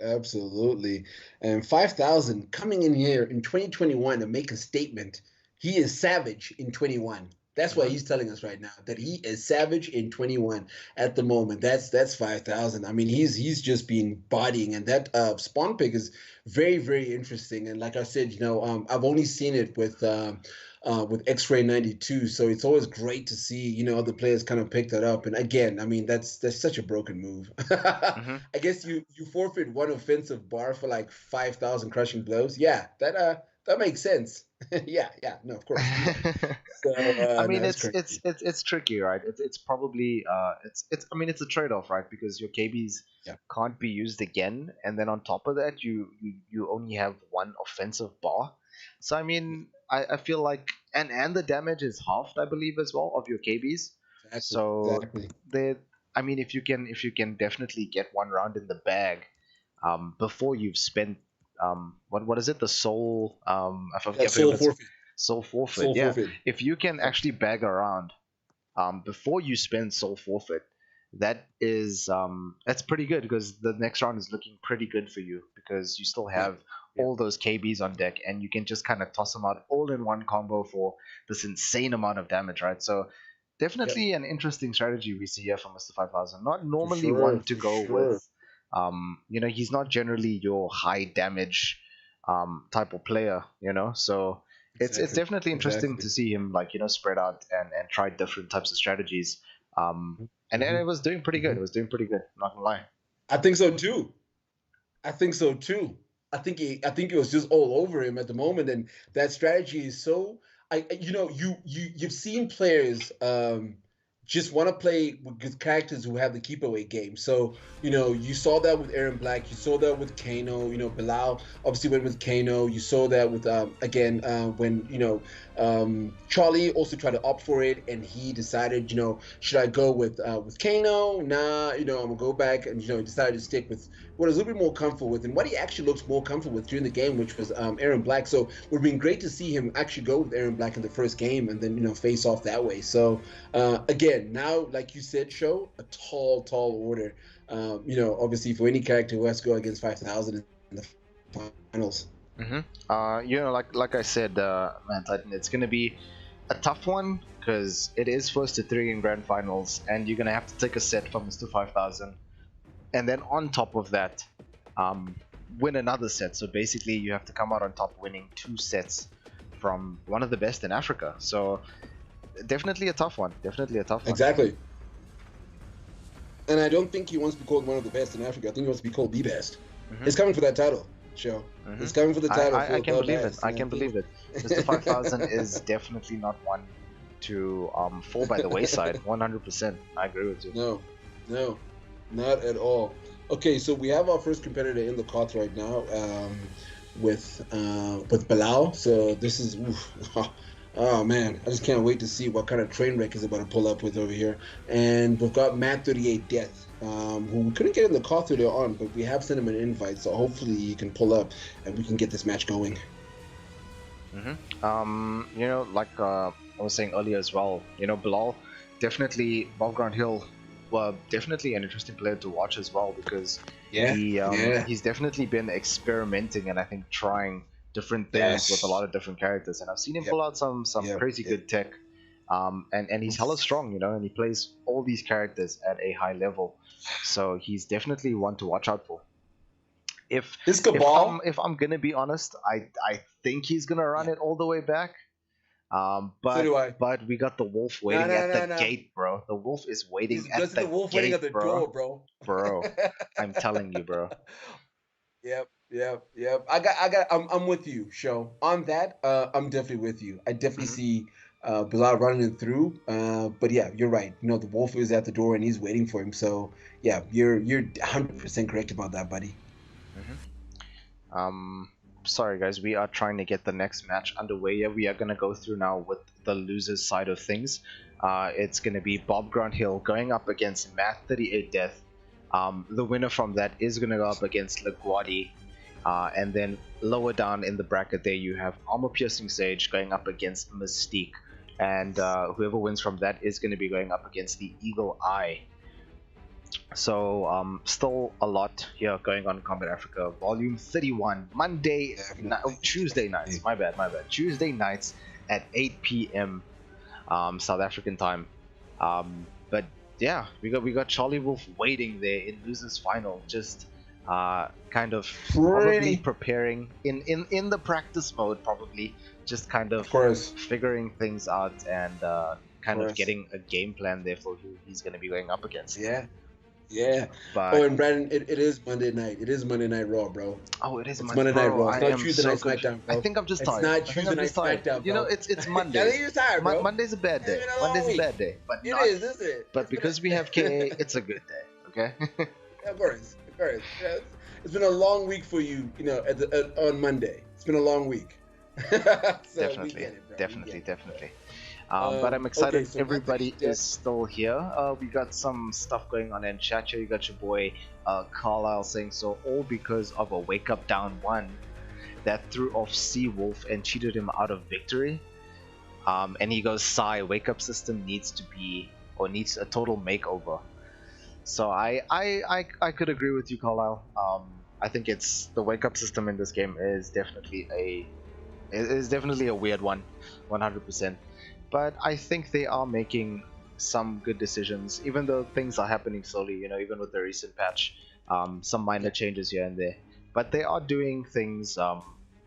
Absolutely. And 5000 coming in here in 2021 to make a statement. He is savage in 21. That's why he's telling us right now that he is savage in 21 at the moment. That's 5000. I mean, he's just been bodying, and that spawn pick is very, very interesting. And like I said, I've only seen it with X-Ray 92, so it's always great to see other players kind of pick that up. And again, I mean, that's such a broken move. I guess you forfeit one offensive bar for like 5000 crushing blows. Yeah, that makes sense. yeah, no, of course. So, I mean, it's tricky, right? It's probably I mean, it's a trade-off, right? Because your KBs can't be used again, and then on top of that, you only have one offensive bar. So I mean, I feel like and the damage is halved, I believe, as well, of your KBs. Exactly. So I mean, if you can definitely get one round in the bag, before you've spent what is it, the soul soul forfeit. Forfeit. If you can actually bag around before you spend soul forfeit, that's pretty good, because the next round is looking pretty good for you, because you still have all those KBs on deck, and you can just kind of toss them out all in one combo for this insane amount of damage, right? So definitely an interesting strategy we see here from Mr. 5000. Not normally one to go with. He's not generally your high damage type of player, so it's definitely interesting to see him spread out and try different types of strategies. And it was doing pretty good. It was doing pretty good, not gonna lie. I think so too. I think it was just all over him at the moment, and that strategy is so. You've seen players just want to play with characters who have the keep away game. So you saw that with Aaron Black, you saw that with Kano. Bilal obviously went with Kano. You saw that with when Charlie also tried to opt for it, and he decided, should I go with Kano? Nah, I'm gonna go back, and he decided to stick with what he's a little bit more comfortable with, and what he actually looks more comfortable with during the game, which was Aaron Black. So it would have been great to see him actually go with Aaron Black in the first game, and then face off that way. So again, now, like you said, Sho, a tall order. Obviously for any character who has to go against 5000 in the finals. Like I said, MadTitan, it's gonna be a tough one, because it is first to 3 in grand finals, and you're gonna have to take a set from Mr. 5000, and then on top of that, win another set. So basically, you have to come out on top, winning 2 sets from one of the best in Africa. So definitely a tough one. Exactly. And I don't think he wants to be called one of the best in Africa. I think he wants to be called the best. It's coming for that title, Sho. It's coming for the title. I can believe it. I can believe it. Mr. 5000 is definitely not one to fall by the wayside. 100%. I agree with you. No, not at all. Okay, so we have our first competitor in the cart right now, with Bilal. So this is, oh man, I just can't wait to see what kind of train wreck is about to pull up with over here. And we've got Mad38 Death, who we couldn't get in the cart earlier on, but we have sent him an invite, so hopefully he can pull up and we can get this match going. Like I was saying earlier as well, Bilal, definitely above ground hill. Well, definitely an interesting player to watch as well, because he's definitely been experimenting and I think trying different things with a lot of different characters, and I've seen him pull out some crazy good tech, and he's hella strong, and he plays all these characters at a high level, so he's definitely one to watch out for. If I'm gonna be honest, I think he's gonna run it all the way back. But we got the wolf waiting at the gate, bro. The wolf is waiting at the wolf gate, waiting at the door, bro. Bro, I'm telling you, bro. Yep. I'm with you, Sho. On that, I'm definitely with you. I definitely see Bilal running it through. But yeah, you're right. The wolf is at the door and he's waiting for him. So yeah, you're 100% correct about that, buddy. Sorry guys, we are trying to get the next match underway here. We are going to go through now with the losers side of things. It's going to be Bob Grant Hill going up against Matt38 Death. The winner from that is going to go up against Laguardi. And then lower down in the bracket there you have Armor Piercing Sage going up against Mystique. And whoever wins from that is going to be going up against the Eagle Eye. So still a lot here going on in Kombat Africa Volume 31, Tuesday nights, my bad, Tuesday nights at 8 p.m. South African time. But yeah, we got Charlie Wolf waiting there in losers final, just kind of probably preparing in the practice mode, probably just kind of figuring things out and kind of getting a game plan there for who he's going to be going up against. Yeah. But, and Brandon, it is Monday night. It is Monday Night Raw, bro. Oh, it is Monday Night Raw. It's not Tuesday Night SmackDown, bro. I think I'm just tired. It's not Tuesday Night SmackDown, bro. You know, it's Monday. I think you're tired, bro. Monday's a bad day. Monday's a bad day. But it is, isn't it? But because we have KA, it's a good day. Okay. Of course. Yeah, it's been a long week for you, you know, on Monday. It's been a long week. So Definitely. But I'm excited. So everybody is still here. We got some stuff going on in chat here. You got your boy Carlisle saying, so all because of a wake up down one that threw off Seawolf and cheated him out of victory. And he goes, sigh, wake up system needs a total makeover. So I could agree with you, Carlisle. I think the wake up system in this game is definitely a weird one, 100%. But I think they are making some good decisions, even though things are happening slowly, you know, even with the recent patch, some minor changes here and there. But they are doing things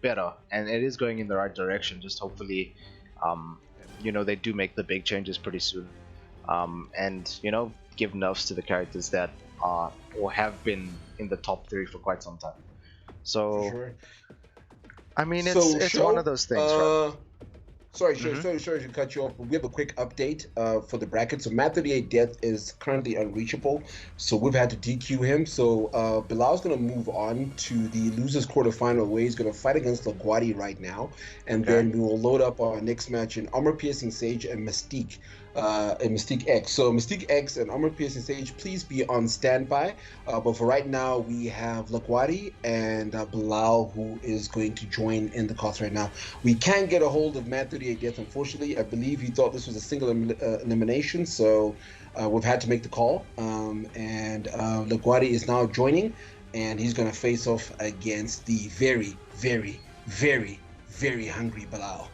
better, and it is going in the right direction. Just hopefully, you know, they do make the big changes pretty soon. And, you know, give nerfs to the characters that are or have been in the top 3 for quite some time. So, I mean, it's one of those things, right? Sorry to cut you off, but we have a quick update for the bracket. So Matt38 Death is currently unreachable, so we've had to DQ him. So Bilal's going to move on to the losers quarterfinal, where he's going to fight against Laguardi right now, and then we will load up our next match in Armor Piercing Sage and Mystique. And Mystique X. So Mystique X and Armor Piercing Sage, please be on standby. But for right now, we have Laguardi and Bilal, who is going to join in the calls right now. We can't get a hold of Matt38 Death, unfortunately. I believe he thought this was a single elimination, so we've had to make the call. And Laguardi is now joining, and he's going to face off against the very, very, very, very hungry Bilal.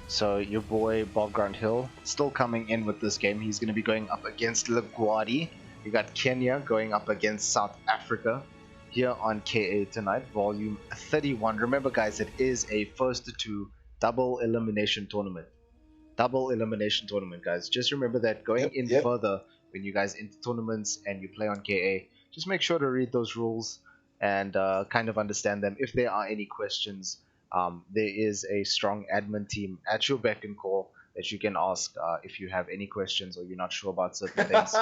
So your boy Bob Grant Hill still coming in with this game. He's going to be going up against Laguardi. You got Kenya going up against South Africa here on KA tonight, Volume 31. Remember, guys, it is a first to 2 double elimination tournament. Guys. Just remember that going further, when you guys enter tournaments and you play on KA, just make sure to read those rules and kind of understand them. If there are any questions, there is a strong admin team at your beck and call that you can ask if you have any questions or you're not sure about certain things.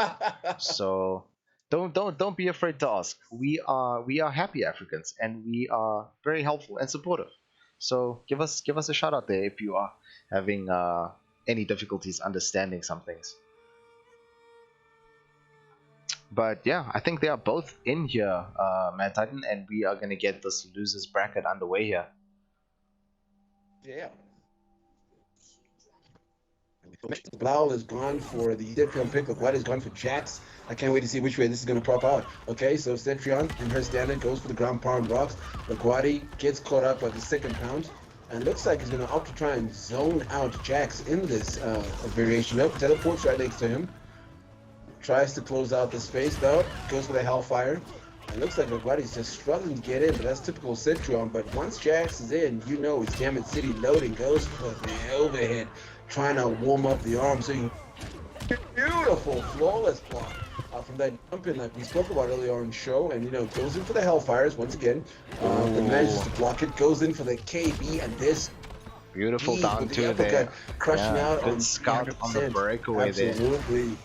So don't be afraid to ask. We are happy Africans, and we are very helpful and supportive. So give us a shout out there if you are having any difficulties understanding some things. But yeah, I think they are both in here, MadTitan, and we are gonna get this losers bracket underway here. Yeah. Bilal is gone for the Cetrion pick. Laguardi is gone for Jax. I can't wait to see which way this is going to prop out. Okay, so Cetrion in her standard goes for the ground pound rocks. Laguardi gets caught up at the second pound, and looks like he's going to opt to try and zone out Jax in this variation. Nope, teleports right next to him. Tries to close out the space though. Goes for the Hellfire. It looks like Laguardi's just struggling to get in, but that's typical Cetrion. But once Jax is in, you know it's Diamond City loading. Goes for the overhead, trying to warm up the arm. So beautiful, flawless block from that jump in like we spoke about earlier on the show. And, you know, goes in for the Hellfires once again. But manages to block it. Goes in for the KB, and this beautiful down to there. Crushing out good scout on the breakaway there.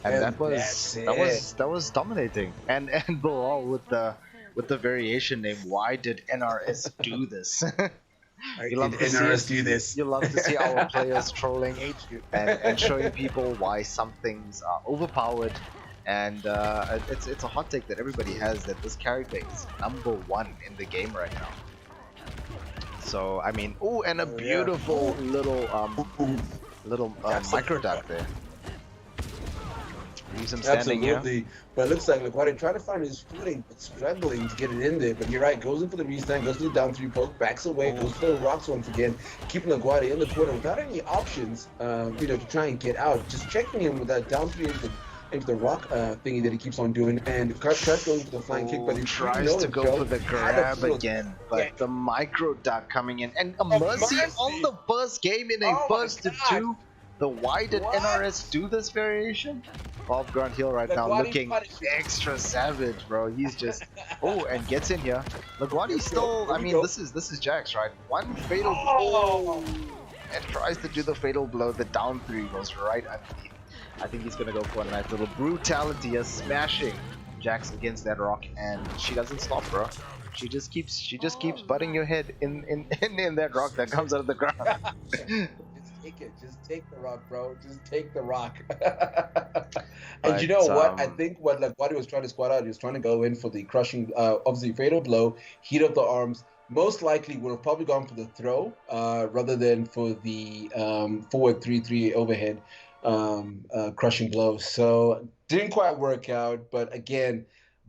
And that was dominating. And Bilal with the with the variation name. Why did NRS do this? You love to NRS see do this. You love to see our players trolling and showing people why some things are overpowered. And it's a hot take that everybody has that this character is #1 in the game right now. So I mean, oh, and a beautiful little micro duck there. Leaves him standing Absolutely. here. But it looks like LaGuardia trying to find his footing, but struggling to get it in there. But you're right, goes in for the restand, goes for the down 3 poke, backs away, goes for the rocks once again, keeping LaGuardia in the corner without any options, to try and get out. Just checking him with that down 3 into the rock thingy that he keeps on doing. And tries going for the flying kick, but he tries to go for the grab again. But the micro duck coming in. And a mercy on the first game in a first to 2. Why did NRS do this variation? Bob Grant Hill right now looking extra savage, bro. He's just and gets in here. LaGuardia still, I mean, this is Jax, right? One fatal blow and tries to do the fatal blow. The down 3 goes right underneath. I think he's gonna go for a nice little brutality, smashing Jax against that rock, and she doesn't stop, bro. She just keeps butting your head in that rock that comes out of the ground. Take it. Just take the rock, bro. Just take the rock. And you know what? I think what LaGuardia was trying to squat out, he was trying to go in for the crushing, obviously fatal blow, heat up the arms. Most likely would have probably gone for the throw rather than for the forward 3-3 overhead crushing blow. So didn't quite work out. But again,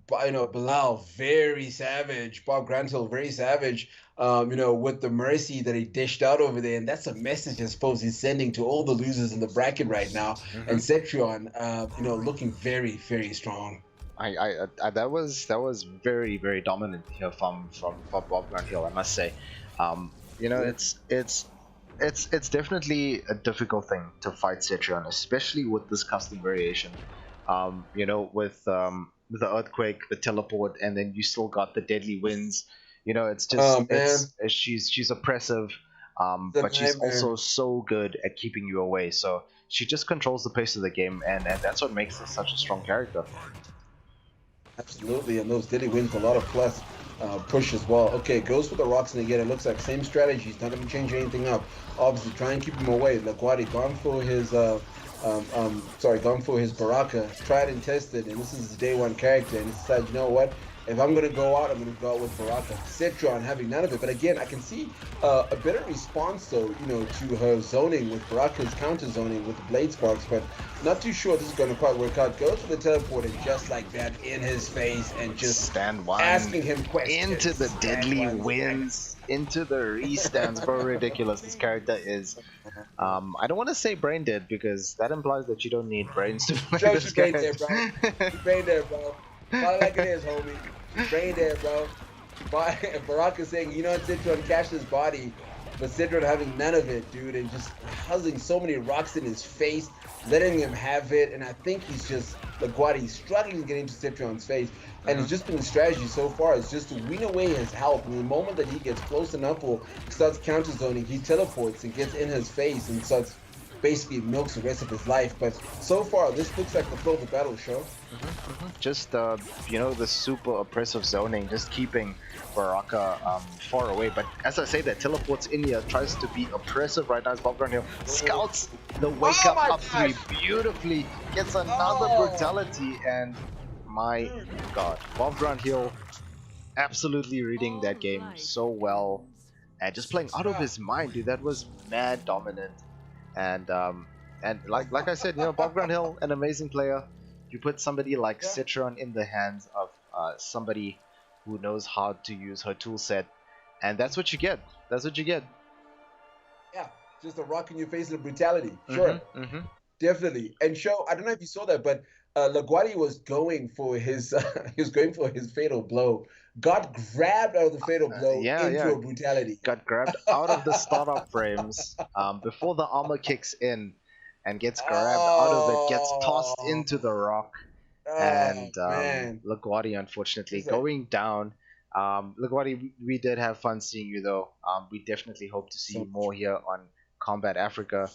Bilal very savage. Bob Grantill very savage. With the mercy that he dished out over there, and that's a message I suppose he's sending to all the losers in the bracket right now. And Cetrion, looking very, very strong. I that was very, very dominant here from Bob Grant Hill, I must say. It's definitely a difficult thing to fight Cetrion, especially with this custom variation. With the earthquake, the teleport, and then you still got the deadly winds. It's just she's oppressive, but she's also so good at keeping you away. So she just controls the pace of the game, and that's what makes her such a strong character. Absolutely, and those deadly winds a lot of plus push as well. Okay, goes for the rocks, and again, it looks like same strategy. He's not going to change anything up. Obviously, try and keep him away. LaGuardia gone for his gone for his Baraka, tried and tested, and this is his day 1 character, and he decides, you know what? If I'm going to go out, I'm going to go out with Baraka. Citron having none of it. But again, I can see a better response, though, to her zoning with Baraka's counter zoning with the Blade Sparks. But not too sure this is going to quite work out. Goes for the teleport and just like that in his face and just stand one, asking him questions. Into the deadly winds, into the restands, bro. Ridiculous. This character is, I don't want to say brain dead because that implies that you don't need brains to play this character. She's brain dead, bro. She's brain dead, bro. Call like it is, homie. She's brain dead, bro. Baraka saying, Citron cashed his body, but Citron having none of it, dude, and just huzzing so many rocks in his face, letting him have it, and I think he's just, LaGuardia, struggling to get into Citron's face, and it's just been the strategy so far, is just to wean away his health, and the moment that he gets close enough or starts counter zoning, he teleports and gets in his face and starts basically milks the rest of his life. But so far, this looks like the flow of the battle, Sho. Just the super oppressive zoning, just keeping Baraka far away. But as I say, that teleports in here, tries to be oppressive right now. As Bob Grant Hill scouts the wake up 3 beautifully, gets another brutality, and my God, Bob Grant Hill absolutely reading that game so well and just playing out of his mind, dude. That was mad dominant. And like I said, Bob Grant Hill, an amazing player. You put somebody like Citron in the hands of somebody who knows how to use her tool set, and that's what you get. That's what you get. Yeah, just a rock in your face and brutality. Sure, definitely. And Sho, I don't know if you saw that, but LaGuardia was going for his fatal blow. Got grabbed out of the fatal blow into a brutality. Got grabbed out of the startup frames before the armor kicks in and gets grabbed out of it, gets tossed into the rock. And LaGuardia, unfortunately, going down. LaGuardia, we did have fun seeing you, though. We definitely hope to see you more here on Kombat Africa.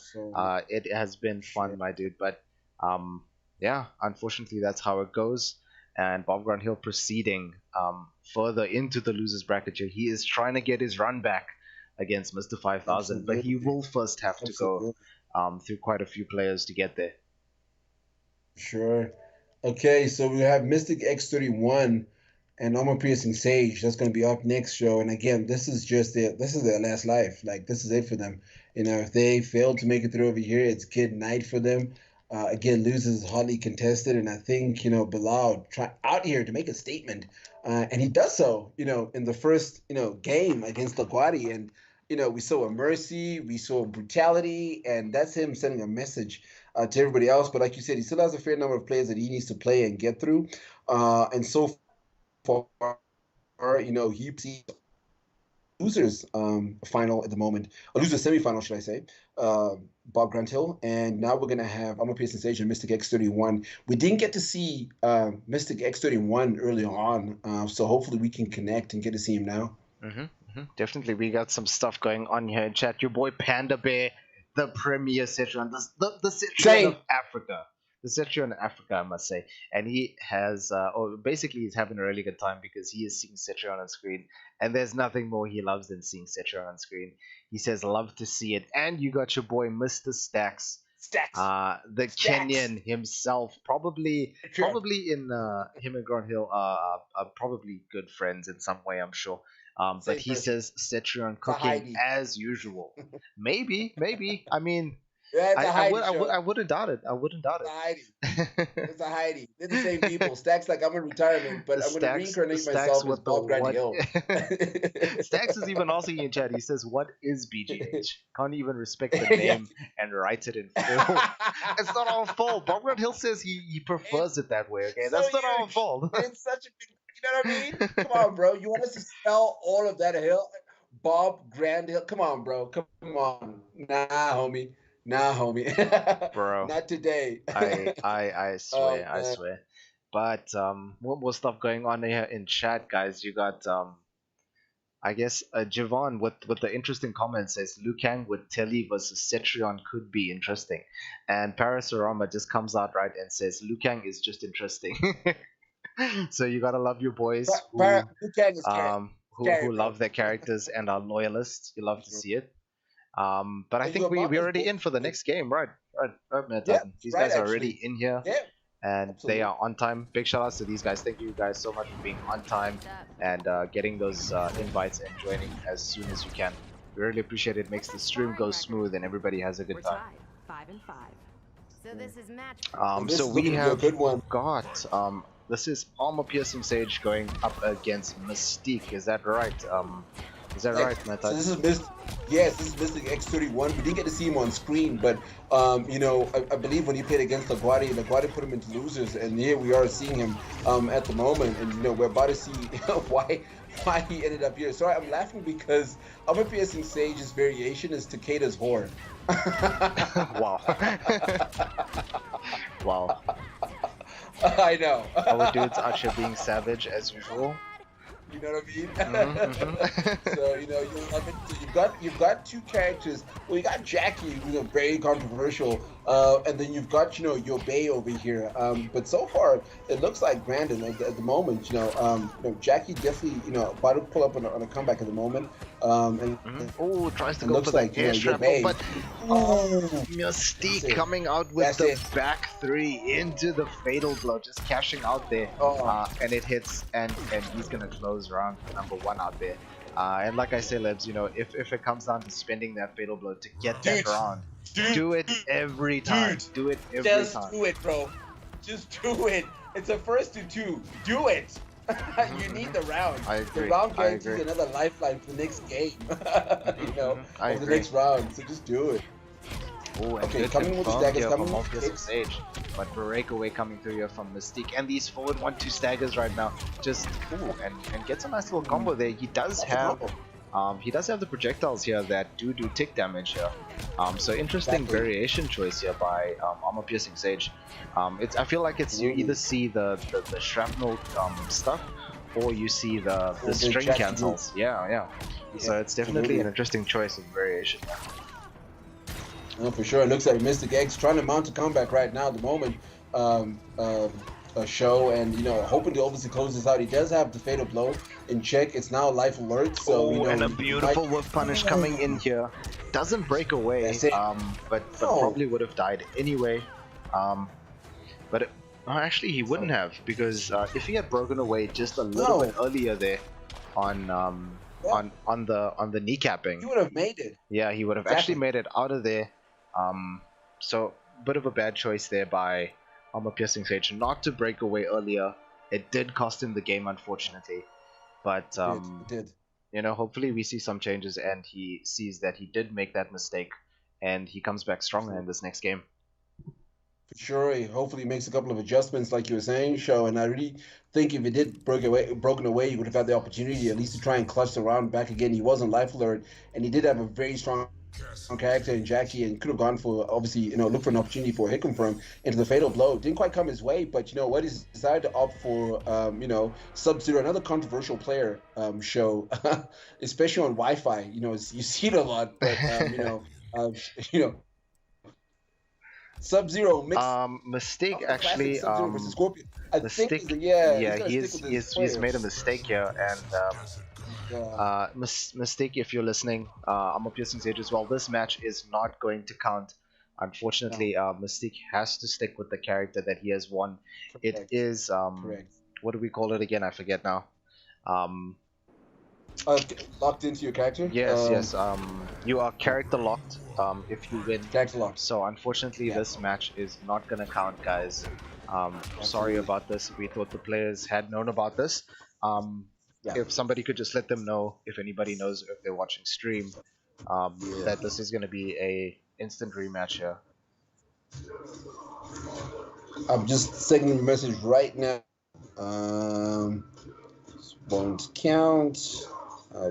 It has been fun, my dude. But yeah, unfortunately, that's how it goes. and Bob Granthill proceeding further into the losers bracket here. He is trying to get his run back against Mr. 5000, but he will first have to go through quite a few players to get there. Sure. Okay, so we have Mystic X31 and Armor Piercing Sage. That's going to be up next show. And again, this is their last life. Like, this is it for them. You know, if they fail to make it through over here, it's kid night for them. Again, loses hotly contested, and I think, you know, Bilal out here to make a statement, and he does so, you know, in the first, you know, game against LaGuardia, and, you know, we saw a mercy, we saw brutality, and that's him sending a message to everybody else. But like you said, he still has a fair number of players that he needs to play and get through, and so far, you know, he sees losers final at the moment, or losers semifinal, should I say, Bob Granthill, and now we're gonna have Armor Piercing Sage and Mystic X31. We didn't get to see Mystic X31 early on, so hopefully we can connect and get to see him now. Definitely, we got some stuff going on here in chat. Your boy Panda Bear, the premier Citron, the Citron of Africa. The Citron of Africa, I must say. And he has, basically he's having a really good time because he is seeing Citron on screen. And there's nothing more he loves than seeing Citron on screen. He says, love to see it. And you got your boy, Mr. Stacks. The Kenyan himself. Probably in him and Granthill are probably good friends in some way, I'm sure. But he says Citron cooking as usual. Maybe. I mean, yeah, I wouldn't doubt it. It's a Heidi. They're the same people. Stacks like, I'm in retirement, but I'm going to reincarnate myself as Bob Granthill. Stacks is even also in chat. He says, what is BGH? Can't even respect the name and write it in full. It's not our fault. Bob Granthill says he prefers it that way. Okay, that's not our fault. It's such a big, you know what I mean? Come on, bro. You want us to spell all of that hill? Bob Granthill? Come on, bro. Come on. Nah, homie. Bro. Not today. I swear, I swear. But what more stuff going on here in chat, guys? You got I guess Javon with the interesting comment says Liu Kang with Telly versus Cetrion could be interesting, and Parasorama just comes out right and says Liu Kang is just interesting. So you gotta love your boys who love their characters and are loyalists. You love to see it. But I think we're already in for the next game, right, MadTitan? Yeah, these guys are already in here, and they are on time. Big shout outs to these guys. Thank you guys so much for being on time and getting those invites and joining as soon as you can. We really appreciate it. It makes the stream go smooth and everybody has a good time. 5 and 5. So this is match. So we have got this is Armor Piercing Sage going up against Mystique. Is that right? Is that right, MadTitan? So this is Mystic X31. We didn't get to see him on screen, but you know, I believe when he played against LaGuardia put him into losers, and here we are seeing him at the moment, and you know, we're about to see why he ended up here. Sorry, I'm laughing because Armor Piercing Sage's variation is Takeda's whore. Wow. Wow. I know. Our dudes out here being savage as usual. You know what I mean? So you know, you love it. So you've got two characters. Well, you got Jackie, you know, very controversial, and then you've got, you know, your Bay over here. But so far, it looks like Brandon at the moment. You know, Jackie definitely, you know, about to pull up on a comeback at the moment. And oh, tries to go for that air strap, but Mystique coming out with the back three into the fatal blow, just cashing out there, and it hits, and he's gonna close round number 1 out there. And like I say, Lebs, you know, if it comes down to spending that fatal blow to get that round, do it every time. Do it every time. Just do it, bro. Just do it. It's a first to 2. Do it. You need the round. I agree. The round guarantees another lifeline for the next game. You know, for the next round. So just do it. Oh, and okay, coming with the staggers, coming with Sage, but breakaway coming through here from Mystique, and these forward 1-2 staggers right now, just and gets a nice little combo there. He does have the projectiles here that do tick damage here. So interesting variation choice here by Armor Piercing Sage. I feel like it's you either see the shrapnel stuff, or you see the string cancels. Yeah. So it's definitely an interesting choice of variation. Oh, for sure. It looks like Mystic X trying to mount a comeback right now at the moment. Sho, and hoping to obviously close this out. He does have the fatal blow in check. It's now life alert, so and a beautiful whiff punish coming in here. Doesn't break away, but probably would have died anyway. But actually he wouldn't have, because if he had broken away just a little bit earlier there on the kneecapping, he would have made it. Yeah, he would have actually made it out of there. So bit of a bad choice there by Armor Piercing Sage not to break away earlier. It did cost him the game, unfortunately, but it did. Hopefully we see some changes and he sees that he did make that mistake and he comes back stronger in this next game. For sure, he hopefully makes a couple of adjustments, like you were saying, Sho. And I really think if it did broken away, he would have had the opportunity at least to try and clutch the round back again. He wasn't life alert, and he did have a very strong character in Jackie, and could have gone for, obviously, look for an opportunity for a hit confirm into the fatal blow. Didn't quite come his way, but he's decided to opt for Sub-Zero, another controversial player, Sho, especially on Wi-Fi. You see it a lot, but Sub-Zero mixed Mistake actually versus Scorpion. Mistake, he's made a mistake here, and Mistake, if you're listening, I'm a Piercing Sage as well. This match is not going to count. Unfortunately, Mystique has to stick with the character that he has won. Correct. It is what do we call it again? I forget now. Locked into your character? Yes. You are character locked if you win. Character locked. So unfortunately, this match is not gonna count, guys. Sorry about this. We thought the players had known about this. If somebody could just let them know, if anybody knows, if they're watching stream, that this is gonna be a instant rematch here. I'm just sending a message right now. Won't count.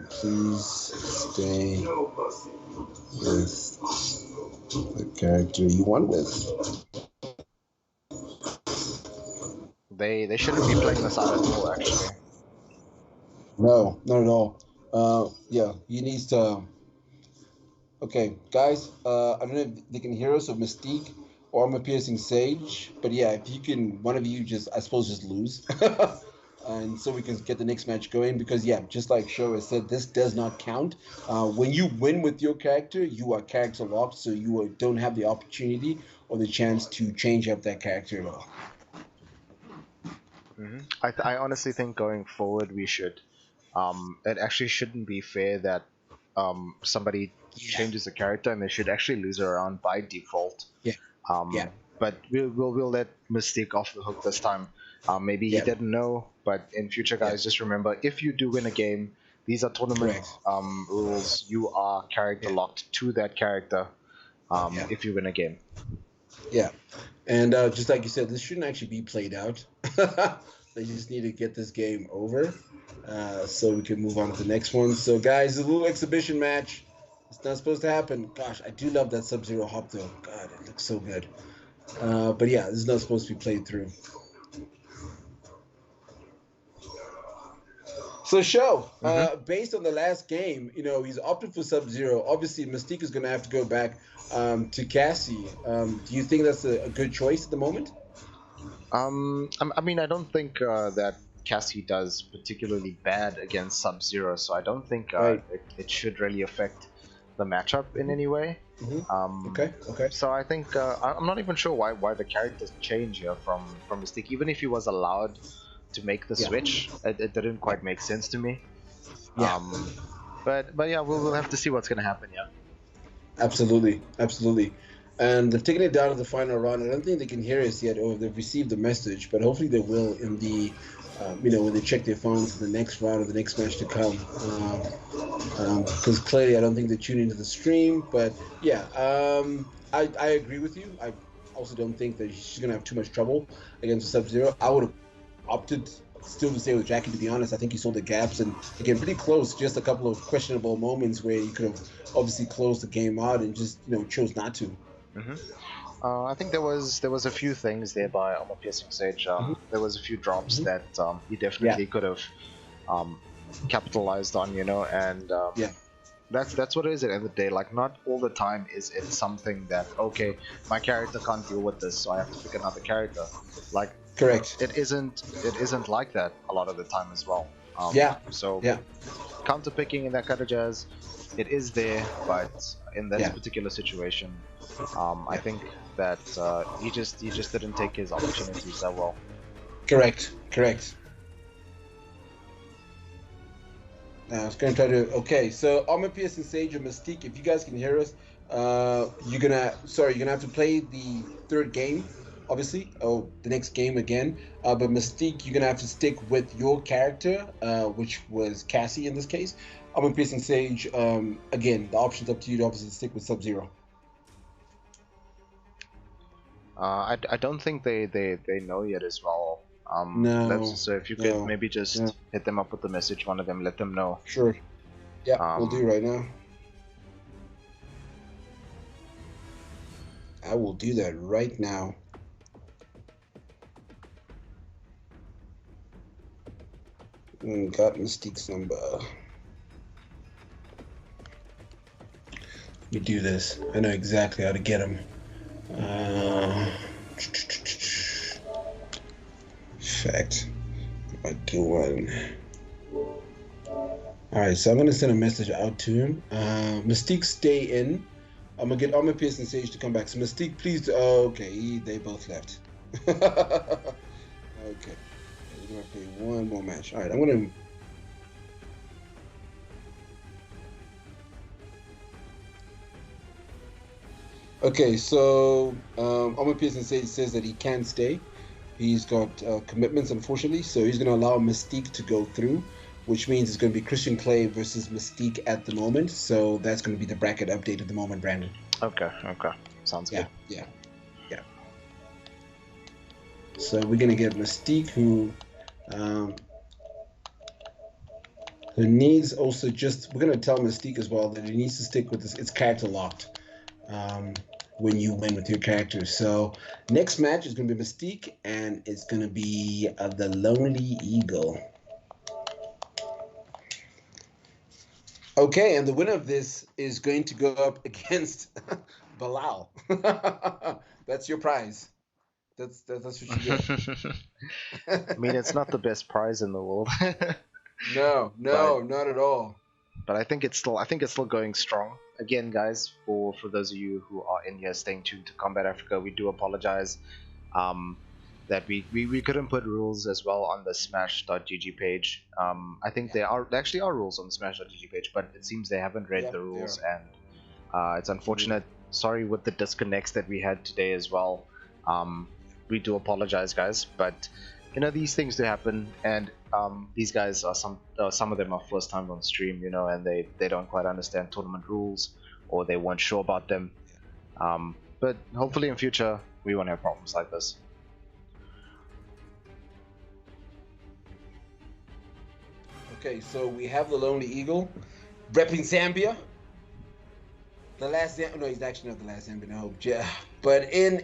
Please stay with the character you won with. They shouldn't be playing this out at all, actually. No, not at all. He needs to. Okay, guys. I don't know if they can hear us, or Mystique or I'm a Piercing Sage, but yeah, if you can, one of you just lose. And so we can get the next match going, because just like Sho has said, this does not count. When you win with your character, you are character locked, so you don't have the opportunity or the chance to change up that character at all. I honestly think going forward we should. It actually shouldn't be fair that somebody changes a character and they should actually lose a round by default. But we'll let Mystique off the hook this time. Maybe he didn't know, but in future, guys, just remember, if you do win a game, these are tournament rules. You are character locked to that character if you win a game. Yeah, and just like you said, this shouldn't actually be played out. They just need to get this game over so we can move on to the next one. So, guys, a little exhibition match. It's not supposed to happen. Gosh, I do love that Sub-Zero hop, though. God, it looks so good. But this is not supposed to be played through. So, Sho, based on the last game, he's opted for Sub-Zero. Obviously, Mystique is going to have to go back to Cassie. Do you think that's a good choice at the moment? I mean, I don't think that Cassie does particularly bad against Sub-Zero, so I don't think it should really affect the matchup in any way. Okay. So I think I'm not even sure why the characters change here from Mystique. Even if he was allowed to make the switch, it didn't quite make sense to me. But we'll have to see what's gonna happen. Absolutely. And they've taken it down to the final round. I don't think they can hear us yet, or they've received the message, but hopefully they will in the when they check their phones in the next round or the next match to come. Because clearly I don't think they tune into the stream. But I agree with you. I also don't think that she's gonna have too much trouble against Sub-Zero. I would have opted still to stay with Jackie, to be honest. I think he saw the gaps, and again, pretty close. Just a couple of questionable moments where he could have obviously closed the game out and just chose not to. I think there was a few things there by Armor Piercing Sage. There was a few drops that he definitely could have capitalized on, and that's what it is at the end of the day. Like, not all the time is it something that, okay, my character can't deal with this, so I have to pick another character. Like, Correct. It isn't like that a lot of the time as well. Yeah. So Yeah. counter picking and that kind of jazz, it is there, but in this Yeah. particular situation, I think that he just didn't take his opportunities that well. Correct. Correct. Now it's gonna try to. Okay, so Armor Piercing Sage and Mystique. If you guys can hear us, you're gonna have to play the third game, obviously. Oh, the next game again. But Mystique, you're gonna have to stick with your character, which was Cassie in this case. Armor Piercing Sage. Again, the option's up to you to obviously stick with Sub-Zero. I don't think they know yet as well. No. So if you could maybe just hit them up with the message, one of them, let them know. Sure. Yeah, we'll do right now. I will do that right now. Got Mystique's number. Let me do this. I know exactly how to get him. Fact. I do one. Alright, so I'm gonna send a message out to him. Mystique, stay in. I'm gonna get Armor Piercing Sage to come back. So Mystique, please. Okay, they both left. Okay, we're gonna play one more match. Alright, I'm gonna. Okay, so Armor Piercing Sage says that he can stay. He's got commitments, unfortunately, so he's going to allow Mystique to go through, which means it's going to be Christian Clay versus Mystique at the moment. So that's going to be the bracket update at the moment, Brandon. Okay, sounds good. Yeah. So we're going to get Mystique, who needs also just. We're going to tell Mystique as well that he needs to stick with this. It's character locked. When you win with your character. So next match is going to be Mystique, and it's going to be the Lonely Eagle. Okay, and the winner of this is going to go up against Bilal. That's your prize. That's what you get. I mean, it's not the best prize in the world. No, not at all. But I think it's still going strong. Again, guys, for those of you who are in here staying tuned to Kombat Africa, we do apologize that we couldn't put rules as well on the Smash.gg page. I think there actually are rules on the Smash.gg page, but it seems they haven't read the rules, and it's unfortunate. Sorry with the disconnects that we had today as well. We do apologize, guys, but you know, these things do happen, and these guys are some of them are first time on stream, you know, and they don't quite understand tournament rules, or they weren't sure about them. But hopefully in future we won't have problems like this. Okay, so we have the Lonely Eagle repping Zambia. The last Zambia, no, he's actually not the last Zambian, I hope. Yeah, but in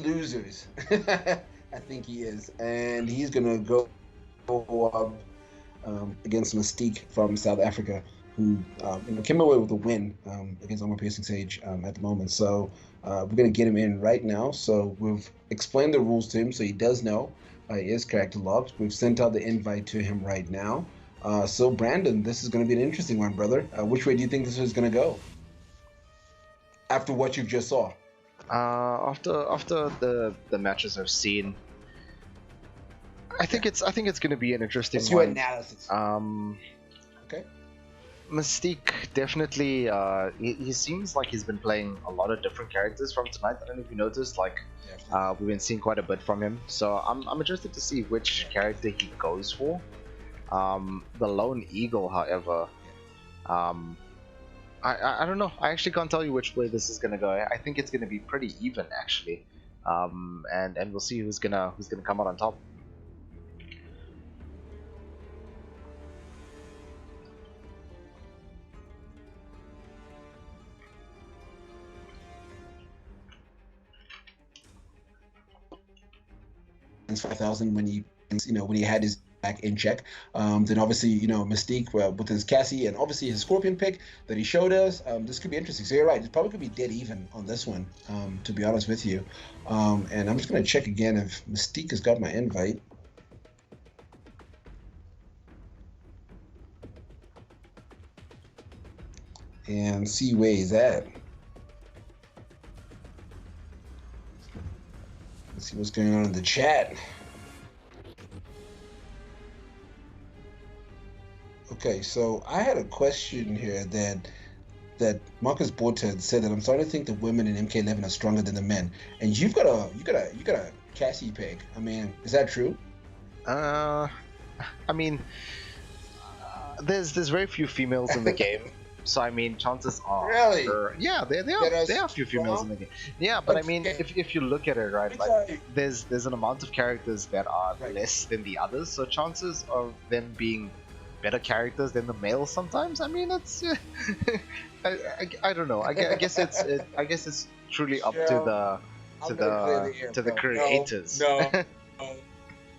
losers, I think he is, and he's gonna go up against Mystique from South Africa, who came away with a win against Armor Piercing Sage at the moment. So we're gonna get him in right now. So we've explained the rules to him, so he does know. He is character locked. We've sent out the invite to him right now. So Brandon, this is gonna be an interesting one, brother. Which way do you think this is gonna go? After what you just saw. After the matches I've seen, I think it's going to be an interesting What's one. your analysis? Okay. Mystique definitely. He seems like he's been playing a lot of different characters from tonight. I don't know if you noticed. Like, we've been seeing quite a bit from him. So I'm interested to see which character he goes for. The Lone Eagle, however, I don't know. I actually can't tell you which way this is gonna go. I think it's gonna be pretty even, actually, and we'll see who's gonna come out on top. $5,000 when he had his back in check. Then obviously, you know, Mystique with his Cassie and obviously his Scorpion pick that he showed us. This could be interesting. So you're right. It probably could be dead even on this one, to be honest with you. And I'm just going to check again if Mystique has got my invite. And see where he's at. Let's see what's going on in the chat. Okay, so I had a question here that Marcus Borta said that I'm starting to think the women in MK11 are stronger than the men, and you got a Cassie pick. I mean, is that true? I mean, there's very few females in the game, so I mean, chances are. Really? Yeah, there are a few females in the game. Yeah, but I mean, if you look at it, right, like there's an amount of characters that are less than the others, so chances of them being better characters than the males sometimes. I mean, it's I don't know. I guess it's truly up to the creators.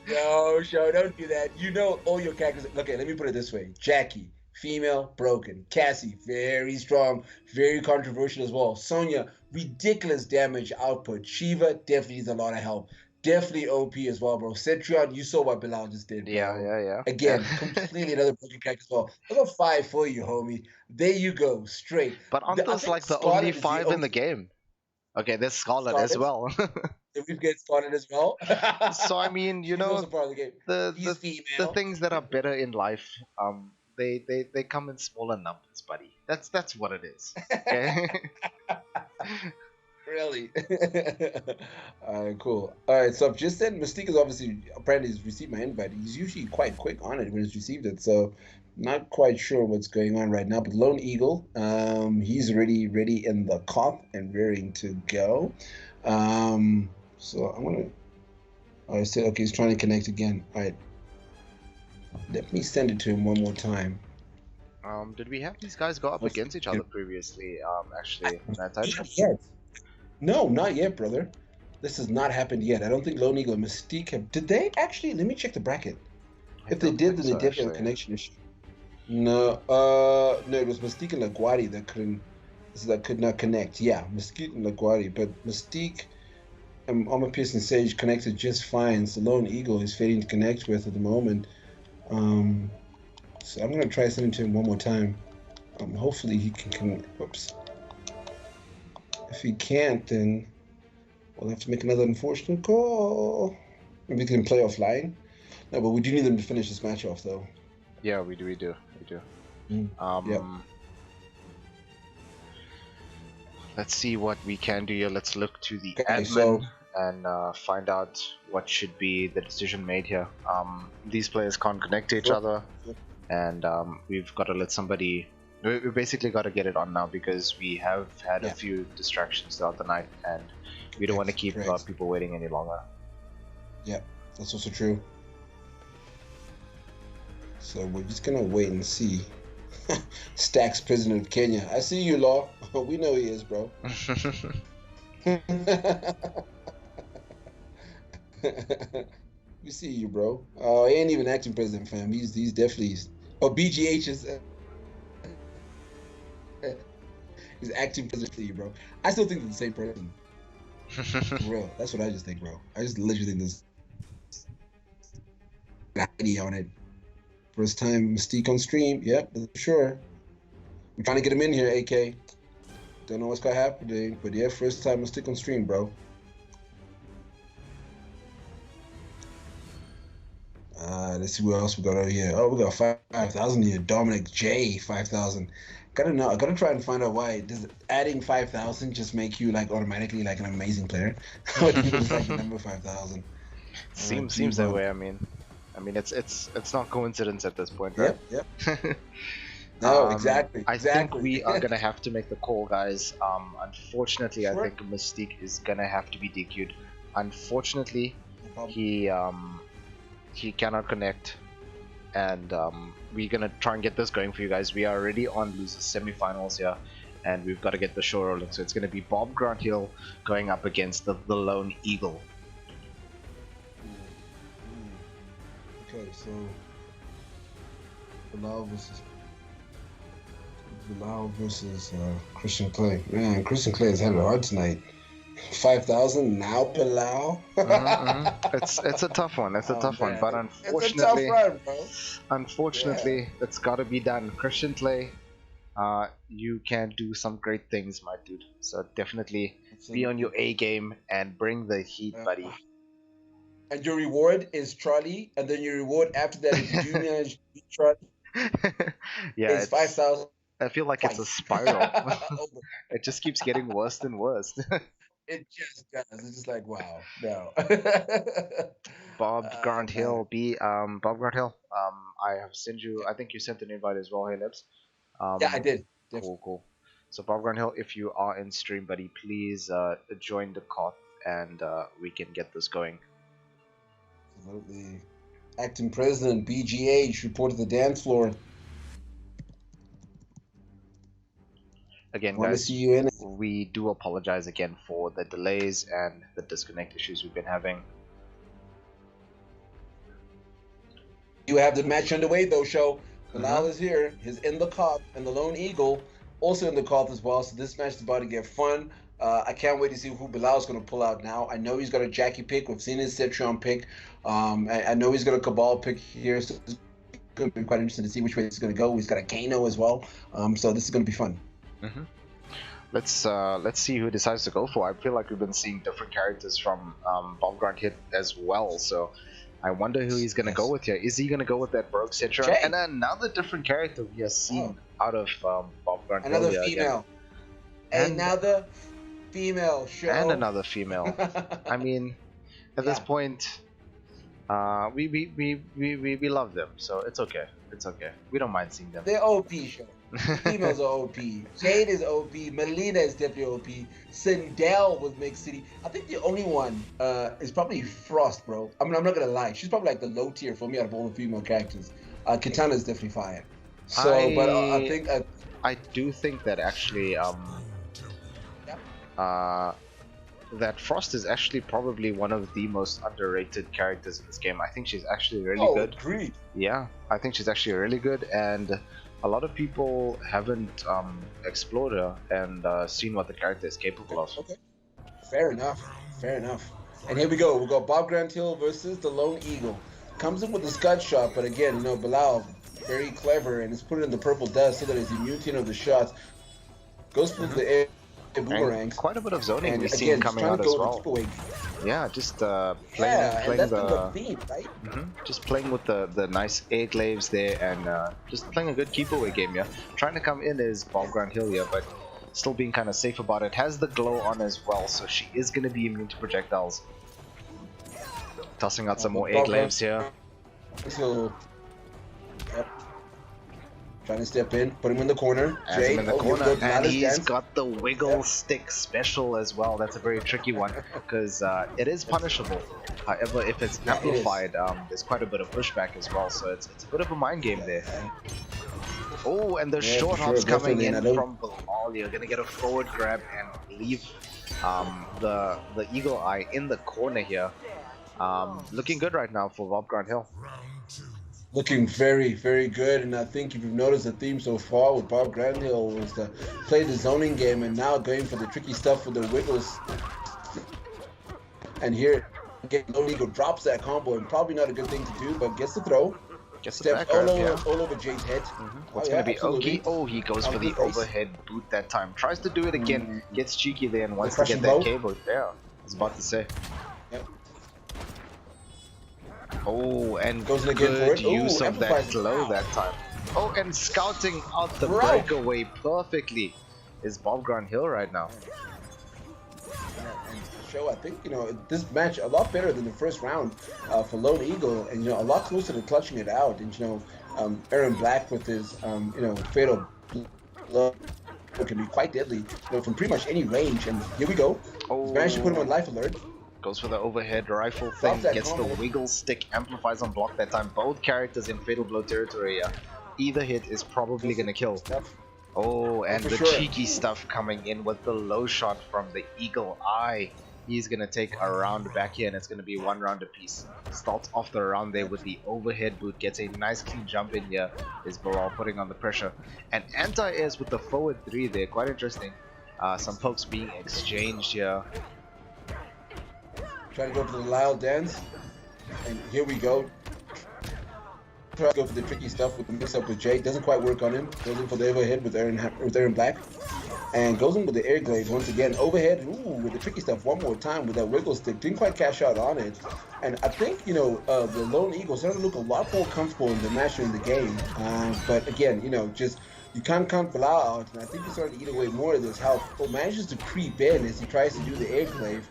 No, Sho, don't do that. You know all your characters. Okay, let me put it this way: Jackie, female, broken. Cassie, very strong, very controversial as well. Sonya, ridiculous damage output. Shiva definitely needs a lot of help. Definitely OP as well, bro. Cetrion, you saw what Bilal just did, bro. Yeah. Again, completely another broken character as well. Those are 5 for you, homie. There you go, straight. But aren't those like the only 5 in the game? Okay, there's Scarlet as well. If we get Scarlet as well. So I mean, you know, the things that are better in life, they come in smaller numbers, buddy. That's what it is. Okay? Really? Alright, cool. Alright, so I've just said Mystique is apparently has received my invite. He's usually quite quick on it when he's received it, so not quite sure what's going on right now. But Lone Eagle, he's already ready in the cop and raring to go. So I'm gonna. I said okay. He's trying to connect again. All right. Let me send it to him one more time. Did we have these guys go up against each other previously? Actually, that time. Not yet. No, not yet, brother. This has not happened yet. I don't think Lone Eagle and Mystique have. Did they actually? Let me check the bracket. If they did, then they definitely have a connection issue. No, no, it was Mystique and LaGuardia that could not connect. Yeah, Mystique and LaGuardia, but Mystique and Armor Piercing Sage connected just fine. So Lone Eagle is failing to connect with at the moment. So I'm gonna try sending to him one more time. Hopefully he can. Whoops. If he can't, then we'll have to make another unfortunate call. Maybe we can play offline. No, but we do need them to finish this match off, though. Yeah, we do. Yep. Let's see what we can do here. Let's look to the admin and find out what should be the decision made here. These players can't connect to each other, and we've got to let somebody. We basically got to get it on now because we have had a few distractions throughout the night, and we don't want to keep people waiting any longer. Yeah, that's also true. So we're just gonna wait and see. Stacks, president of Kenya. I see you, Law. We know he is, bro. We see you, bro. Oh, he ain't even acting president, fam. He's definitely. Oh, BGH is. He's acting president for you, bro. I still think they're the same person. For real. That's what I just think, bro. I just literally think this. ID on it. First time Mystique on stream. Yep, for sure. I'm trying to get him in here, AK. Don't know what's gonna happen, but yeah, first time Mystique on stream, bro. Let's see what else we got over here. Oh, we got 5,000 here. Dominic J, 5,000. Gotta try and find out why. Does adding 5,000 just make you like automatically like an amazing player? Or do people just like the number 5,000? Seems that way. I mean, it's not coincidence at this point, right? Yep. No, exactly. I think we are gonna have to make the call, guys. Unfortunately, I think Mystique is gonna have to be DQ'd. Unfortunately, he cannot connect, and we're gonna try and get this going for you guys. We are already on losers semifinals here, and we've got to get the show rolling. So it's gonna be Bob Grant Hill going up against the Lone Eagle. Okay, so Bilal versus Christian Clay. Man, Christian Clay has had it hard tonight. 5,000 now, Bilal. It's a tough one. It's a tough one, but it's a tough run, bro. Unfortunately, it's got to be done. Christian Clay, you can do some great things, my dude. So definitely be on your A game and bring the heat, buddy. And your reward is Charlie, and then your reward after that is Junior Charlie. Yeah, it's 5,000. I feel like it's a spiral. It just keeps getting worse and worse. It just does. It's just like, wow, no. Bob Grant Hill, Bob Grant Hill. I have sent you. I think you sent an invite as well. Hey, Lips. Yeah, I did. Cool. So Bob Grant Hill, if you are in stream, buddy, please join the call and we can get this going. Absolutely. Acting President BGH reported the dance floor. Again, guys, we do apologize again for the delays and the disconnect issues we've been having. You have the match underway, though, Sho. Bilal is here. He's in the cop, and the Lone Eagle also in the cop as well. So this match is about to get fun. I can't wait to see who Bilal's going to pull out now. I know he's got a Jackie pick. We've seen his Citron pick. I know he's got a Cabal pick here. So it's going to be quite interesting to see which way it's going to go. He's got a Kano as well. So this is going to be fun. Let's see who decides to go for. I feel like we've been seeing different characters from Bob Grant Hit as well, so I wonder who he's gonna go with here. Is he gonna go with that Brogue Citron? And another different character we have seen out of Bob Grant Hill. Another female. Another female Sho. And another female. I mean, at this point, we love them, so it's okay. It's okay. We don't mind seeing them. They're OP, Sho. Females are OP. Jade is OP. Melina is definitely OP. Sindel with Mixed City. I think the only one is probably Frost, bro. I mean, I'm not gonna lie. She's probably like the low tier for me out of all the female characters. Katana is definitely fire. So, I think I do think that actually that Frost is actually probably one of the most underrated characters in this game. I think she's actually really good. Agreed. Yeah, I think she's actually really good, and a lot of people haven't explored her and seen what the character is capable of. Okay. Fair enough. And here we go. We've got Bob Grant Hill versus the Lone Eagle. Comes in with the Scud shot, but again, you know, Bilal, very clever, and it's put it in the purple dust so that he's immune to the shots. Goes for the air boomerangs. Quite a bit of zoning we've seen coming out as well. Yeah, just playing the theme, right? Just playing with the nice air glaives there, and just playing a good keep away game. Yeah, trying to come in as Bob Grant Hill here, but still being kind of safe about it. Has the glow on as well, so she is going to be immune to projectiles. Tossing out some more air glaives here. So, trying to step in, put him in the corner. Jade, in the corner, and he's got the wiggle stick special as well. That's a very tricky one because it is punishable. However, if it's amplified, there's quite a bit of pushback as well. So it's a bit of a mind game there. Oh, and the short hops coming in from Bilal. You're gonna get a forward grab and leave the Eagle Eye in the corner here. Looking good right now for Bob Grant Hill. Looking very, very good, and I think if you've noticed the theme so far with Bob Grant Hill was to play the zoning game and now going for the tricky stuff with the wiggles. And here, again, Lone Eagle drops that combo, and probably not a good thing to do, but gets the throw. Steps all over Jade's head. What's going to be Oki? Oh, he goes for the overhead boot that time. Tries to do it again, gets cheeky there, and wants to get that cable. Yeah, I was about to say. Oh, and goes good use of that glow that time. Oh, and scouting out the breakaway perfectly is Bob Grant Hill right now. And Sho, I think, you know, this match a lot better than the first round for Lone Eagle, and, you know, a lot closer to clutching it out. And, you know, Aaron Black with his, you know, fatal blow can be quite deadly, you know, from pretty much any range. And here we go. He's managed to put him on life alert. Goes for the overhead rifle thing, gets the wiggle stick, amplifies on block that time. Both characters in fatal blow territory. Either hit is probably gonna kill. Oh, and the cheeky stuff coming in with the low shot from the Eagle Eye. He's gonna take a round back here, and it's gonna be 1 round apiece. Starts off the round there with the overhead boot, gets a nice clean jump in here. Is Bilal putting on the pressure, and anti-airs with the forward 3 there, quite interesting. Some folks being exchanged here. Trying to go for the Lyle dance, and here we go. Try to go for the tricky stuff with the mix-up with Jay. Doesn't quite work on him. Goes in for the overhead with Aaron Black. And goes in with the air glaive once again. Overhead, with the tricky stuff one more time with that wiggle stick. Didn't quite cash out on it. And I think, the Lone Eagle started to look a lot more comfortable in the match in the game. But again, just you can't count Bilal out. And I think he started to eat away more of this health. But manages to creep in as he tries to do the air glaive.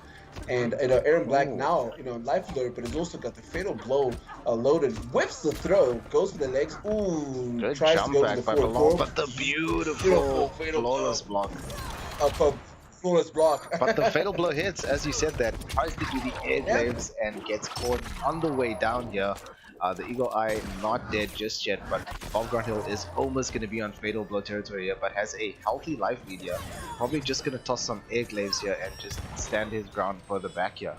And Aaron Black now, life alert, but has also got the fatal blow loaded. Whips the throw, goes for the legs. Ooh, Good tries jump to go back to the by forward Bilal, four. but the beautiful fatal flawless block. Flawless block. But the fatal blow hits, as you said, that tries to do the air glaives and gets caught on the way down here. The Eagle Eye not dead just yet, but Bob Granthill is almost going to be on fatal blow territory here, but has a healthy life lead here. Probably just going to toss some air glaives here and just stand his ground further back here.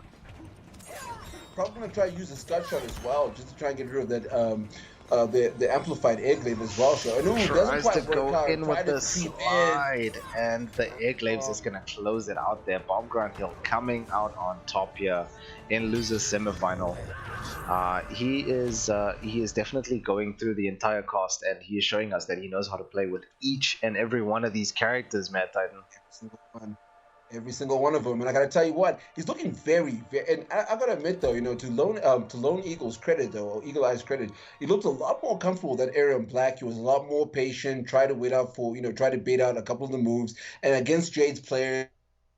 Probably going to try to use a Scud Shot as well, just to try and get rid of that the amplified air glaive as well. So tries to go in with the slide, and the air glaives is going to close it out there. Bob Granthill coming out on top here in losers semifinal. He is definitely going through the entire cast, and he is showing us that he knows how to play with each and every one of these characters, MadTitan. Every single one of them, and I gotta tell you what, he's looking very, and I gotta admit though, to Lone Eagle's credit though, or Eagle Eye's credit, he looked a lot more comfortable than Aaron Black. He was a lot more patient, tried to wait out for, try to bait out a couple of the moves, and against Jade's players,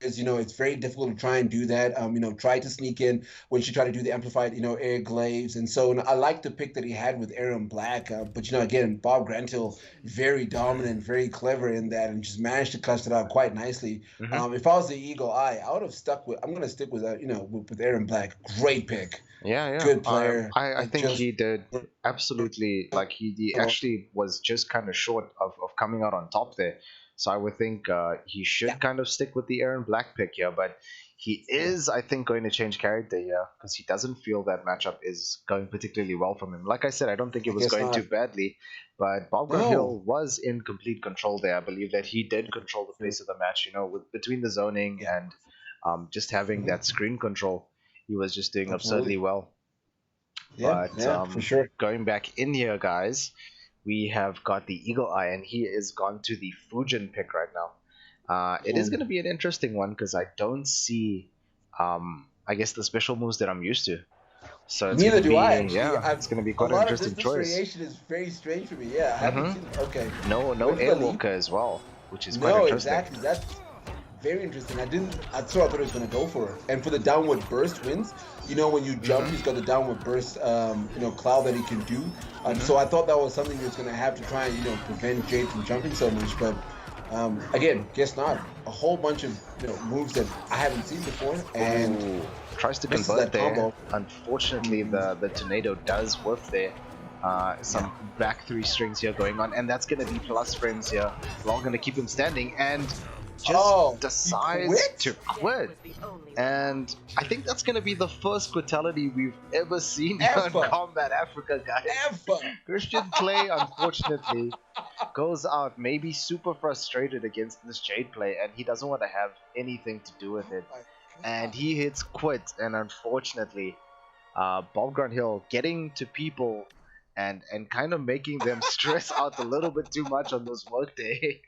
it's very difficult to try and do that. Try to sneak in when she tried to do the amplified, air glaives. And so I like the pick that he had with Aaron Black. But, again, Bob Granthill, very dominant, very clever in that, and just managed to clutch it out quite nicely. If I was the Eagle Eye, I would have I'm going to stick with that, with Aaron Black. Great pick. Yeah. Good player. I think he did absolutely, he actually was just kind of short of coming out on top there. So I would think he should kind of stick with the Aaron Black pick here, but he is, I think, going to change character here because he doesn't feel that matchup is going particularly well from him. Like I said, I don't think it was going too badly, but Bob Granthill was in complete control there. I believe that he did control the pace of the match, between the zoning and just having that screen control, he was just doing absurdly well. For sure. Going back in here, guys, we have got the Eagle Eye, and he is gone to the Fujin pick right now. It is going to be an interesting one because I don't see, I guess, the special moves that I'm used to. So it's Neither gonna do be, I. Actually, yeah, it's going to be quite an interesting choice. This variation is very strange for me. Yeah, I haven't seen. Okay. No Airwalker as well, which is quite interesting. Exactly. That's very interesting. I thought he was going to go for it. And for the downward burst wins, when you jump, he's got the downward burst, cloud that he can do. So I thought that was something he was going to have to try and, prevent Jade from jumping so much. But again, guess not. A whole bunch of moves that I haven't seen before. And tries to convert there. Combo. Unfortunately, the tornado does whiff there. Some back 3 strings here going on, and that's going to be plus friends here. Long going to keep him standing, and just decides to quit. And I think that's going to be the first quittality we've ever seen on Kombat Africa, guys. Christian Clay, unfortunately, goes out maybe super frustrated against this Jade play, and he doesn't want to have anything to do with it. And he hits quit, and unfortunately, Bob Granthill getting to people and kind of making them stress out a little bit too much on this workday.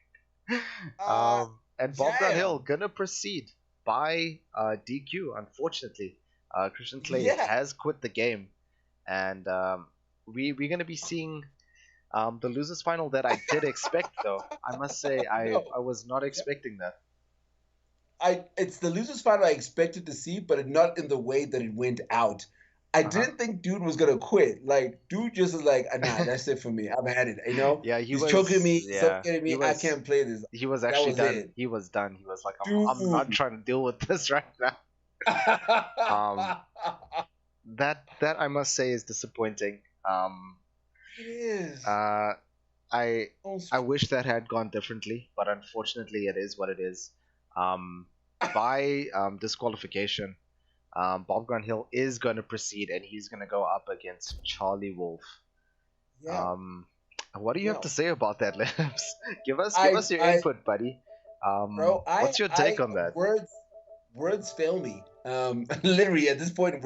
And Bob Granthill gonna proceed by DQ. Unfortunately, Christian Clay has quit the game, and we're gonna be seeing the losers final that I did expect. Though I must say I was not expecting that. It's the losers final I expected to see, but not in the way that it went out. I didn't think dude was gonna quit. Like, dude just was like, nah, that's it for me. I've had it. Yeah, he's choking me, suffocating me. I can't play this. He was actually done. He was done. He was like, I'm not trying to deal with this right now. That I must say is disappointing. It is. I wish that had gone differently, but unfortunately, it is what it is. by disqualification, Bob Grunhill is going to proceed, and he's going to go up against Charlie Wolf. Yeah. What do you have to say about that, Lips? Give us your I input, buddy. bro, What's your take on that? Words fail me. Literally at this point,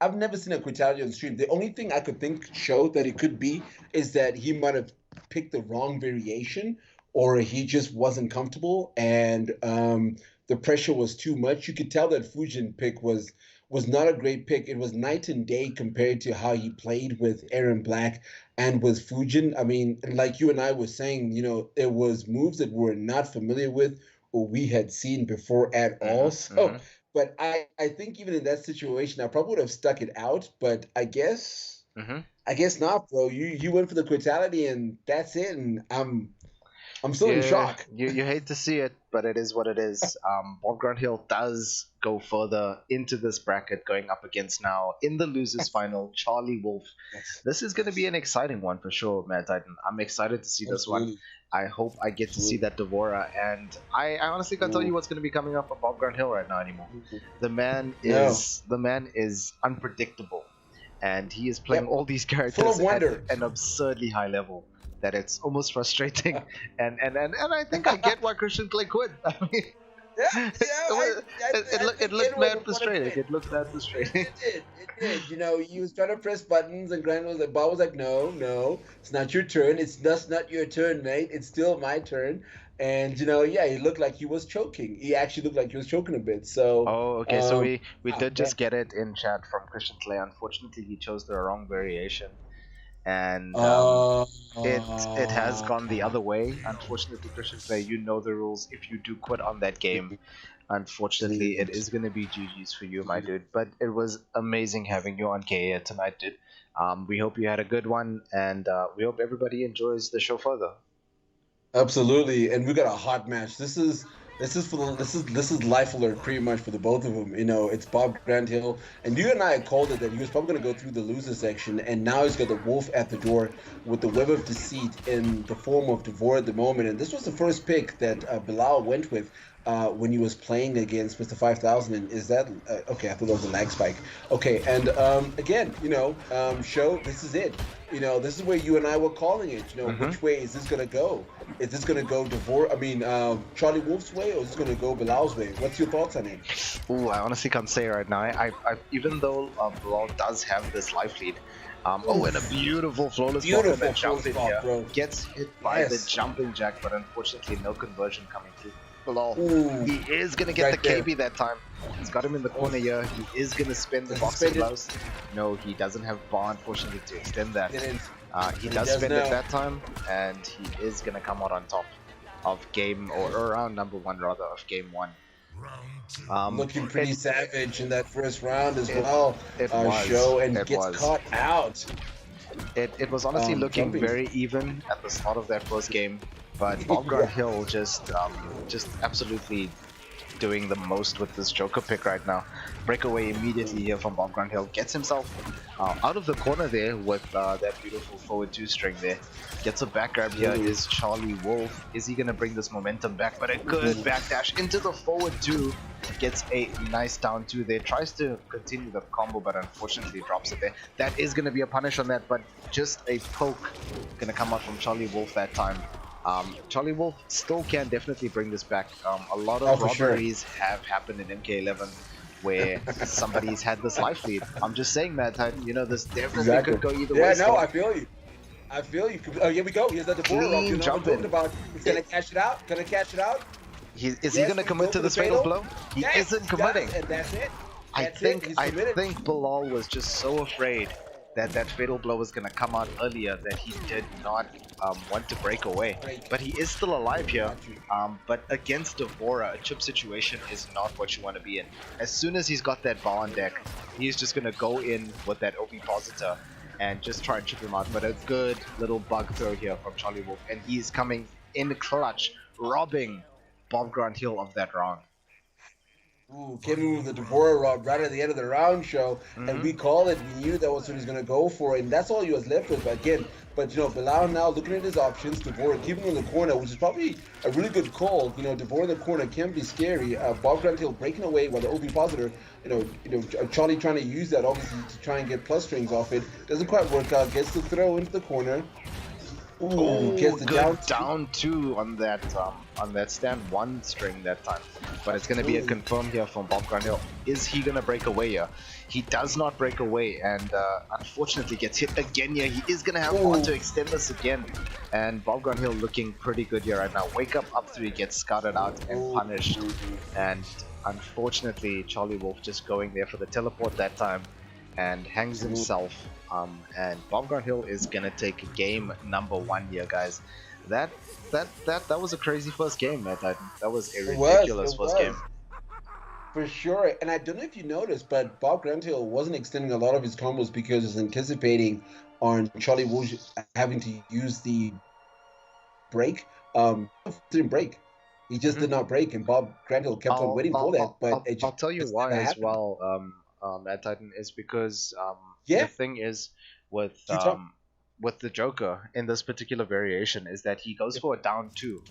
I've never seen a brutality on stream. The only thing I could think showed that it could be is that he might have picked the wrong variation, or he just wasn't comfortable, and the pressure was too much. You could tell that Fujin pick was not a great pick. It was night and day compared to how he played with Aaron Black and with Fujin. I mean, like you and I were saying, it was moves that we're not familiar with or we had seen before at all. So, but I think even in that situation, I probably would have stuck it out. But I guess not, bro. You went for the brutality and that's it. And I'm still in shock. You hate to see it, but it is what it is. Bob Grunhill does go further into this bracket, going up against now in the losers final, Charlie Wolf. Yes. This is going to be an exciting one for sure, MadTitan. I'm excited to see this one. I hope I get to see that Devora, and I honestly can't tell you what's going to be coming up for Bob Grunhill right now anymore. The man is unpredictable, and he is playing all these characters at an absurdly high level that it's almost frustrating. and I think I get why Christian Clay quit. I mean, it looked mad frustrating. It looked mad frustrating. It did. He was trying to press buttons, and Grant was like, Bob was like, no, it's not your turn. It's just not your turn, mate. It's still my turn. And he looked like he was choking. He actually looked like he was choking a bit. So. Oh, okay. So we did just get it in chat from Christian Clay. Unfortunately, he chose the wrong variation. And it has gone the other way. Unfortunately, Christian Clay, you know the rules. If you do quit on that game, unfortunately, it is going to be GG's for you, my dude. But it was amazing having you on KA tonight, dude. We hope you had a good one, and we hope everybody enjoys the show further. Absolutely, and we got a hot match. This is life alert pretty much for the both of them. It's Bob Grunhill, and you and I called it that he was probably going to go through the loser section, and now he's got the wolf at the door with the web of deceit in the form of Devore at the moment. And this was the first pick that Bilal went with when he was playing against Mr. 5000. And is that okay? I thought that was a lag spike. Okay, and again, Sho, this is it. This is where you and I were calling it. Which way is this gonna go? Is this gonna go Charlie Wolf's way, or is this gonna go Bilal's way? What's your thoughts on it? Ooh, I honestly can't say right now. I even though Bilal does have this life lead. And a beautiful flawless jump in here. Bro. Gets hit by the jumping jack, but unfortunately no conversion coming through. Bilal. He is gonna get the KB that time. He's got him in the corner here. He is gonna spin the boxing gloves. No, he doesn't have bar, unfortunately, to extend that. He does spend it that time, and he is gonna come out on top of round number one rather of game one. Looking pretty savage in that first round as well. Sho, and gets caught out. It was honestly looking very even at the start of that first game, but Bob Grunhill just absolutely doing the most with this Joker pick right now. Breakaway immediately here from Bob Grunhill. Gets himself out of the corner there with that beautiful forward 2 string there. Gets a back grab here is Charlie Wolf. Is he going to bring this momentum back? But a good backdash into the forward 2. Gets a nice down 2 there. Tries to continue the combo, but unfortunately drops it there. That is going to be a punish on that, but just a poke going to come out from Charlie Wolf that time. Charlie Wolf still can definitely bring this back. A lot of robberies have happened in MK11 where somebody's had this life lead. I'm just saying that, this definitely could go either way. Yeah, no, I feel you. Oh, here we go. Here's the Devora. Jumping. He's gonna cash it out. Is he gonna commit to this fatal blow? He isn't committing. And that's it. I think Bilal was just so afraid that fatal blow was going to come out earlier that he did not want to break away. But he is still alive here. But against Devora, a chip situation is not what you want to be in. As soon as he's got that bar on deck, he's just going to go in with that ovipositor and just try and chip him out. But a good little bug throw here from Charlie Wolf. And he's coming in clutch, robbing Bob Grunhill of that round. Ooh, came in with the Devora rod right at the end of the round, Show, and we called it. We knew that was what he was going to go for, and that's all he was left with. But again, Bilal now looking at his options, Devora keeping in the corner, which is probably a really good call. Devora in the corner can be scary. Bob Granthill breaking away while the OP positor, Charlie trying to use that obviously to try and get plus strings off it. Doesn't quite work out. Gets the throw into the corner. Ooh, gets the good down two on that stand one string that time. But it's gonna be a confirm here from Bob Granthill. Is he gonna break away here? He does not break away, and unfortunately gets hit again here. He is gonna have to extend this again, and Bob Granthill looking pretty good here right now. Wake up 3 gets scouted out and punished, and unfortunately Charlie Wolf just going there for the teleport that time and hangs himself. And Bob Granthill is gonna take game number 1 here, guys. That was a crazy first game, MadTitan. That was a ridiculous first game. For sure, and I don't know if you noticed, but Bob Granthill wasn't extending a lot of his combos because he was anticipating on Charlie Wolf having to use the break. Didn't break. He just did not break, and Bob Granthill kept on waiting for that. But I'll tell you why as well, MadTitan, is because the thing is with the Joker in this particular variation is that he goes for a down 2.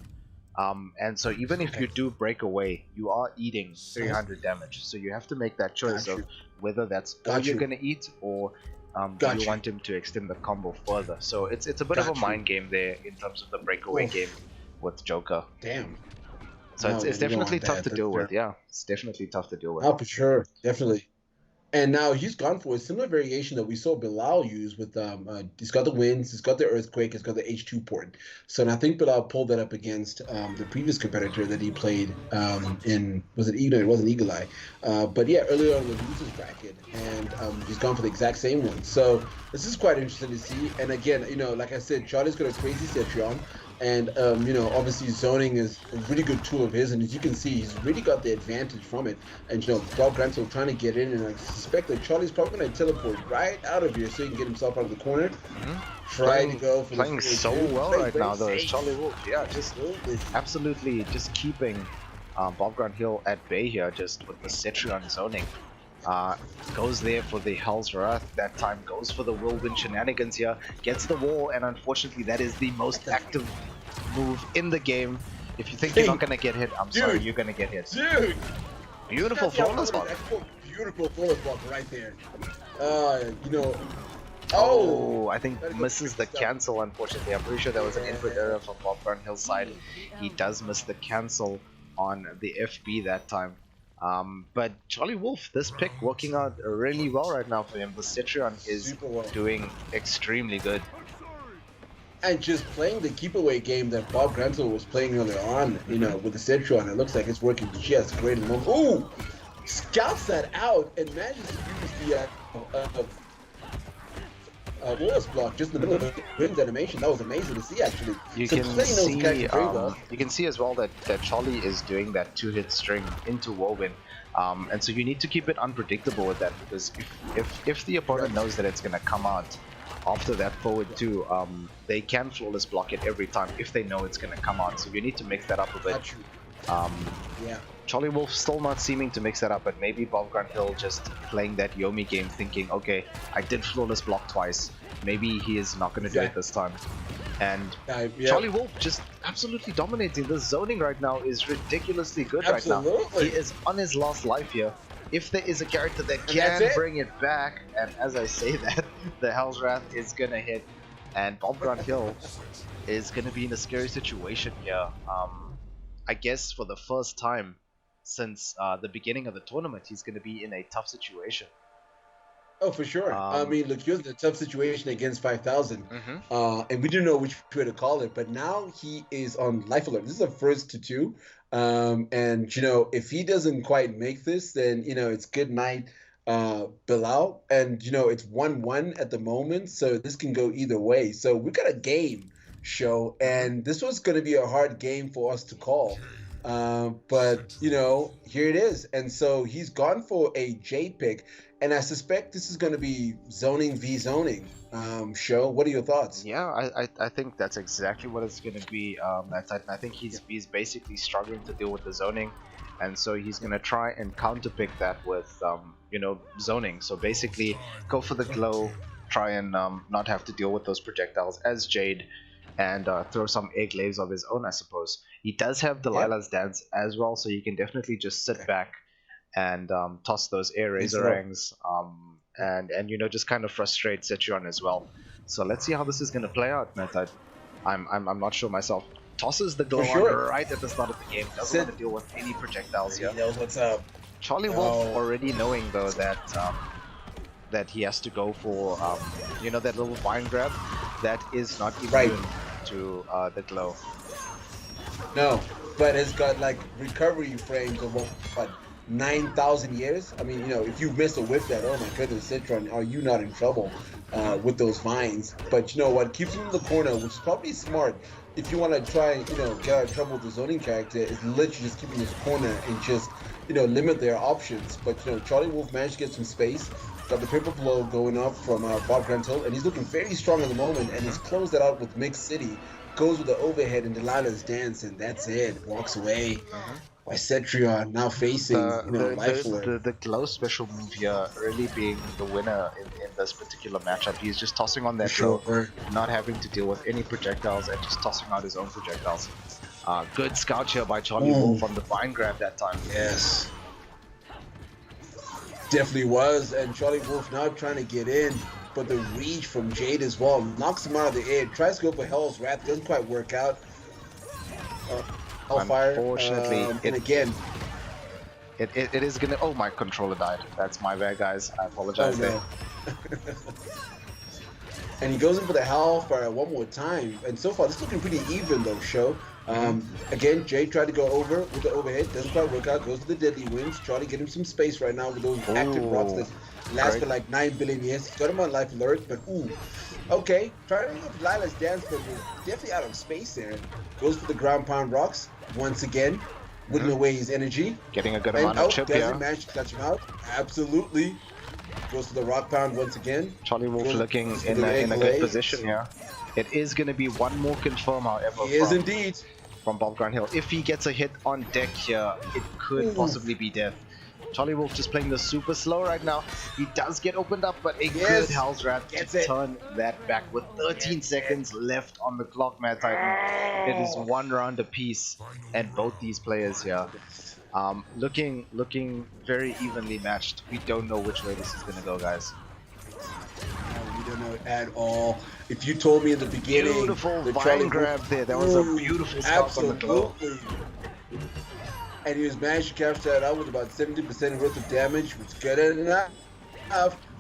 And so even if you do break away, you are eating 300 damage. So you have to make that choice of whether that's all you're going to eat or you want him to extend the combo further. So it's a bit of a mind game there in terms of the breakaway game with Joker. Damn. So it's definitely tough to deal with. Yeah, it's definitely tough to deal with. Oh, for sure. Definitely. And now he's gone for a similar variation that we saw Bilal use with he's got the winds, he's got the earthquake, he's got the H2 port. So and I think Bilal pulled that up against the previous competitor that he played in, was it Eagle? It wasn't Eagle Eye. But yeah, earlier on in the losers bracket, and he's gone for the exact same one. So this is quite interesting to see. And again, like I said, Charlie's got a crazy Cetrion. And, obviously zoning is a really good tool of his. And as you can see, he's really got the advantage from it. And, Bob Granthill trying to get in. And I suspect that Charlie's probably going to teleport right out of here so he can get himself out of the corner. Trying to go for playing so well right now, though, is Charlie Wolf. Yeah, just absolutely just keeping Bob Granthill at bay here, just with the Cetrion zoning. Goes there for the Hell's Wrath, that time goes for the whirlwind shenanigans here, gets the wall, and unfortunately that is the most active move in the game. If you think you're not gonna get hit, I'm sorry, you're gonna get hit. Dude! Beautiful flawless block. Beautiful flawless block right there. I think misses the cancel, unfortunately. I'm pretty sure that was an input error from Bob Grantill's side. He does miss the cancel on the FB that time. But Charlie Wolf, this pick working out really well right now for him. The Cetrion is doing extremely good. And just playing the keep away game that Bob Granthill was playing earlier on, with the Cetrion, it looks like it's working just great at the moment. Ooh! Scouts that out and manages to use the Wallace block just in the middle of the wins animation. That was amazing to see, actually. You can see as well that Charlie is doing that 2-hit string into Whirlwind. And so you need to keep it unpredictable with that, because if the opponent knows that it's going to come out after that forward 2, they can flawless block it every time if they know it's going to come out. So you need to mix that up a bit. Charlie Wolf still not seeming to mix that up, but maybe Bob Granthill just playing that Yomi game thinking, okay, I did flawless block twice, maybe he is not going to do it this time. And Charlie Wolf just absolutely dominating. The zoning right now is ridiculously good right now. He is on his last life here. If there is a character that can bring it back, and as I say that, the Hell's Wrath is going to hit, and Bob Granthill is going to be in a scary situation here. I guess for the first time since the beginning of the tournament, he's going to be in a tough situation. Oh, for sure. I mean, look, he was in a tough situation against 5,000, and we didn't know which way to call it, but now he is on life alert. This is a first to 2, and, if he doesn't quite make this, then, it's good night, Bilal, and, it's 1-1 at the moment, so this can go either way. So we got a game, Show, and this was going to be a hard game for us to call. But here it is, and so he's gone for a Jade pick, and I suspect this is going to be zoning v zoning. Sho, what are your thoughts? Yeah, I think that's exactly what it's going to be. I think he's basically struggling to deal with the zoning, and so he's gonna try and counterpick that with you know, zoning. So basically, go for the glow, try and not have to deal with those projectiles as Jade, and throw some egg laves of his own, I suppose. He does have Delilah's dance as well, so you can definitely just sit back and toss those air razorangs, and you know, just kind of frustrate Cetrion as well. So let's see how this is going to play out, MadTitan. I'm not sure myself. Tosses the glow on right at the start of the game. Doesn't want to deal with any projectiles here. He knows what's up. Charlie Wolf already knowing though that that he has to go for you know, that little vine grab that is not immune to the glow. No, but it's got like recovery frames of what 9,000 years. I mean, you know, if you miss a whiff that, oh my goodness, Citron, are you not in trouble with those vines? But you know what, keeps him in the corner, which is probably smart. If you want to try and, you know, get out of trouble with the zoning character, is literally just keeping his corner and just, you know, limit their options. But you know, Charlie Wolf managed to get some space. Got the paper blow going up from Bob Grant Hill, and he's looking very strong at the moment. And he's closed that out with Mixed City. Goes with the overhead and Delilah's dance, and that's it. Walks away. By Cetrion now facing the glow special move here really being the winner in this particular matchup. He's just tossing on that glow, not having to deal with any projectiles and just tossing out his own projectiles. Good scout here by Charlie Wolf on the vine grab that time. Yes, definitely was. And Charlie Wolf now trying to get in, but the reach from Jade as well knocks him out of the air. Tries to go for Hell's Wrath, doesn't quite work out. Hellfire. Unfortunately, and again, it is gonna. Oh, my controller died. That's my bad, guys. I apologize there. And he goes in for the Hellfire one more time. And so far, this is looking pretty even though, Sho. Again, Jay tried to go over with the overhead. Doesn't quite work out. Goes to the Deadly Winds. Try to get him some space right now with those active rocks that last for like 9 billion years. He's got him on life alert, but ooh. Okay, trying to get Lila's dance, but we're definitely out of space there. Goes for the ground pound rocks once again, whittling away his energy. Getting a good amount of chip here. Doesn't manage to clutch him out. Absolutely. Goes to the rock pound once again. Charlie Wolf looking in a good position here. It is going to be one more confirm, however. He is indeed. From Bob Grant Hill. If he gets a hit on deck here, it could possibly be death. Charlie Wolf just playing the super slow right now. He does get opened up, but a good Hell's Wrath to turn that back with 13 seconds left on the clock, MadTitan. It is one round apiece, and both these players here looking very evenly matched. We don't know which way this is gonna go, guys. We don't know at all. If you told me in the beginning, beautiful vine grab there. That was a beautiful scout on the glow. And he was managed to capture that out with about 70% worth of damage, which is good enough.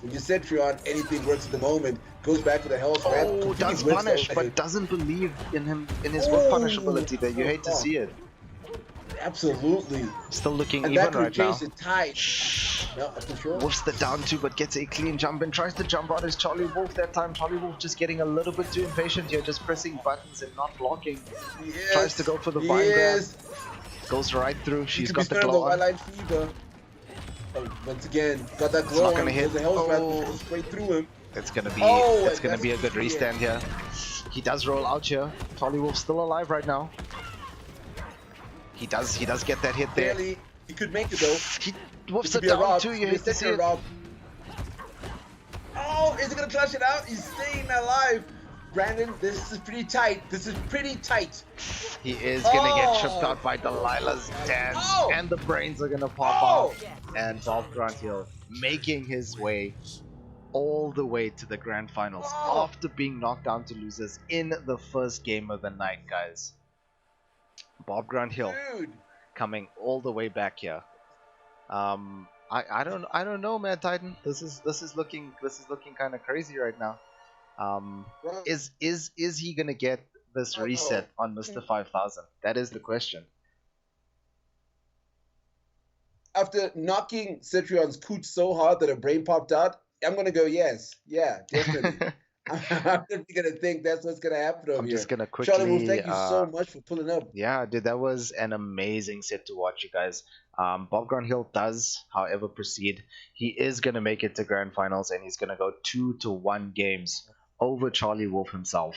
When you Cetrion, anything works at the moment. Goes back to the Hell's Wrath. Oh, does punish, but doesn't believe in him, in his whip punish ability there. You hate to see it. Absolutely. Still looking and even that right now. The tide. No, Wolf's the down two, but gets a clean jump and tries to jump out as Charlie Wolf that time. Charlie Wolf just getting a little bit too impatient here, just pressing buttons and not blocking. Tries to go for the vine grab. Goes right through. She's got the glow on. Once again, got that glow. It's not gonna hit. Goes straight through him. It's gonna be. It's gonna be a good restand here. He does roll out here. Charlie Wolf's still alive right now. He does get that hit there. Barely. He could make it though. He Wolf's it down too. You hate to see it. Oh, is he gonna clutch it out? He's staying alive. Brandon, this is pretty tight. This is pretty tight. He is gonna get tripped out by Delilah's dance, and the brains are gonna pop off. And Bob Grant Hill making his way all the way to the grand finals after being knocked down to losers in the first game of the night, guys. Bob Grant Hill coming all the way back here. I don't know, MadTitan. This is looking kind of crazy right now. Is he gonna get this reset on Mr. 5000? That is the question. After knocking Cetrion's coot so hard that her brain popped out, I'm gonna go yes. Yeah, definitely. I'm definitely gonna think that's what's gonna happen over here. I'm just gonna quickly. Charlie Wolf, thank you so much for pulling up. Yeah, dude, that was an amazing set to watch, you guys. Bob Grant Hill does, however, proceed. He is gonna make it to grand finals, and he's gonna go 2-1 games over Charlie Wolf himself.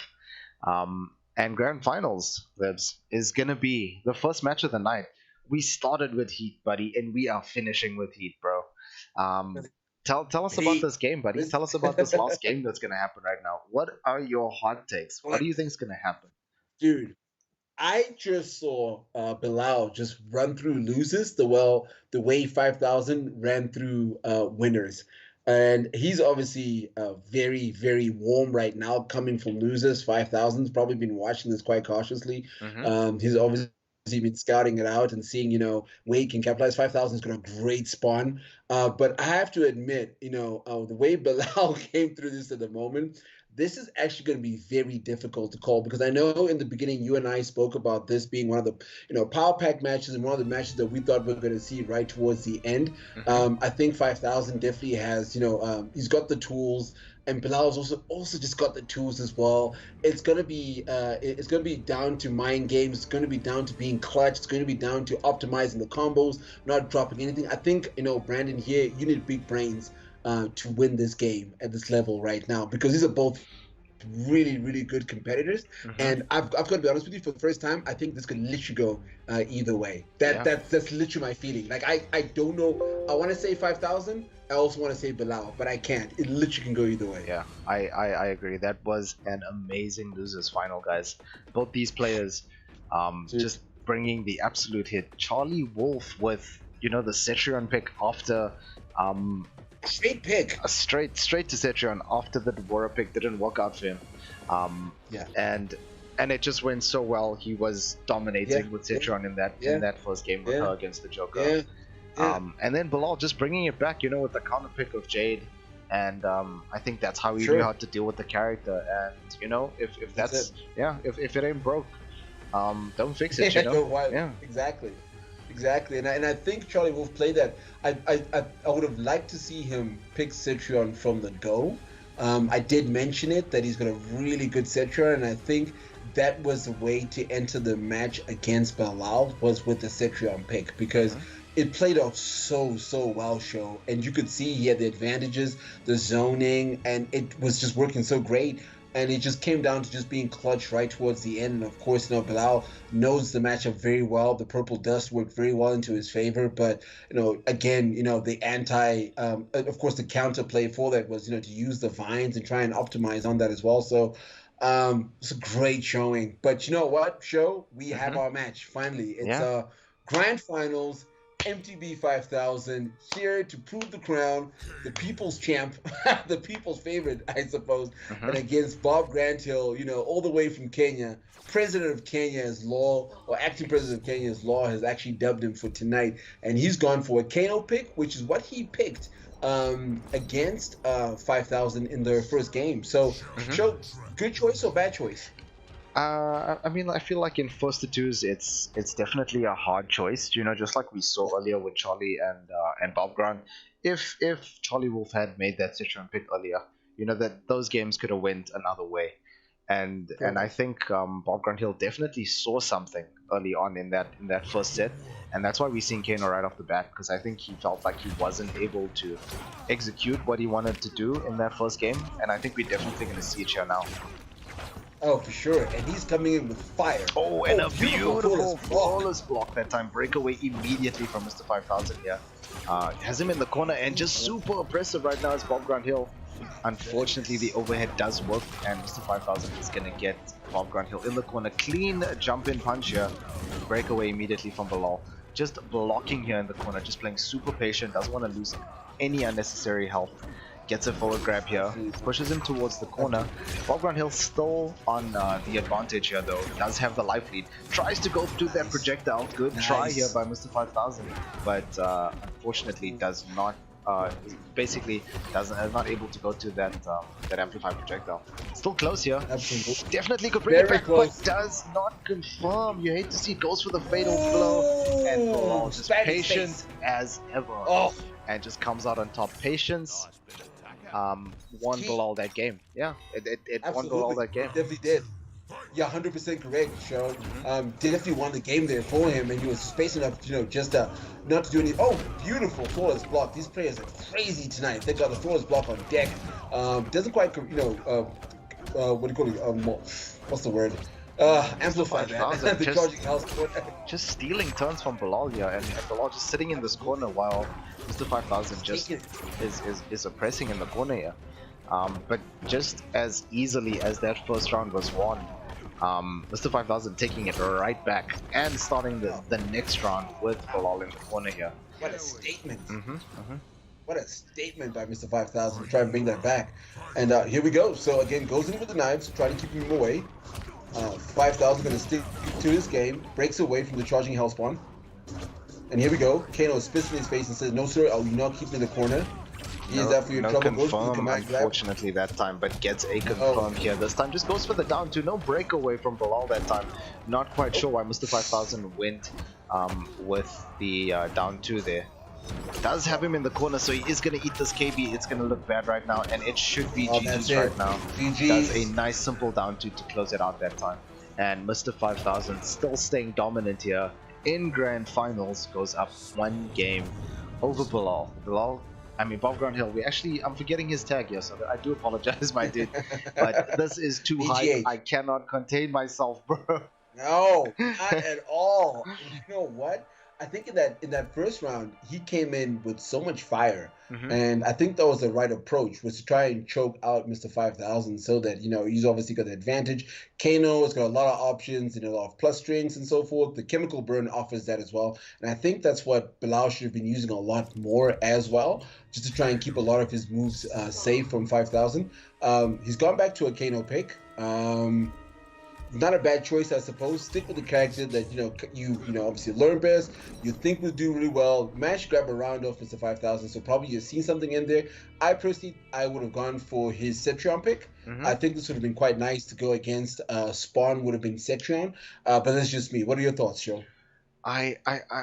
And grand finals, Libs, is gonna be the first match of the night. we started with heat, buddy, and we are finishing with heat, bro. Tell us about this game, buddy. Tell us about this last game that's gonna happen right now. What are your hot takes? What do you think is gonna happen? Dude, I just saw Bilal just run through losers the way 5,000 ran through winners. And he's obviously very, very warm right now, coming from losers. 5,000's probably been watching this quite cautiously. He's obviously been scouting it out and seeing, where he can capitalize. 5,000 is got a great spawn. But I have to admit, the way Bilal came through this at the moment, this is actually going to be very difficult to call, because I know in the beginning you and I spoke about this being one of the power pack matches and one of the matches that we thought we were going to see right towards the end. I think 5,000 definitely has he's got the tools, and Bilal's also just got the tools as well. It's going to be down to mind games. It's going to be down to being clutch. It's going to be down to optimizing the combos, not dropping anything. I think Brandon, here you need big brains to win this game at this level right now, because these are both really, really good competitors. And I've got to be honest with you, for the first time, I think this could literally go either way. That's literally my feeling. Like I don't know. I want to say 5,000. I also want to say Bilal, but I can't. It literally can go either way. Yeah, I agree. That was an amazing losers final, guys. Both these players, just bringing the absolute hit. Charlie Wolf with the Cetrion pick after straight pick. A straight to Cetrion after the Dvora pick didn't work out for him. And it just went so well. He was dominating with Cetrion in that first game with her against the Joker. And then Bilal just bringing it back, with the counter pick of Jade. And I think that's how he knew how to deal with the character. And if that's if it ain't broke, don't fix it. Exactly, and I think Charlie Wolf played that. I would have liked to see him pick Cetrion from the go. I did mention it, that he's got a really good Cetrion, and I think that was the way to enter the match against Bilal, was with the Cetrion pick, because it played out so well, Sho, and you could see he had the advantages, the zoning, and it was just working so great. And it just came down to just being clutch right towards the end. And of course, Bilal knows the matchup very well. The purple dust worked very well into his favor. But, again, the of course, the counterplay for that was, to use the vines and try and optimize on that as well. So it's a great showing. But you know what, Sho? We have our match, finally. It's grand finals. MTB 5,000 here to prove the crown, the people's champ, the people's favorite, I suppose, and against Bob Granthill, all the way from Kenya. President of Kenya, as Law, or acting president of Kenya, as Law has actually dubbed him for tonight, and he's gone for a Kano pick, which is what he picked against 5,000 in their first game. So, Sho, good choice or bad choice? I feel like in first to twos, it's definitely a hard choice. Just like we saw earlier with Charlie and Bob Grant. If Charlie Wolf had made that Cetrion pick earlier, that those games could have went another way. And I think Bob Grant Hill definitely saw something early on in that first set, and that's why we're seeing Kano right off the bat, because I think he felt like he wasn't able to execute what he wanted to do in that first game, and I think we're definitely going to see it here now. Oh, for sure. And he's coming in with fire. Oh, and a beautiful flawless block that time. Breakaway immediately from Mr. 5,000 here. Has him in the corner and just super oppressive right now as Bob Grant Hill. Unfortunately, the overhead does work, and Mr. 5,000 is going to get Bob Grant Hill in the corner. Clean jump-in punch here. Breakaway immediately from Bilal. Just blocking here in the corner, just playing super patient. Doesn't want to lose any unnecessary health. Gets a forward grab here, pushes him towards the corner. Bob Grant Hill still on the advantage here though, does have the life lead. Tries to go through that projectile, good try here by Mr. 5,000, but unfortunately does not, is not able to go to that amplified projectile. Still close here. Absolutely. Definitely could bring it back, close. but does not confirm. You hate to see it, goes for the fatal blow, and Bilal just patient as ever, and just comes out on top. Patience. Won Bilal that game. Yeah, it won Bilal that game. Definitely did. Yeah, 100% correct, Sho. Definitely won the game there for him, and he was space enough, just not to do any. Oh, beautiful flawless block. These players are crazy tonight. They got the flawless block on deck. Doesn't quite, what do you call it? What's the word? Amplify that. 5000 The charging house. just stealing turns from Bilal here, and Bilal just sitting in this corner while Mr. 5000 just is oppressing in the corner here. But just as easily as that first round was won, Mr. 5000 taking it right back and starting the next round with Bilal in the corner here. What a statement. What a statement by Mr. 5000 to try and bring that back. And here we go. So again, goes in with the knives, trying to keep him away. 5000 going to stick to his game, breaks away from the charging hellspawn. And here we go. Kano spits in his face and says, "No sir, I will not keep in the corner." He is there for your trouble. Confirm, unfortunately, that time, but gets a confirm here. This time just goes for the down two. No breakaway from Bilal that time. Not quite sure why Mr. 5000 went with the down two there. Does have him in the corner, so he is going to eat this KB. It's going to look bad right now, and it should be GG's right now. Does a nice simple down two to close it out that time. And Mr. 5000 still staying dominant here in grand finals, goes up one game over Bilal. Above ground hill. I'm forgetting his tag here, so I do apologize, my dude. But this is too high. I cannot contain myself, bro. No, not at all. You know what? I think in that first round, he came in with so much fire, and I think that was the right approach, was to try and choke out Mr. 5000 so that, he's obviously got the advantage. Kano has got a lot of options and a lot of plus strings and so forth. The chemical burn offers that as well, and I think that's what Bilal should have been using a lot more as well, just to try and keep a lot of his moves safe from 5000. He's gone back to a Kano pick. Not a bad choice, I suppose. Stick with the character that you obviously learn best. You think will do really well. Managed to grab a round off Mr. 5000, so probably you've seen something in there. I personally, would have gone for his Cetrion pick. I think this would have been quite nice to go against. Spawn would have been Cetrion, but that's just me. What are your thoughts, Sho? I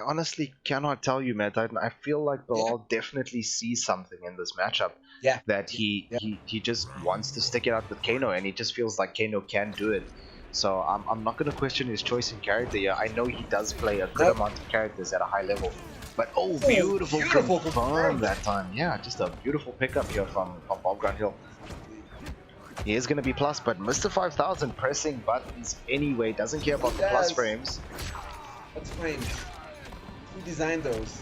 honestly cannot tell you, MadTitan. I feel like Bilal definitely sees something in this matchup. Yeah. That he just wants to stick it out with Kano, and he just feels like Kano can do it. So I'm not going to question his choice in character here. I know he does play a good amount of characters at a high level. But beautiful confirm that time. Yeah, just a beautiful pickup here from Bob Ground Hill. He is going to be plus, but Mr. 5000 pressing buttons anyway. Doesn't care about the plus frames. What's frames? Who designed those?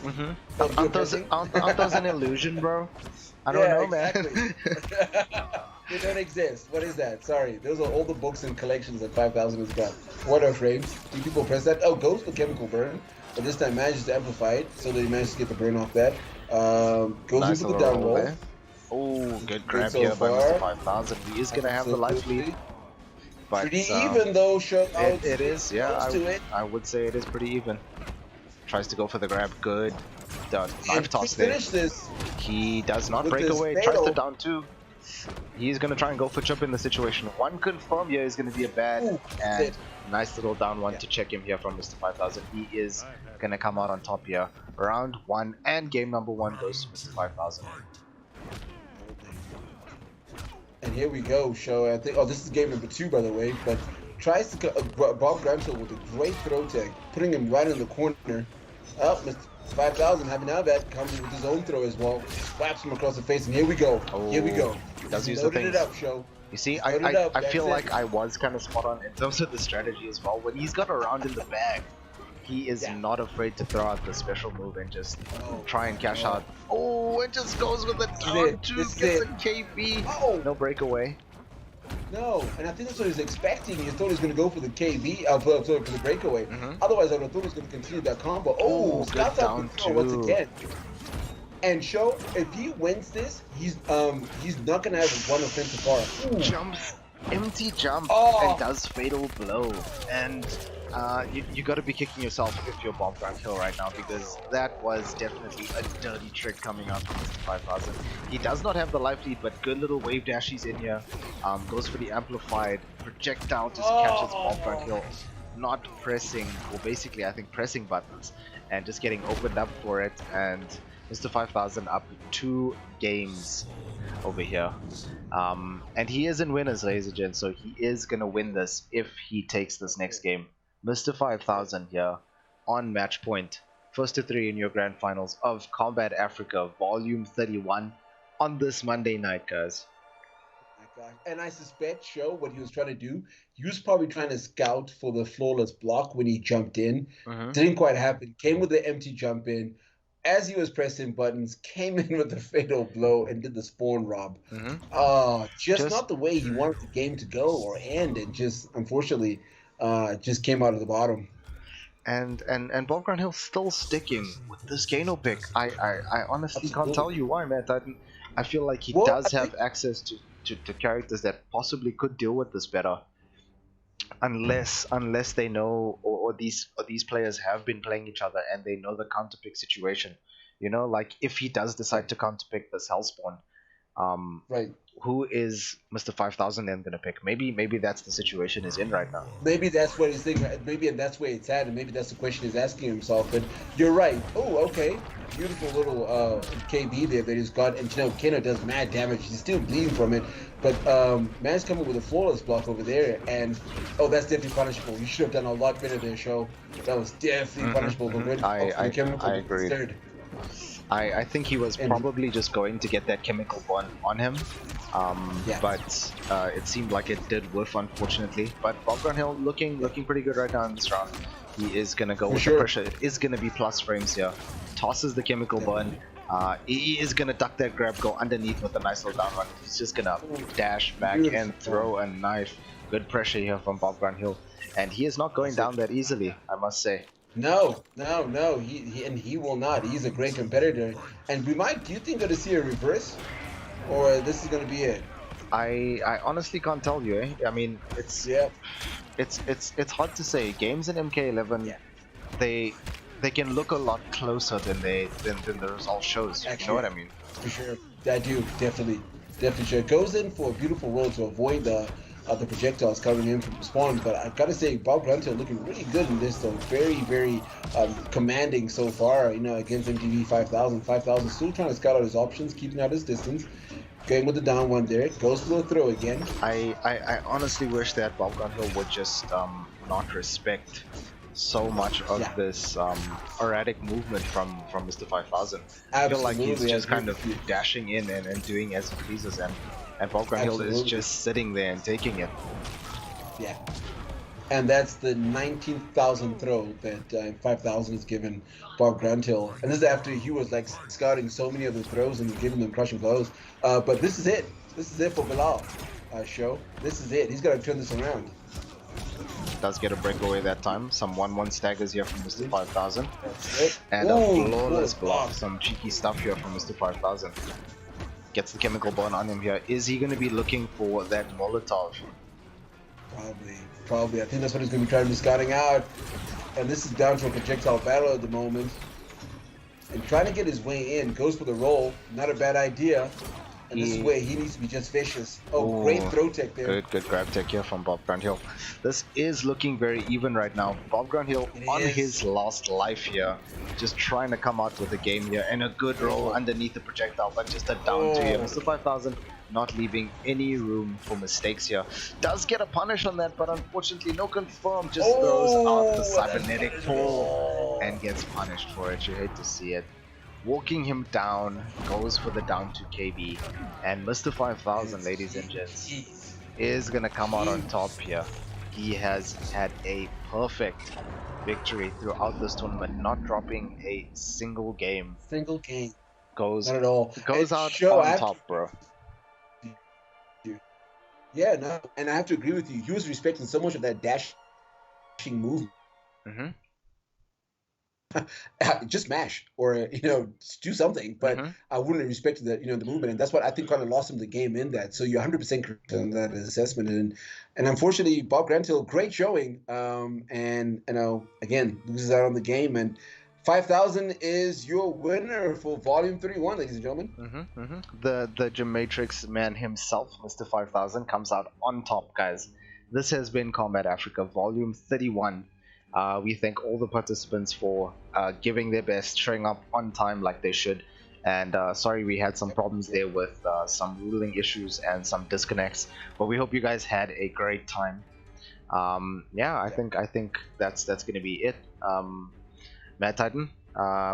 Aren't those an illusion, bro? I don't know, man. They don't exist. What is that? Sorry. Those are all the books and collections that 5000 has got. What are frames? Do people press that? Oh, goes for chemical burn. But this time manages to amplify it, so that he managed to get the burn off that. Goes nice into the down roll. Oh, good grab here by Mr. 5000. He is going to have the life lead. But, pretty even though, Sho. It is, yeah. I would say it is pretty even. Tries to go for the grab. Good. Knife toss there. This he does not break away. Tries to down two. He's going to try and go for chip in the situation. One confirm here is going to be a bad and nice little down one to check him here from Mr. 5000. He is going to come out on top here. Round one and game number one goes to Mr. 5000. And here we go, Sho. I think. Oh, this is game number two, by the way. But tries to Bob Gramshill with a great throw tag, putting him right in the corner. Oh, Mr. 5000 having now that comes with his own throw as well. Slaps him across the face, and here we go. Here we go. Does use the things. It up, Sho. You see, I feel like I was kind of spot on in terms of the strategy as well. When he's got a round in the bag, he is not afraid to throw out the special move and just try and cash out. Oh, it just goes with the down two, gets a KB. No breakaway. No, and I think that's what he was expecting. He thought he was going to go for the KB, for the breakaway. Otherwise, I would have thought he was going to continue that combo. Oh, good down two once again. And Sho, if he wins this, he's not going to have one offensive bar. Jumps, empty jump, and does fatal blow. And you got to be kicking yourself if you're Bob Ground Hill right now, because that was definitely a dirty trick coming out from Mr. 5000. He does not have the life lead, but good little wave dashes in here. Goes for the amplified projectile, just catches Bob Ground Hill, not pressing, or basically I think pressing buttons, and just getting opened up for it. And Mr. 5000 up 2 games over here. And he is in winners, ladies and gents, so he is going to win this if he takes this next game. Mr. 5000 here on match point. First to 3 in your grand finals of Kombat Africa Volume 31 on this Monday night, guys. gosh. And I suspect, Sho, what he was trying to do, he was probably trying to scout for the flawless block when he jumped in. Mm-hmm. Didn't quite happen. Came with the empty jump in. As he was pressing buttons, came in with the fatal blow and did the spawn rob. Just not the way he wanted the game to go or end, and just unfortunately, just came out of the bottom. And Bob Granthill still sticking with this Gano pick. I honestly can't tell you why, man. I feel like he does have access to characters that possibly could deal with this better. Unless they know, or these players have been playing each other and they know the counter pick situation. You know, like if he does decide to counter pick this Hellspawn, right, who is Mr. 5000 then gonna pick? Maybe that's the situation he's in right now. Maybe that's what he's thinking. Maybe that's where it's at, and maybe that's the question he's asking himself. But you're right. Oh, okay. Beautiful little KB there that he's got, and you know, Keno does mad damage. He's still bleeding from it, but man's coming with a flawless block over there, and oh, that's definitely punishable. You should have done a lot better there, Sho. That was definitely punishable. I agree. I think he was probably just going to get that chemical bond on him, but it seemed like it did whiff, unfortunately. But Bob Granthill looking pretty good right now in this round. He is gonna go with the pressure. It is gonna be plus frames here. Tosses the chemical bond. He is gonna duck that grab, go underneath with a nice little down run. He's just gonna dash back and throw a knife. Good pressure here from Bob Granthill, and he is not going down that easily, I must say. No. He will not. He's a great competitor, and we might. Do you think going to see a reverse, or this is going to be it? I honestly can't tell you. I mean, it's hard to say. Games in MK11, they can look a lot closer than the result shows. Actually, you know what I mean? For sure. I do definitely sure. Goes in for a beautiful roll to avoid the projectiles coming in from the spawn, but I've got to say Bob Granthill looking really good in this though. Very commanding so far, you know, against MTV 5000. 5000 still trying to scout out his options, keeping out his distance. Going with the down one there, goes for the throw again. I honestly wish that Bob Granthill would just not respect so much of this erratic movement from Mr. 5000. I feel like he's just kind of dashing in and doing as he pleases, and Bob Granthill is just sitting there and taking it. Yeah. And that's the 19,000 throw that 5,000 has given Bob Granthill. And this is after he was like scouting so many of the throws and giving them crushing blows. But this is it. This is it for Bilal, Sho. This is it. He's got to turn this around. Does get a breakaway that time. Some 1-1 staggers here from Mr. 5000. And a flawless block. Some cheeky stuff here from Mr. 5000. Gets the chemical bond on him here. Is he going to be looking for that Molotov? Probably. I think that's what he's going to be trying to be scouting out. And this is down to a projectile battle at the moment. And trying to get his way in. Goes for the roll. Not a bad idea. And this is where he needs to be just vicious. Oh, great throw tech there. Good grab tech here from Bob Granthill. This is looking very even right now. Bob Granthill on his last life here. Just trying to come out with the game here. And a good roll underneath the projectile, but just a down to him. Mr. 5000 not leaving any room for mistakes here. Does get a punish on that, but unfortunately no confirm. Just throws out the cybernetic pull and gets punished for it. You hate to see it. Walking him down, goes for the down to KB, and Mr. 5000, ladies and gents, is gonna come out on top here. He has had a perfect victory throughout this tournament, not dropping a single game. Goes not at all. Goes out on top, bro. Yeah, no, and I have to agree with you. He was respecting so much of that dashing move. Just mash or do something, but I wouldn't have respected that the movement, and that's what I think kind of lost him the game in that. So you're 100% correct on that assessment, and unfortunately Bob Granthill, great showing, and again loses out on the game, and 5000 is your winner for Volume 31, ladies and gentlemen. The Gematrix man himself, Mr. 5000, comes out on top, guys. This has been Kombat Africa Volume 31. We thank all the participants for giving their best, showing up on time like they should, and sorry we had some problems there with some ruling issues and some disconnects, but we hope you guys had a great time. I think that's gonna be it. MadTitan,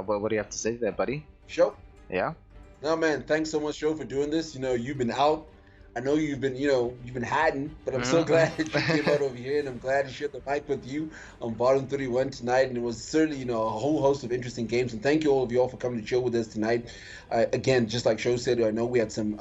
what do you have to say there, buddy? Sho? Yeah? No, man, thanks so much, Sho, for doing this. You've been out. I know you've been hiding, but I'm so glad that you came out over here, and I'm glad to share the mic with you on Bottom 31 tonight. And it was certainly, a whole host of interesting games. And thank you all of you all for coming to chill with us tonight. Again, just like Sho said, I know we had some,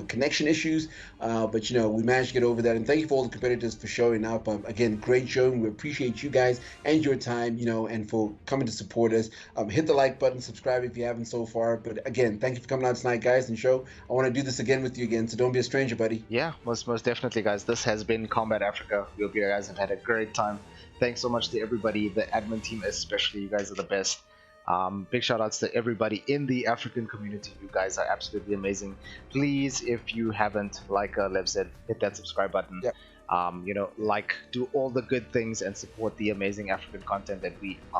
connection issues, but we managed to get over that. And thank you for all the competitors for showing up. Again, great showing. We appreciate you guys and your time, and for coming to support us. Hit the like button, subscribe if you haven't so far. But again, thank you for coming out tonight, guys. And Sho, I want to do this again with you again, so don't be a stranger, buddy. Yeah, most definitely, guys. This has been Kombat Africa. We hope you guys have had a great time. Thanks so much to everybody, the admin team especially. You guys are the best. Big shout outs to everybody in the African community. You guys are absolutely amazing. Please, if you haven't, like Lev said, hit that subscribe button. Yep. Do all the good things and support the amazing African content that we